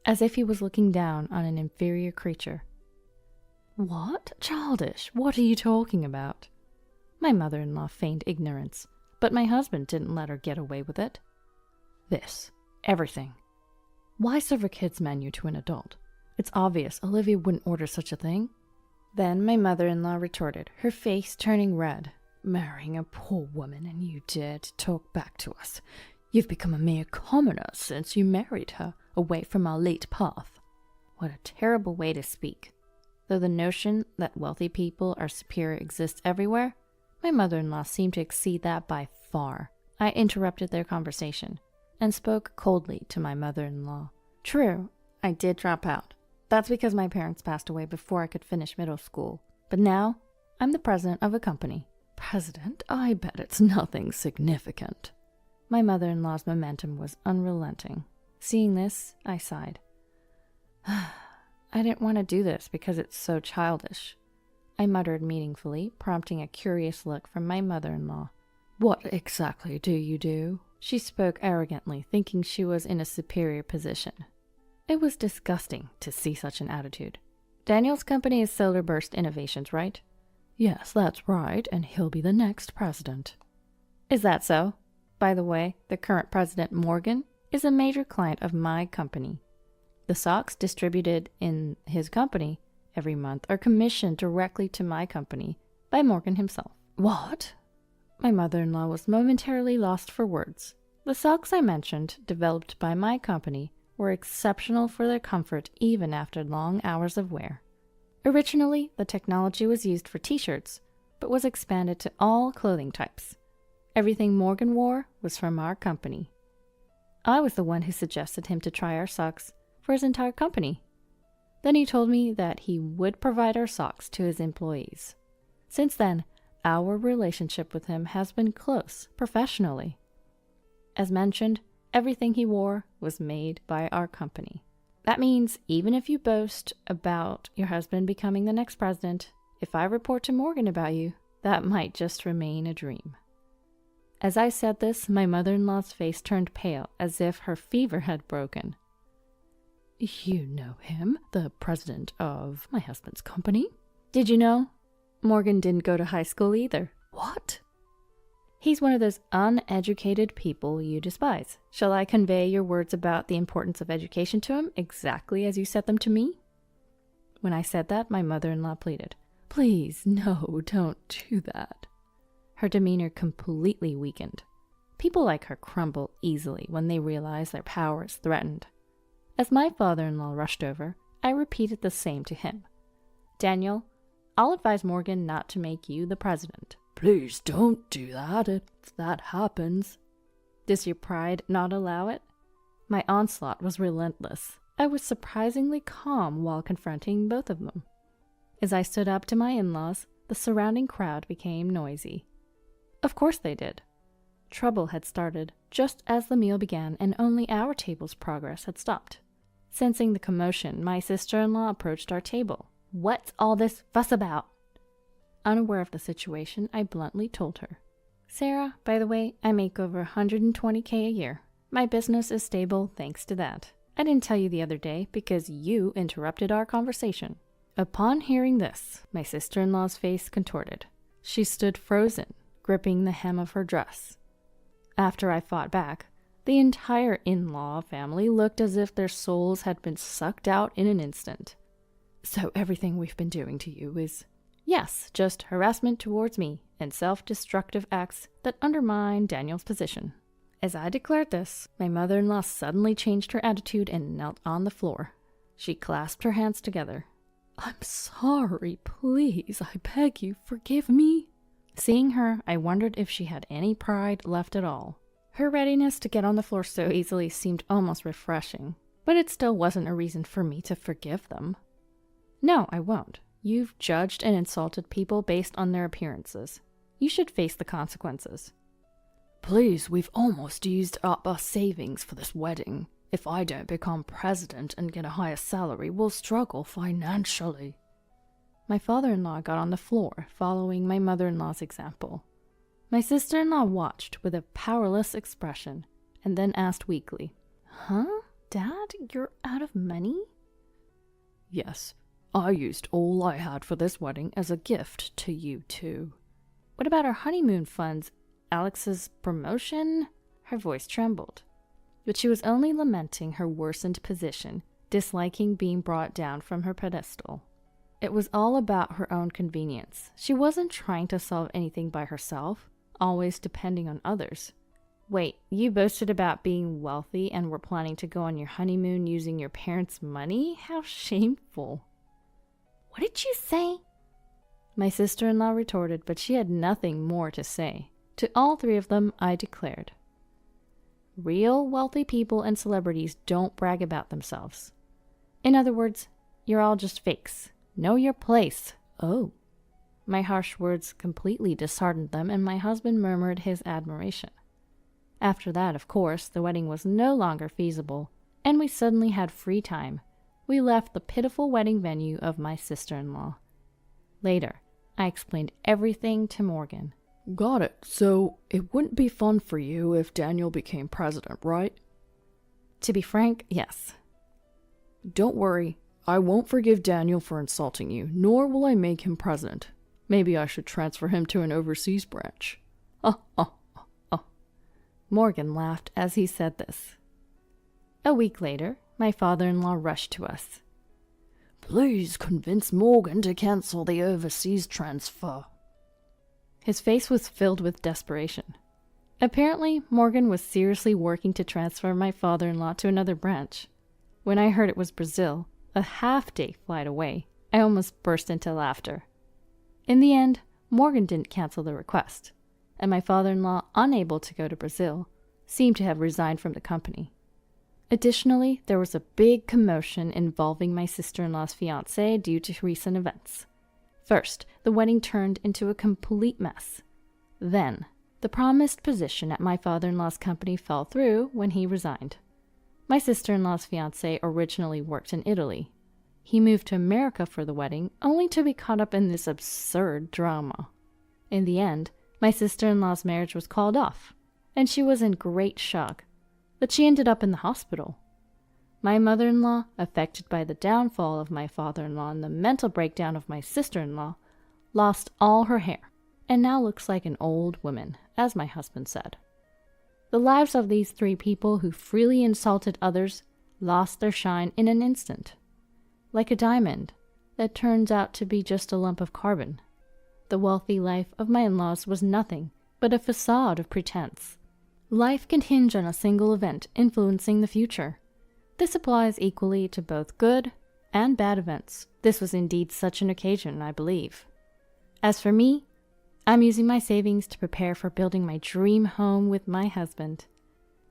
as if he was looking down on an inferior creature. "What? Childish? What are you talking about?" My mother-in-law feigned ignorance, but my husband didn't let her get away with it. "This. Everything. Why serve a kid's menu to an adult? It's obvious Olivia wouldn't order such a thing." Then my mother-in-law retorted, her face turning red. "Marrying a poor woman and you dare to talk back to us. You've become a mere commoner since you married her, away from our late path." What a terrible way to speak. Though the notion that wealthy people are superior exists everywhere, my mother-in-law seemed to exceed that by far. I interrupted their conversation and spoke coldly to my mother-in-law. "True, I did drop out. That's because my parents passed away before I could finish middle school. But now, I'm the president of a company." "President? I bet it's nothing significant." My mother-in-law's momentum was unrelenting. Seeing this, I sighed. I didn't want to do this because it's so childish. I muttered meaningfully, prompting a curious look from my mother-in-law. "What exactly do you do?" She spoke arrogantly, thinking she was in a superior position. It was disgusting to see such an attitude. "Daniel's company is Solar Burst Innovations, right?" "Yes, that's right, and he'll be the next president." "Is that so? By the way, the current president, Morgan, is a major client of my company. The socks distributed in his company every month are commissioned directly to my company by Morgan himself." "What?" My mother-in-law was momentarily lost for words. The socks I mentioned, developed by my company, were exceptional for their comfort even after long hours of wear. Originally, the technology was used for t-shirts, but was expanded to all clothing types. Everything Morgan wore was from our company. I was the one who suggested him to try our socks for his entire company. Then he told me that he would provide our socks to his employees. Since then, our relationship with him has been close, professionally. As mentioned, everything he wore was made by our company. That means even if you boast about your husband becoming the next president, if I report to Morgan about you, that might just remain a dream. As I said this, my mother-in-law's face turned pale, as if her fever had broken. "You know him, the president of my husband's company?" "Did you know? Morgan didn't go to high school either." "What?" "He's one of those uneducated people you despise. Shall I convey your words about the importance of education to him exactly as you said them to me?" When I said that, my mother-in-law pleaded, "Please, no, don't do that." Her demeanor completely weakened. People like her crumble easily when they realize their power is threatened. As my father-in-law rushed over, I repeated the same to him. Daniel, I'll advise Morgan not to make you the president. Please don't do that if that happens. Does your pride not allow it? My onslaught was relentless. I was surprisingly calm while confronting both of them. As I stood up to my in-laws, the surrounding crowd became noisy. Of course they did. Trouble had started just as the meal began, and only our table's progress had stopped. Sensing the commotion, my sister-in-law approached our table. What's all this fuss about? Unaware of the situation, I bluntly told her. Sarah, by the way, I make over $120K a year. My business is stable thanks to that. I didn't tell you the other day because you interrupted our conversation. Upon hearing this, my sister-in-law's face contorted. She stood frozen, gripping the hem of her dress. After I fought back, the entire in-law family looked as if their souls had been sucked out in an instant. So everything we've been doing to you is, yes, just harassment towards me and self-destructive acts that undermine Daniel's position. As I declared this, my mother-in-law suddenly changed her attitude and knelt on the floor. She clasped her hands together. I'm sorry, please, I beg you, forgive me. Seeing her, I wondered if she had any pride left at all. Her readiness to get on the floor so easily seemed almost refreshing, but it still wasn't a reason for me to forgive them. No, I won't. You've judged and insulted people based on their appearances. You should face the consequences. Please, we've almost used up our savings for this wedding. If I don't become president and get a higher salary, we'll struggle financially. My father-in-law got on the floor, following my mother-in-law's example. My sister-in-law watched with a powerless expression, and then asked weakly, Huh? Dad, you're out of money? Yes, I used all I had for this wedding as a gift to you two. What about our honeymoon funds? Alex's promotion? Her voice trembled. But she was only lamenting her worsened position, disliking being brought down from her pedestal. It was all about her own convenience. She wasn't trying to solve anything by herself, always depending on others. Wait, you boasted about being wealthy and were planning to go on your honeymoon using your parents' money? How shameful. What did you say? My sister-in-law retorted, but she had nothing more to say. To all three of them, I declared, real wealthy people and celebrities don't brag about themselves. In other words, you're all just fakes. Know your place. Oh. My harsh words completely disheartened them, and my husband murmured his admiration. After that, of course, the wedding was no longer feasible, and we suddenly had free time. We left the pitiful wedding venue of my sister-in-law. Later, I explained everything to Morgan. Got it. So it wouldn't be fun for you if Daniel became president, right? To be frank, yes. Don't worry. I won't forgive Daniel for insulting you, nor will I make him president. Maybe I should transfer him to an overseas branch. Morgan laughed as he said this. A week later, my father-in-law rushed to us. Please convince Morgan to cancel the overseas transfer. His face was filled with desperation. Apparently, Morgan was seriously working to transfer my father-in-law to another branch. When I heard it was Brazil, a half-day flight away, I almost burst into laughter. In the end, Morgan didn't cancel the request, and my father-in-law, unable to go to Brazil, seemed to have resigned from the company. Additionally, there was a big commotion involving my sister-in-law's fiancé due to recent events. First, the wedding turned into a complete mess. Then, the promised position at my father-in-law's company fell through when he resigned. My sister-in-law's fiancé originally worked in Italy. He moved to America for the wedding, only to be caught up in this absurd drama. In the end, my sister-in-law's marriage was called off, and she was in great shock, but she ended up in the hospital. My mother-in-law, affected by the downfall of my father-in-law and the mental breakdown of my sister-in-law, lost all her hair, and now looks like an old woman, as my husband said. The lives of these three people who freely insulted others lost their shine in an instant. Like a diamond that turns out to be just a lump of carbon. The wealthy life of my in-laws was nothing but a facade of pretense. Life can hinge on a single event influencing the future. This applies equally to both good and bad events. This was indeed such an occasion, I believe. As for me, I'm using my savings to prepare for building my dream home with my husband.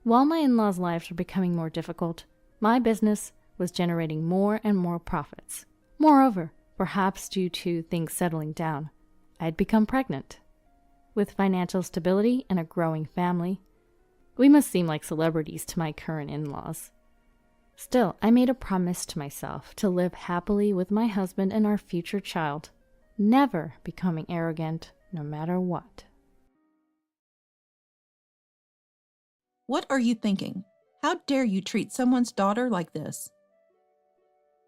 While my in-laws' lives were becoming more difficult, my business was generating more and more profits. Moreover, perhaps due to things settling down, I had become pregnant. With financial stability and a growing family, we must seem like celebrities to my current in-laws. Still, I made a promise to myself to live happily with my husband and our future child, never becoming arrogant no matter what. What are you thinking? How dare you treat someone's daughter like this?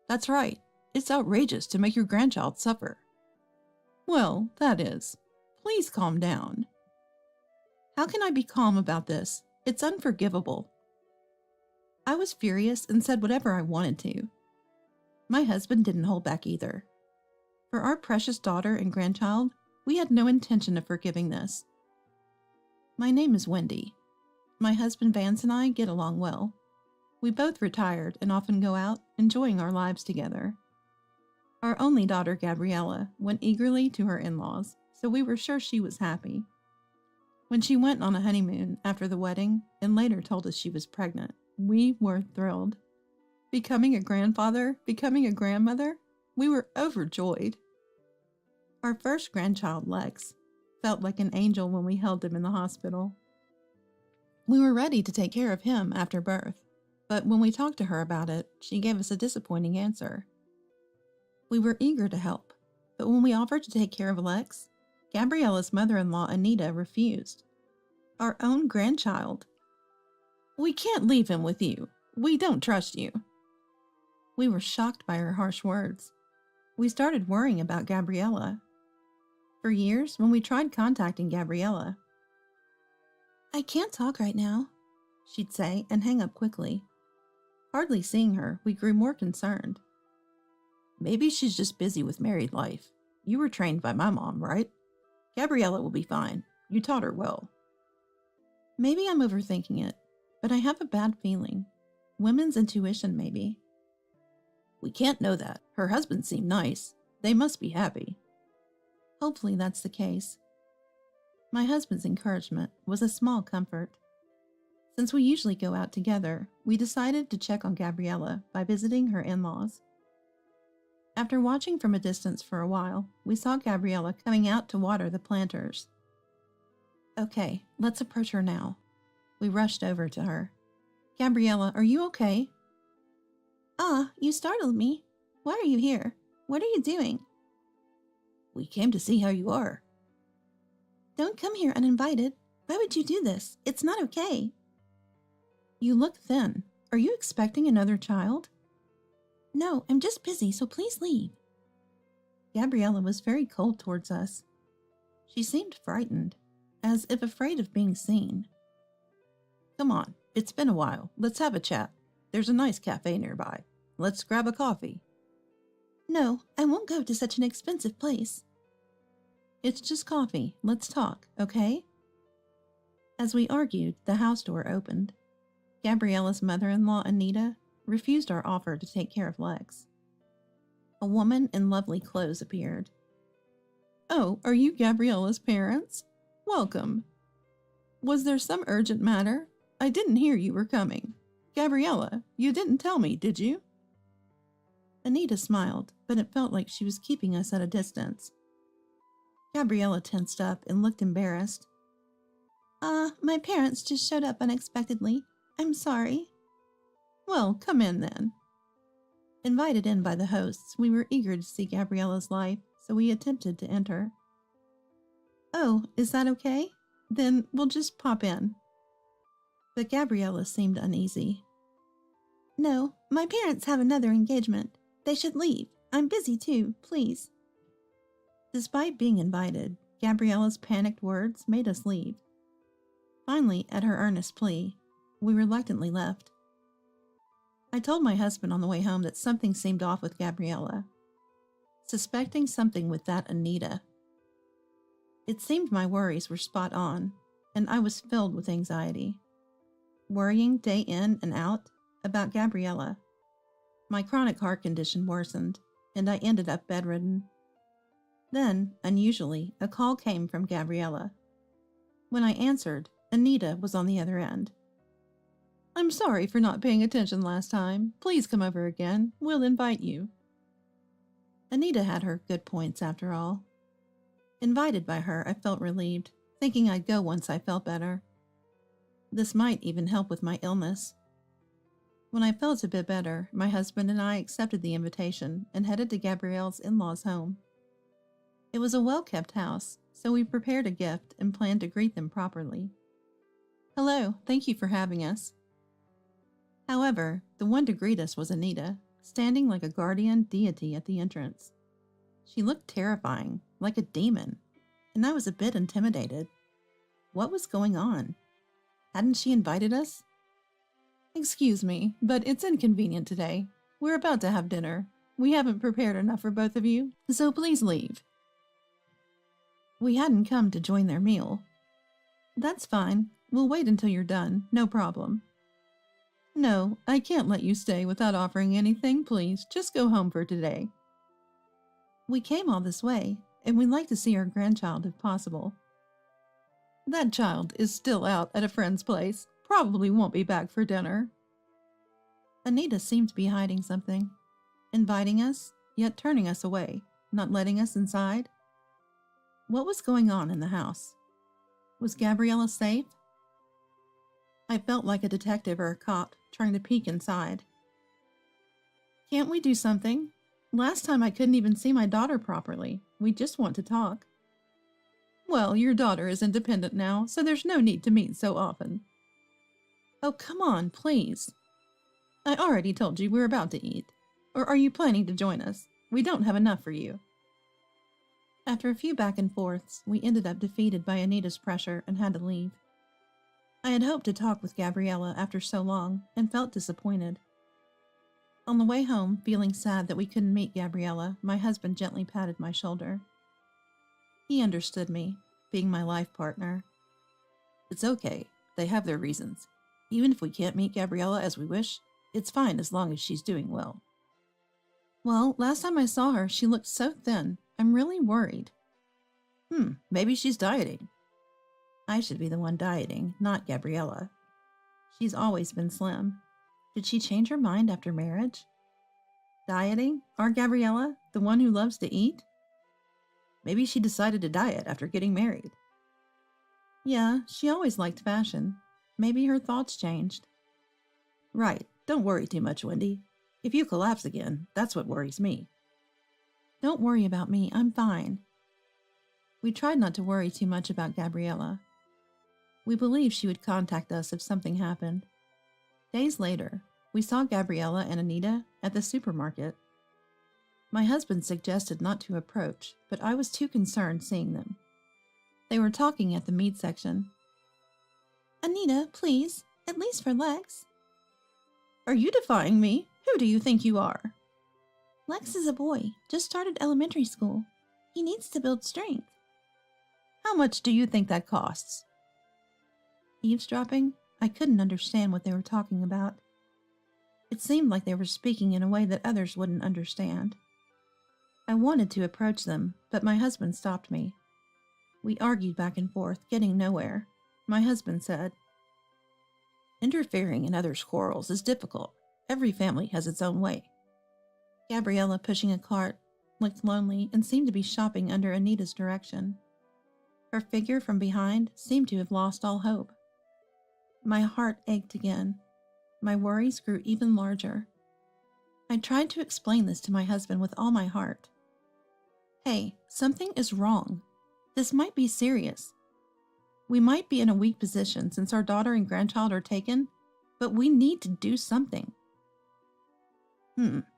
That's right. It's outrageous to make your grandchild suffer. Well, that is. Please calm down. How can I be calm about this? It's unforgivable. I was furious and said whatever I wanted to. My husband didn't hold back either. For our precious daughter and grandchild, we had no intention of forgiving this. My name is Wendy. My husband Vance and I get along well. We both retired and often go out, enjoying our lives together. Our only daughter, Gabriella, went eagerly to her in-laws, so we were sure she was happy. When she went on a honeymoon after the wedding and later told us she was pregnant, we were thrilled. Becoming a grandfather, becoming a grandmother, we were overjoyed. Our first grandchild, Lex, felt like an angel when we held him in the hospital. We were ready to take care of him after birth, but when we talked to her about it, she gave us a disappointing answer. We were eager to help, but when we offered to take care of Lex, Gabriella's mother-in-law, Anita, refused. Our own grandchild. We can't leave him with you. We don't trust you. We were shocked by her harsh words. We started worrying about Gabriella. For years, when we tried contacting Gabriella, "I can't talk right now," she'd say and hang up quickly. Hardly seeing her, we grew more concerned. Maybe she's just busy with married life. You were trained by my mom, right? Gabriella will be fine. You taught her well. Maybe I'm overthinking it, but I have a bad feeling. Women's intuition, maybe. We can't know that. Her husband seemed nice. They must be happy. Hopefully that's the case. My husband's encouragement was a small comfort. Since we usually go out together, we decided to check on Gabriella by visiting her in-laws. After watching from a distance for a while, we saw Gabriella coming out to water the planters. Okay, let's approach her now. We rushed over to her. Gabriella, are you okay? You startled me. Why are you here? What are you doing? We came to see how you are. Don't come here uninvited. Why would you do this? It's not okay. You look thin. Are you expecting another child? No, I'm just busy, so please leave. Gabriella was very cold towards us. She seemed frightened, as if afraid of being seen. Come on, it's been a while. Let's have a chat. There's a nice cafe nearby. Let's grab a coffee. No, I won't go to such an expensive place. It's just coffee. Let's talk, okay? As we argued, the house door opened. Gabriella's mother-in-law, Anita, refused our offer to take care of Lex. A woman in lovely clothes appeared. Oh, are you Gabriella's parents? Welcome. Was there some urgent matter? I didn't hear you were coming. Gabriella, you didn't tell me, did you? Anita smiled, but it felt like she was keeping us at a distance. Gabriella tensed up and looked embarrassed. My parents just showed up unexpectedly. I'm sorry. Well, come in then. Invited in by the hosts, we were eager to see Gabriella's life, so we attempted to enter. Oh, is that okay? Then we'll just pop in. But Gabriella seemed uneasy. No, my parents have another engagement. They should leave. I'm busy too, please. Despite being invited, Gabriella's panicked words made us leave. Finally, at her earnest plea, we reluctantly left. I told my husband on the way home that something seemed off with Gabriella, suspecting something with that Anita. It seemed my worries were spot on, and I was filled with anxiety. worrying day in and out about Gabriella. My chronic heart condition worsened, and I ended up bedridden. Then, unusually, a call came from Gabriella. When I answered, Anita was on the other end. "I'm sorry for not paying attention last time. Please come over again. We'll invite you." Anita had her good points after all. Invited by her, I felt relieved, thinking I'd go once I felt better. This might even help with my illness. When I felt a bit better, my husband and I accepted the invitation and headed to Gabrielle's in-laws' home. It was a well-kept house, so we prepared a gift and planned to greet them properly. "Hello, thank you for having us." However, the one to greet us was Anita, standing like a guardian deity at the entrance. She looked terrifying, like a demon, and I was a bit intimidated. What was going on? Hadn't she invited us? "Excuse me, but it's inconvenient today. We're about to have dinner. We haven't prepared enough for both of you, so please leave." We hadn't come to join their meal. "That's fine. We'll wait until you're done, no problem." "No, I can't let you stay without offering anything, please. Just go home for today." "We came all this way, and we'd like to see our grandchild if possible." "That child is still out at a friend's place. Probably won't be back for dinner." Anita seemed to be hiding something, inviting us, yet turning us away, not letting us inside. What was going on in the house? Was Gabriella safe? I felt like a detective or a cop trying to peek inside. "Can't we do something? Last time I couldn't even see my daughter properly. We just want to talk." "Well, your daughter is independent now, so there's no need to meet so often." "Oh, come on, please." "I already told you we're about to eat. Or are you planning to join us? We don't have enough for you." After a few back and forths, we ended up defeated by Anita's pressure and had to leave. I had hoped to talk with Gabriella after so long and felt disappointed. On the way home, feeling sad that we couldn't meet Gabriella, my husband gently patted my shoulder. He understood me, being my life partner. "It's okay. They have their reasons. Even if we can't meet Gabriella as we wish, it's fine as long as she's doing well." "Well, last time I saw her, she looked so thin. I'm really worried." Maybe she's dieting." I should be the one dieting, not Gabriella. She's always been slim. Did she change her mind after marriage? "Dieting? Our Gabriella? The one who loves to eat?" Maybe she decided to diet after getting married. "Yeah, she always liked fashion. Maybe her thoughts changed." "Right. Don't worry too much, Wendy. If you collapse again, that's what worries me." "Don't worry about me. I'm fine." We tried not to worry too much about Gabriella. We believed she would contact us if something happened. Days later, we saw Gabriella and Anita at the supermarket. My husband suggested not to approach, but I was too concerned seeing them. They were talking at the meat section. "Anita, please, at least for Lex." "Are you defying me? Who do you think you are?" "Lex is a boy, just started elementary school. He needs to build strength." "How much do you think that costs?" Eavesdropping, I couldn't understand what they were talking about. It seemed like they were speaking in a way that others wouldn't understand. I wanted to approach them, but my husband stopped me. We argued back and forth, getting nowhere. My husband said, "Interfering in others' quarrels is difficult. Every family has its own way." Gabriella, pushing a cart, looked lonely and seemed to be shopping under Anita's direction. Her figure from behind seemed to have lost all hope. My heart ached again. My worries grew even larger. I tried to explain this to my husband with all my heart. "Hey, something is wrong. This might be serious. We might be in a weak position since our daughter and grandchild are taken, but we need to do something."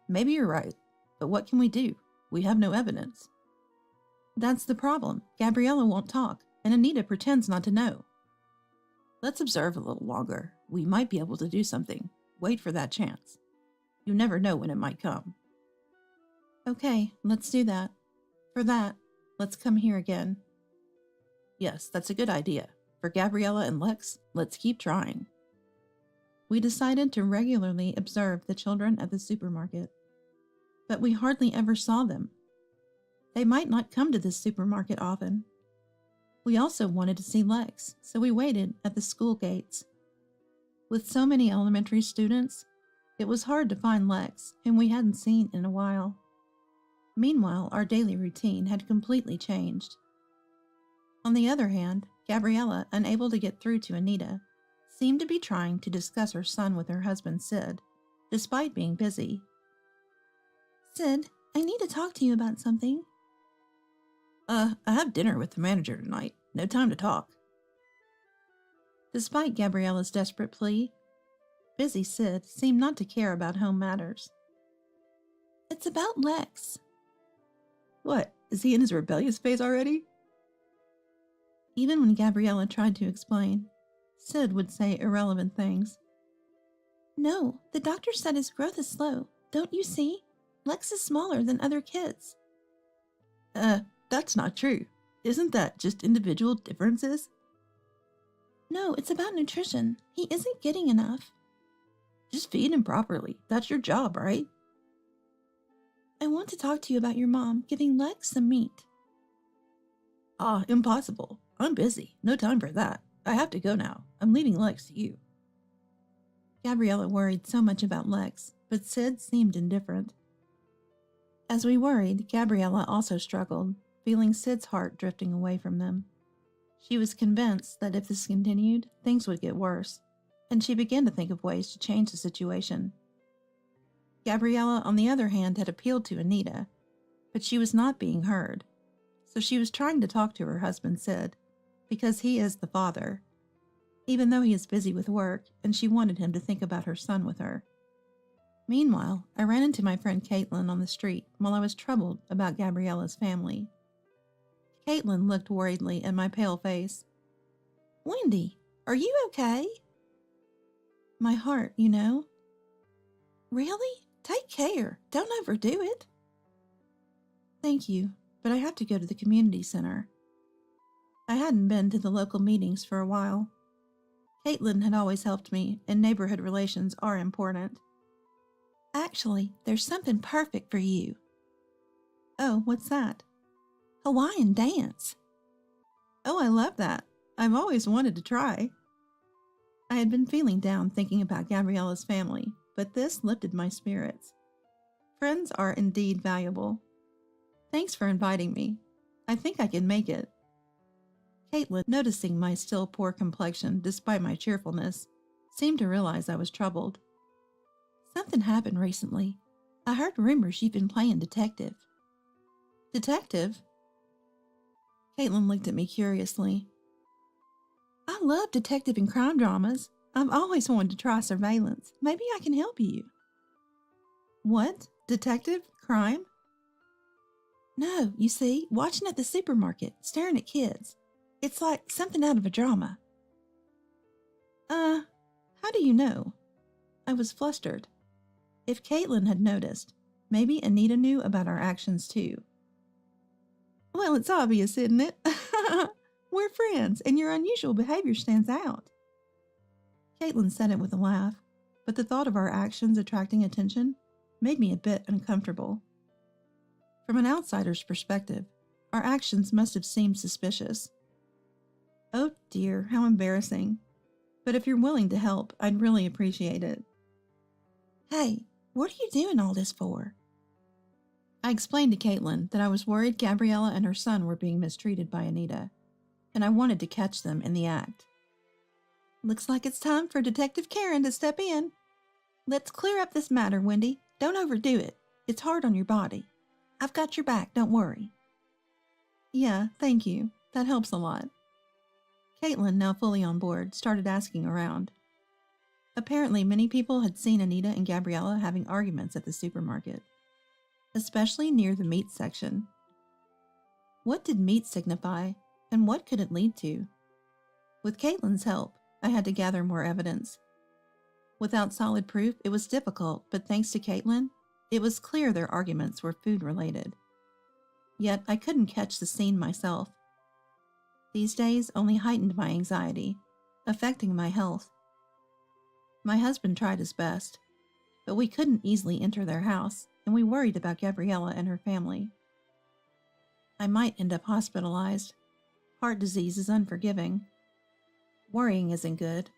Maybe you're right. But what can we do? We have no evidence." "That's the problem. Gabriella won't talk, and Anita pretends not to know." "Let's observe a little longer. We might be able to do something. Wait for that chance. You never know when it might come." "Okay, let's do that. For that, let's come here again." "Yes, that's a good idea. For Gabriella and Lex, let's keep trying." we decided to regularly observe the children at the supermarket. But we hardly ever saw them. They might not come to this supermarket often. We also wanted to see Lex, so we waited at the school gates. With so many elementary students, it was hard to find Lex, whom we hadn't seen in a while. Meanwhile, our daily routine had completely changed. On the other hand, Gabriella, unable to get through to Anita, seemed to be trying to discuss her son with her husband Sid, despite being busy. Sid, I need to talk to you about something. I have dinner with the manager tonight. No time to talk. Despite Gabriella's desperate plea, busy Sid seemed not to care about home matters. It's about Lex. What, is he in his rebellious phase already? Even when Gabriella tried to explain, Sid would say irrelevant things. No, the doctor said his growth is slow. Don't you see? Lex is smaller than other kids. That's not true. Isn't that just individual differences? No, it's about nutrition. He isn't getting enough. Just feed him properly. That's your job, right? I want to talk to you about your mom giving Lex some meat. Impossible. I'm busy. No time for that. I have to go now. I'm leaving Lex to you. Gabriella worried so much about Lex, but Sid seemed indifferent. As we worried, Gabriella also struggled, feeling Sid's heart drifting away from them. She was convinced that if this continued, things would get worse, and she began to think of ways to change the situation. Gabriella, on the other hand, had appealed to Anita, but she was not being heard, so she was trying to talk to her husband Sid, because he is the father, even though he is busy with work, and she wanted him to think about her son with her. Meanwhile, I ran into my friend Caitlin on the street while I was troubled about Gabriella's family. Caitlin looked worriedly at my pale face. Wendy, are you okay? My heart, you know. Really? Take care. Don't overdo it. Thank you, but I have to go to the community center. I hadn't been to the local meetings for a while. Caitlin had always helped me, and neighborhood relations are important. Actually, there's something perfect for you. Oh, what's that? Hawaiian dance. Oh, I love that. I've always wanted to try. I had been feeling down thinking about Gabriella's family, but this lifted my spirits. Friends are indeed valuable. Thanks for inviting me. I think I can make it. Caitlin, noticing my still poor complexion despite my cheerfulness, seemed to realize I was troubled. Something happened recently. I heard rumors you've been playing detective. Detective? Caitlin looked at me curiously. I love detective and crime dramas. I've always wanted to try surveillance. Maybe I can help you. What? Detective? Crime? No, you see, watching at the supermarket, staring at kids. It's like something out of a drama. How do you know? I was flustered. If Caitlin had noticed, maybe Anita knew about our actions too. Well, it's obvious, isn't it? We're friends, and your unusual behavior stands out. Caitlin said it with a laugh, but the thought of our actions attracting attention made me a bit uncomfortable. From an outsider's perspective, our actions must have seemed suspicious. Oh dear, how embarrassing. But if you're willing to help, I'd really appreciate it. Hey, what are you doing all this for? I explained to Caitlin that I was worried Gabriella and her son were being mistreated by Anita, and I wanted to catch them in the act. Looks like it's time for Detective Karen to step in. Let's clear up this matter, Wendy. Don't overdo it. It's hard on your body. I've got your back, don't worry. Yeah, thank you. That helps a lot. Caitlin, now fully on board, started asking around. Apparently, many people had seen Anita and Gabriella having arguments at the supermarket, especially near the meat section. What did meat signify, and what could it lead to? With Caitlin's help, I had to gather more evidence. Without solid proof, it was difficult, but thanks to Caitlin, it was clear their arguments were food-related. Yet I couldn't catch the scene myself. These days only heightened my anxiety, affecting my health. My husband tried his best, but we couldn't easily enter their house, and we worried about Gabriella and her family. I might end up hospitalized. Heart disease is unforgiving. Worrying isn't good.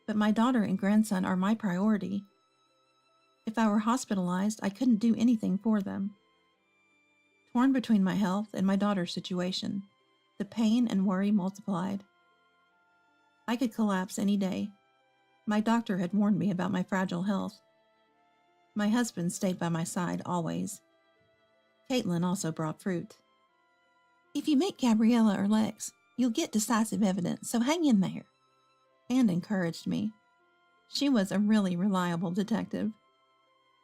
But my daughter and grandson are my priority. If I were hospitalized, I couldn't do anything for them. Torn between my health and my daughter's situation, the pain and worry multiplied. I could collapse any day. My doctor had warned me about my fragile health. My husband stayed by my side always. Caitlin also brought fruit. "If you meet Gabriella or Lex, you'll get decisive evidence, so hang in there," and encouraged me. She was a really reliable detective.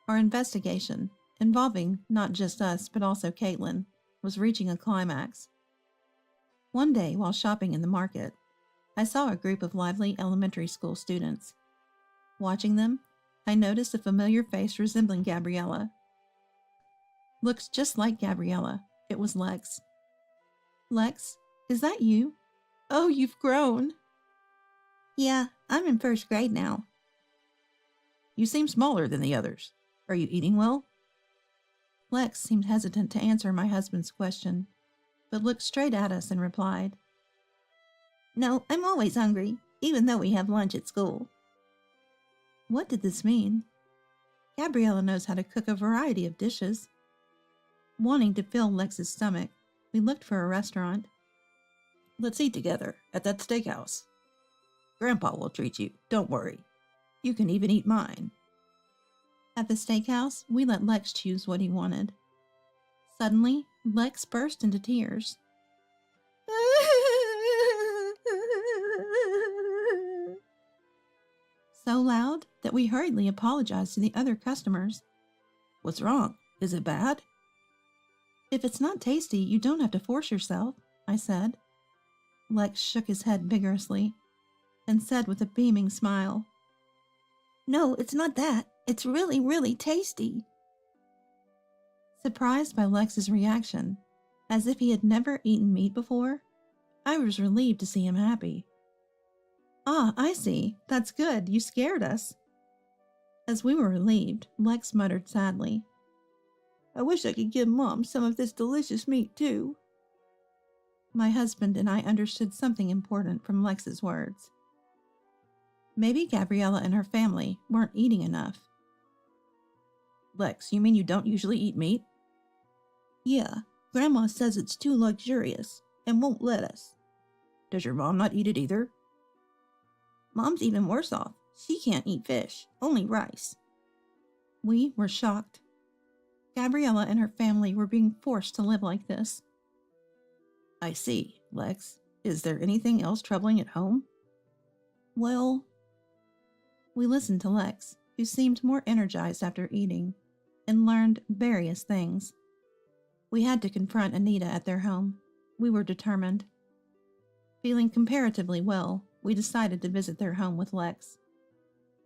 Our investigation, involving not just us but also Caitlin, was reaching a climax. One day, while shopping in the market, I saw a group of lively elementary school students. Watching them, I noticed a familiar face resembling Gabriella. Looks just like Gabriella. It was Lex. "Lex, is that you? Oh, you've grown." "Yeah, I'm in first grade now." You seem smaller than the others. Are you eating well? Lex seemed hesitant to answer my husband's question, but looked straight at us and replied, "No, I'm always hungry, even though we have lunch at school." What did this mean? Gabriella knows how to cook a variety of dishes. Wanting to fill Lex's stomach, we looked for a restaurant. Let's eat together at that steakhouse. Grandpa will treat you, don't worry. You can even eat mine. At the steakhouse, we let Lex choose what he wanted. Suddenly, Lex burst into tears. So loud that we hurriedly apologized to the other customers. What's wrong? Is it bad? "If it's not tasty, you don't have to force yourself," I said. Lex shook his head vigorously and said with a beaming smile, "No, it's not that. It's really, really tasty." Surprised by Lex's reaction, as if he had never eaten meat before, I was relieved to see him happy. "Ah, I see. That's good. You scared us." As we were relieved, Lex muttered sadly, "I wish I could give Mom some of this delicious meat too." My husband and I understood something important from Lex's words. Maybe Gabriella and her family weren't eating enough. Lex, you mean you don't usually eat meat? "Yeah, Grandma says it's too luxurious and won't let us." Does your mom not eat it either? "Mom's even worse off. She can't eat fish, only rice." We were shocked. Gabriella and her family were being forced to live like this. I see, Lex. Is there anything else troubling at home? "Well..." We listened to Lex, who seemed more energized after eating, and learned various things. We had to confront Anita at their home. We were determined. Feeling comparatively well, we decided to visit their home with Lex.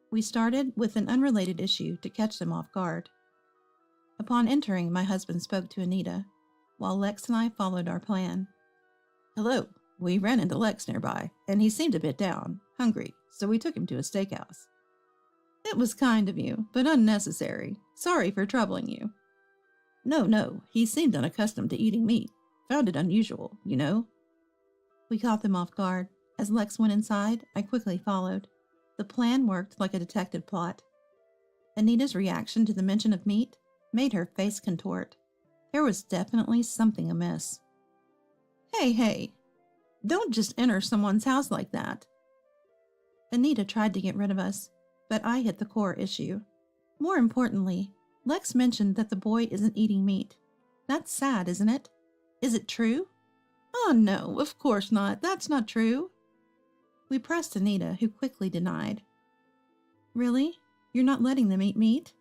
We started with an unrelated issue to catch them off guard. Upon entering, my husband spoke to Anita, while Lex and I followed our plan. "Hello. We ran into Lex nearby, and he seemed a bit down, hungry, so we took him to a steakhouse." "It was kind of you, but unnecessary. Sorry for troubling you." No, he seemed unaccustomed to eating meat. Found it unusual, you know." We caught them off guard. As Lex went inside, I quickly followed. The plan worked like a detective plot. Anita's reaction to the mention of meat made her face contort. There was definitely something amiss. Hey, don't just enter someone's house like that." Anita tried to get rid of us, but I hit the core issue. More importantly, Lex mentioned that the boy isn't eating meat. That's sad, isn't it? Is it true? "Oh no, of course not. That's not true." We pressed Anita, who quickly denied. "Really? You're not letting them eat meat?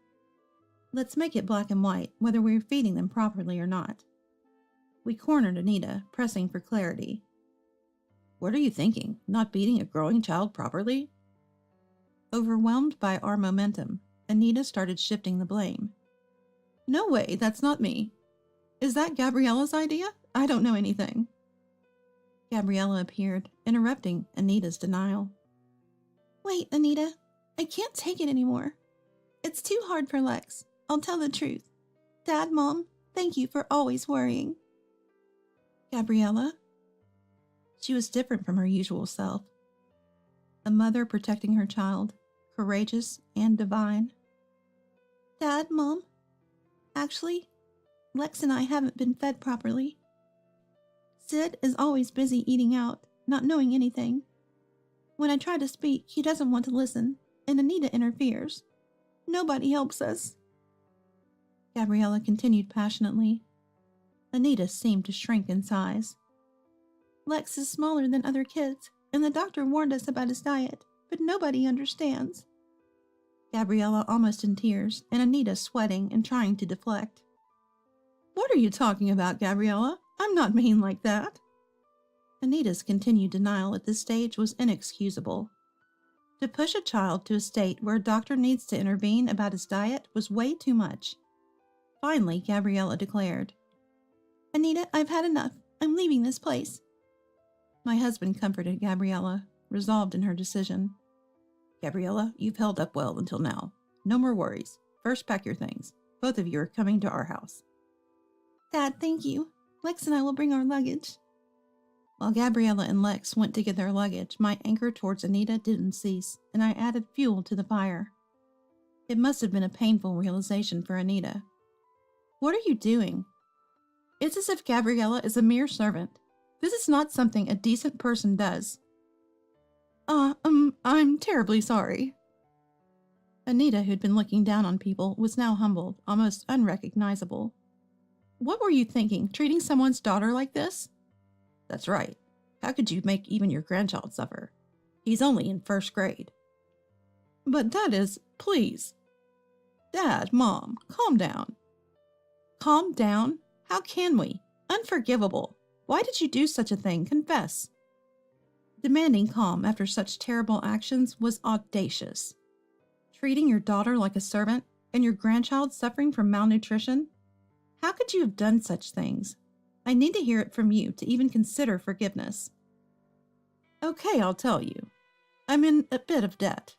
Let's make it black and white, whether we're feeding them properly or not." We cornered Anita, pressing for clarity. "What are you thinking? Not feeding a growing child properly?" Overwhelmed by our momentum, Anita started shifting the blame. "No way, that's not me. Is that Gabriella's idea? I don't know anything." Gabriella appeared, interrupting Anita's denial. "Wait, Anita. I can't take it anymore. It's too hard for Lex. I'll tell the truth. Dad, Mom, thank you for always worrying. Gabriella? She was different from her usual self. A mother protecting her child, courageous and divine. Dad, Mom? Actually, Lex and I haven't been fed properly. Sid is always busy eating out, not knowing anything. When I try to speak, he doesn't want to listen, and Anita interferes. Nobody helps us. Gabriella continued passionately. Anita seemed to shrink in size. Lex is smaller than other kids, and the doctor warned us about his diet, but nobody understands. Gabriella almost in tears, and Anita sweating and trying to deflect. What are you talking about, Gabriella? I'm not mean like that. Anita's continued denial at this stage was inexcusable. To push a child to a state where a doctor needs to intervene about his diet was way too much. Finally, Gabriella declared, Anita, I've had enough. I'm leaving this place. My husband comforted Gabriella, resolved in her decision. Gabriella, you've held up well until now. No more worries. First, pack your things. Both of you are coming to our house. Dad, thank you. Lex and I will bring our luggage. While Gabriella and Lex went to get their luggage, my anger towards Anita didn't cease, and I added fuel to the fire. It must have been a painful realization for Anita. What are you doing? It's as if Gabriella is a mere servant. This is not something a decent person does. I'm terribly sorry. Anita, who'd been looking down on people, was now humbled, almost unrecognizable. What were you thinking, treating someone's daughter like this? That's right. How could you make even your grandchild suffer? He's only in first grade. But that is, please. Dad, Mom, calm down. Calm down? How can we? Unforgivable. Why did you do such a thing? Confess. Demanding calm after such terrible actions was audacious. Treating your daughter like a servant and your grandchild suffering from malnutrition? How could you have done such things? I need to hear it from you to even consider forgiveness. Okay, I'll tell you. I'm in a bit of debt.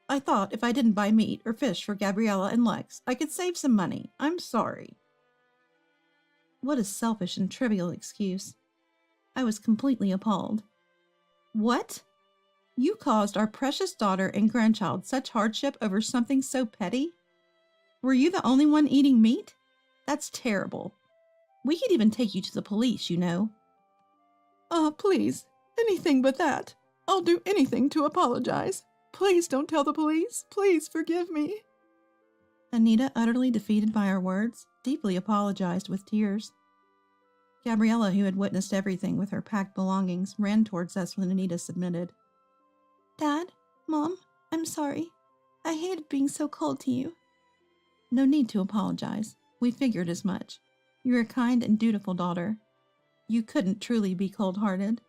I thought if I didn't buy meat or fish for Gabriella and Lex, I could save some money. I'm sorry. What a selfish and trivial excuse. I was completely appalled. What? You caused our precious daughter and grandchild such hardship over something so petty? Were you the only one eating meat? That's terrible. We could even take you to the police, you know. Please, anything but that. I'll do anything to apologize. Please don't tell the police. Please forgive me. Anita, utterly defeated by our words, deeply apologized with tears. Gabriella, who had witnessed everything with her packed belongings, ran towards us when Anita submitted. Dad, Mom, I'm sorry. I hated being so cold to you. No need to apologize. We figured as much. You're a kind and dutiful daughter. You couldn't truly be cold-hearted.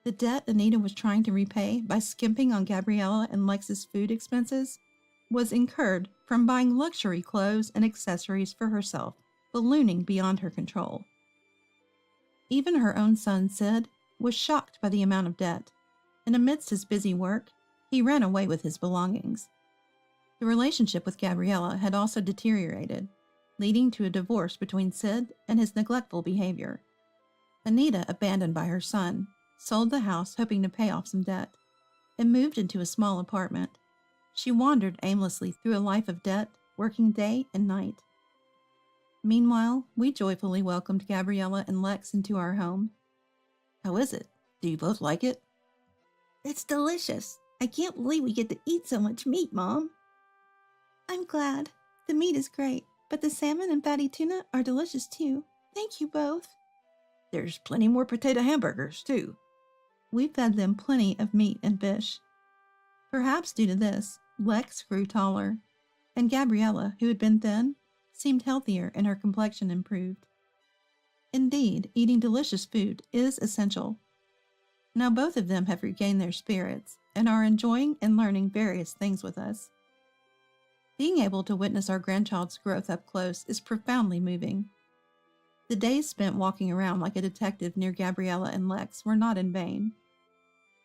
The debt Anita was trying to repay by skimping on Gabriella and Lex's food expenses was incurred from buying luxury clothes and accessories for herself, ballooning beyond her control. Even her own son, Sid, was shocked by the amount of debt, and amidst his busy work, he ran away with his belongings. The relationship with Gabriella had also deteriorated, leading to a divorce between Sid and his neglectful behavior. Anita, abandoned by her son, sold the house hoping to pay off some debt, and moved into a small apartment. She wandered aimlessly through a life of debt, working day and night. Meanwhile, we joyfully welcomed Gabriella and Lex into our home. How is it? Do you both like it? It's delicious. I can't believe we get to eat so much meat, Mom. I'm glad. The meat is great, but the salmon and fatty tuna are delicious too. Thank you both. There's plenty more potato hamburgers too. We fed them plenty of meat and fish. Perhaps due to this, Lex grew taller, and Gabriella, who had been thin, seemed healthier and her complexion improved. Indeed, eating delicious food is essential. Now both of them have regained their spirits and are enjoying and learning various things with us. Being able to witness our grandchild's growth up close is profoundly moving. The days spent walking around like a detective near Gabriella and Lex were not in vain.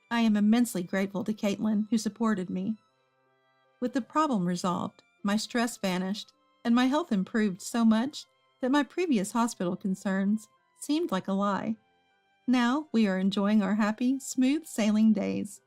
I am immensely grateful to Caitlin, who supported me. With the problem resolved, my stress vanished, and my health improved so much that my previous hospital concerns seemed like a lie. Now we are enjoying our happy, smooth sailing days.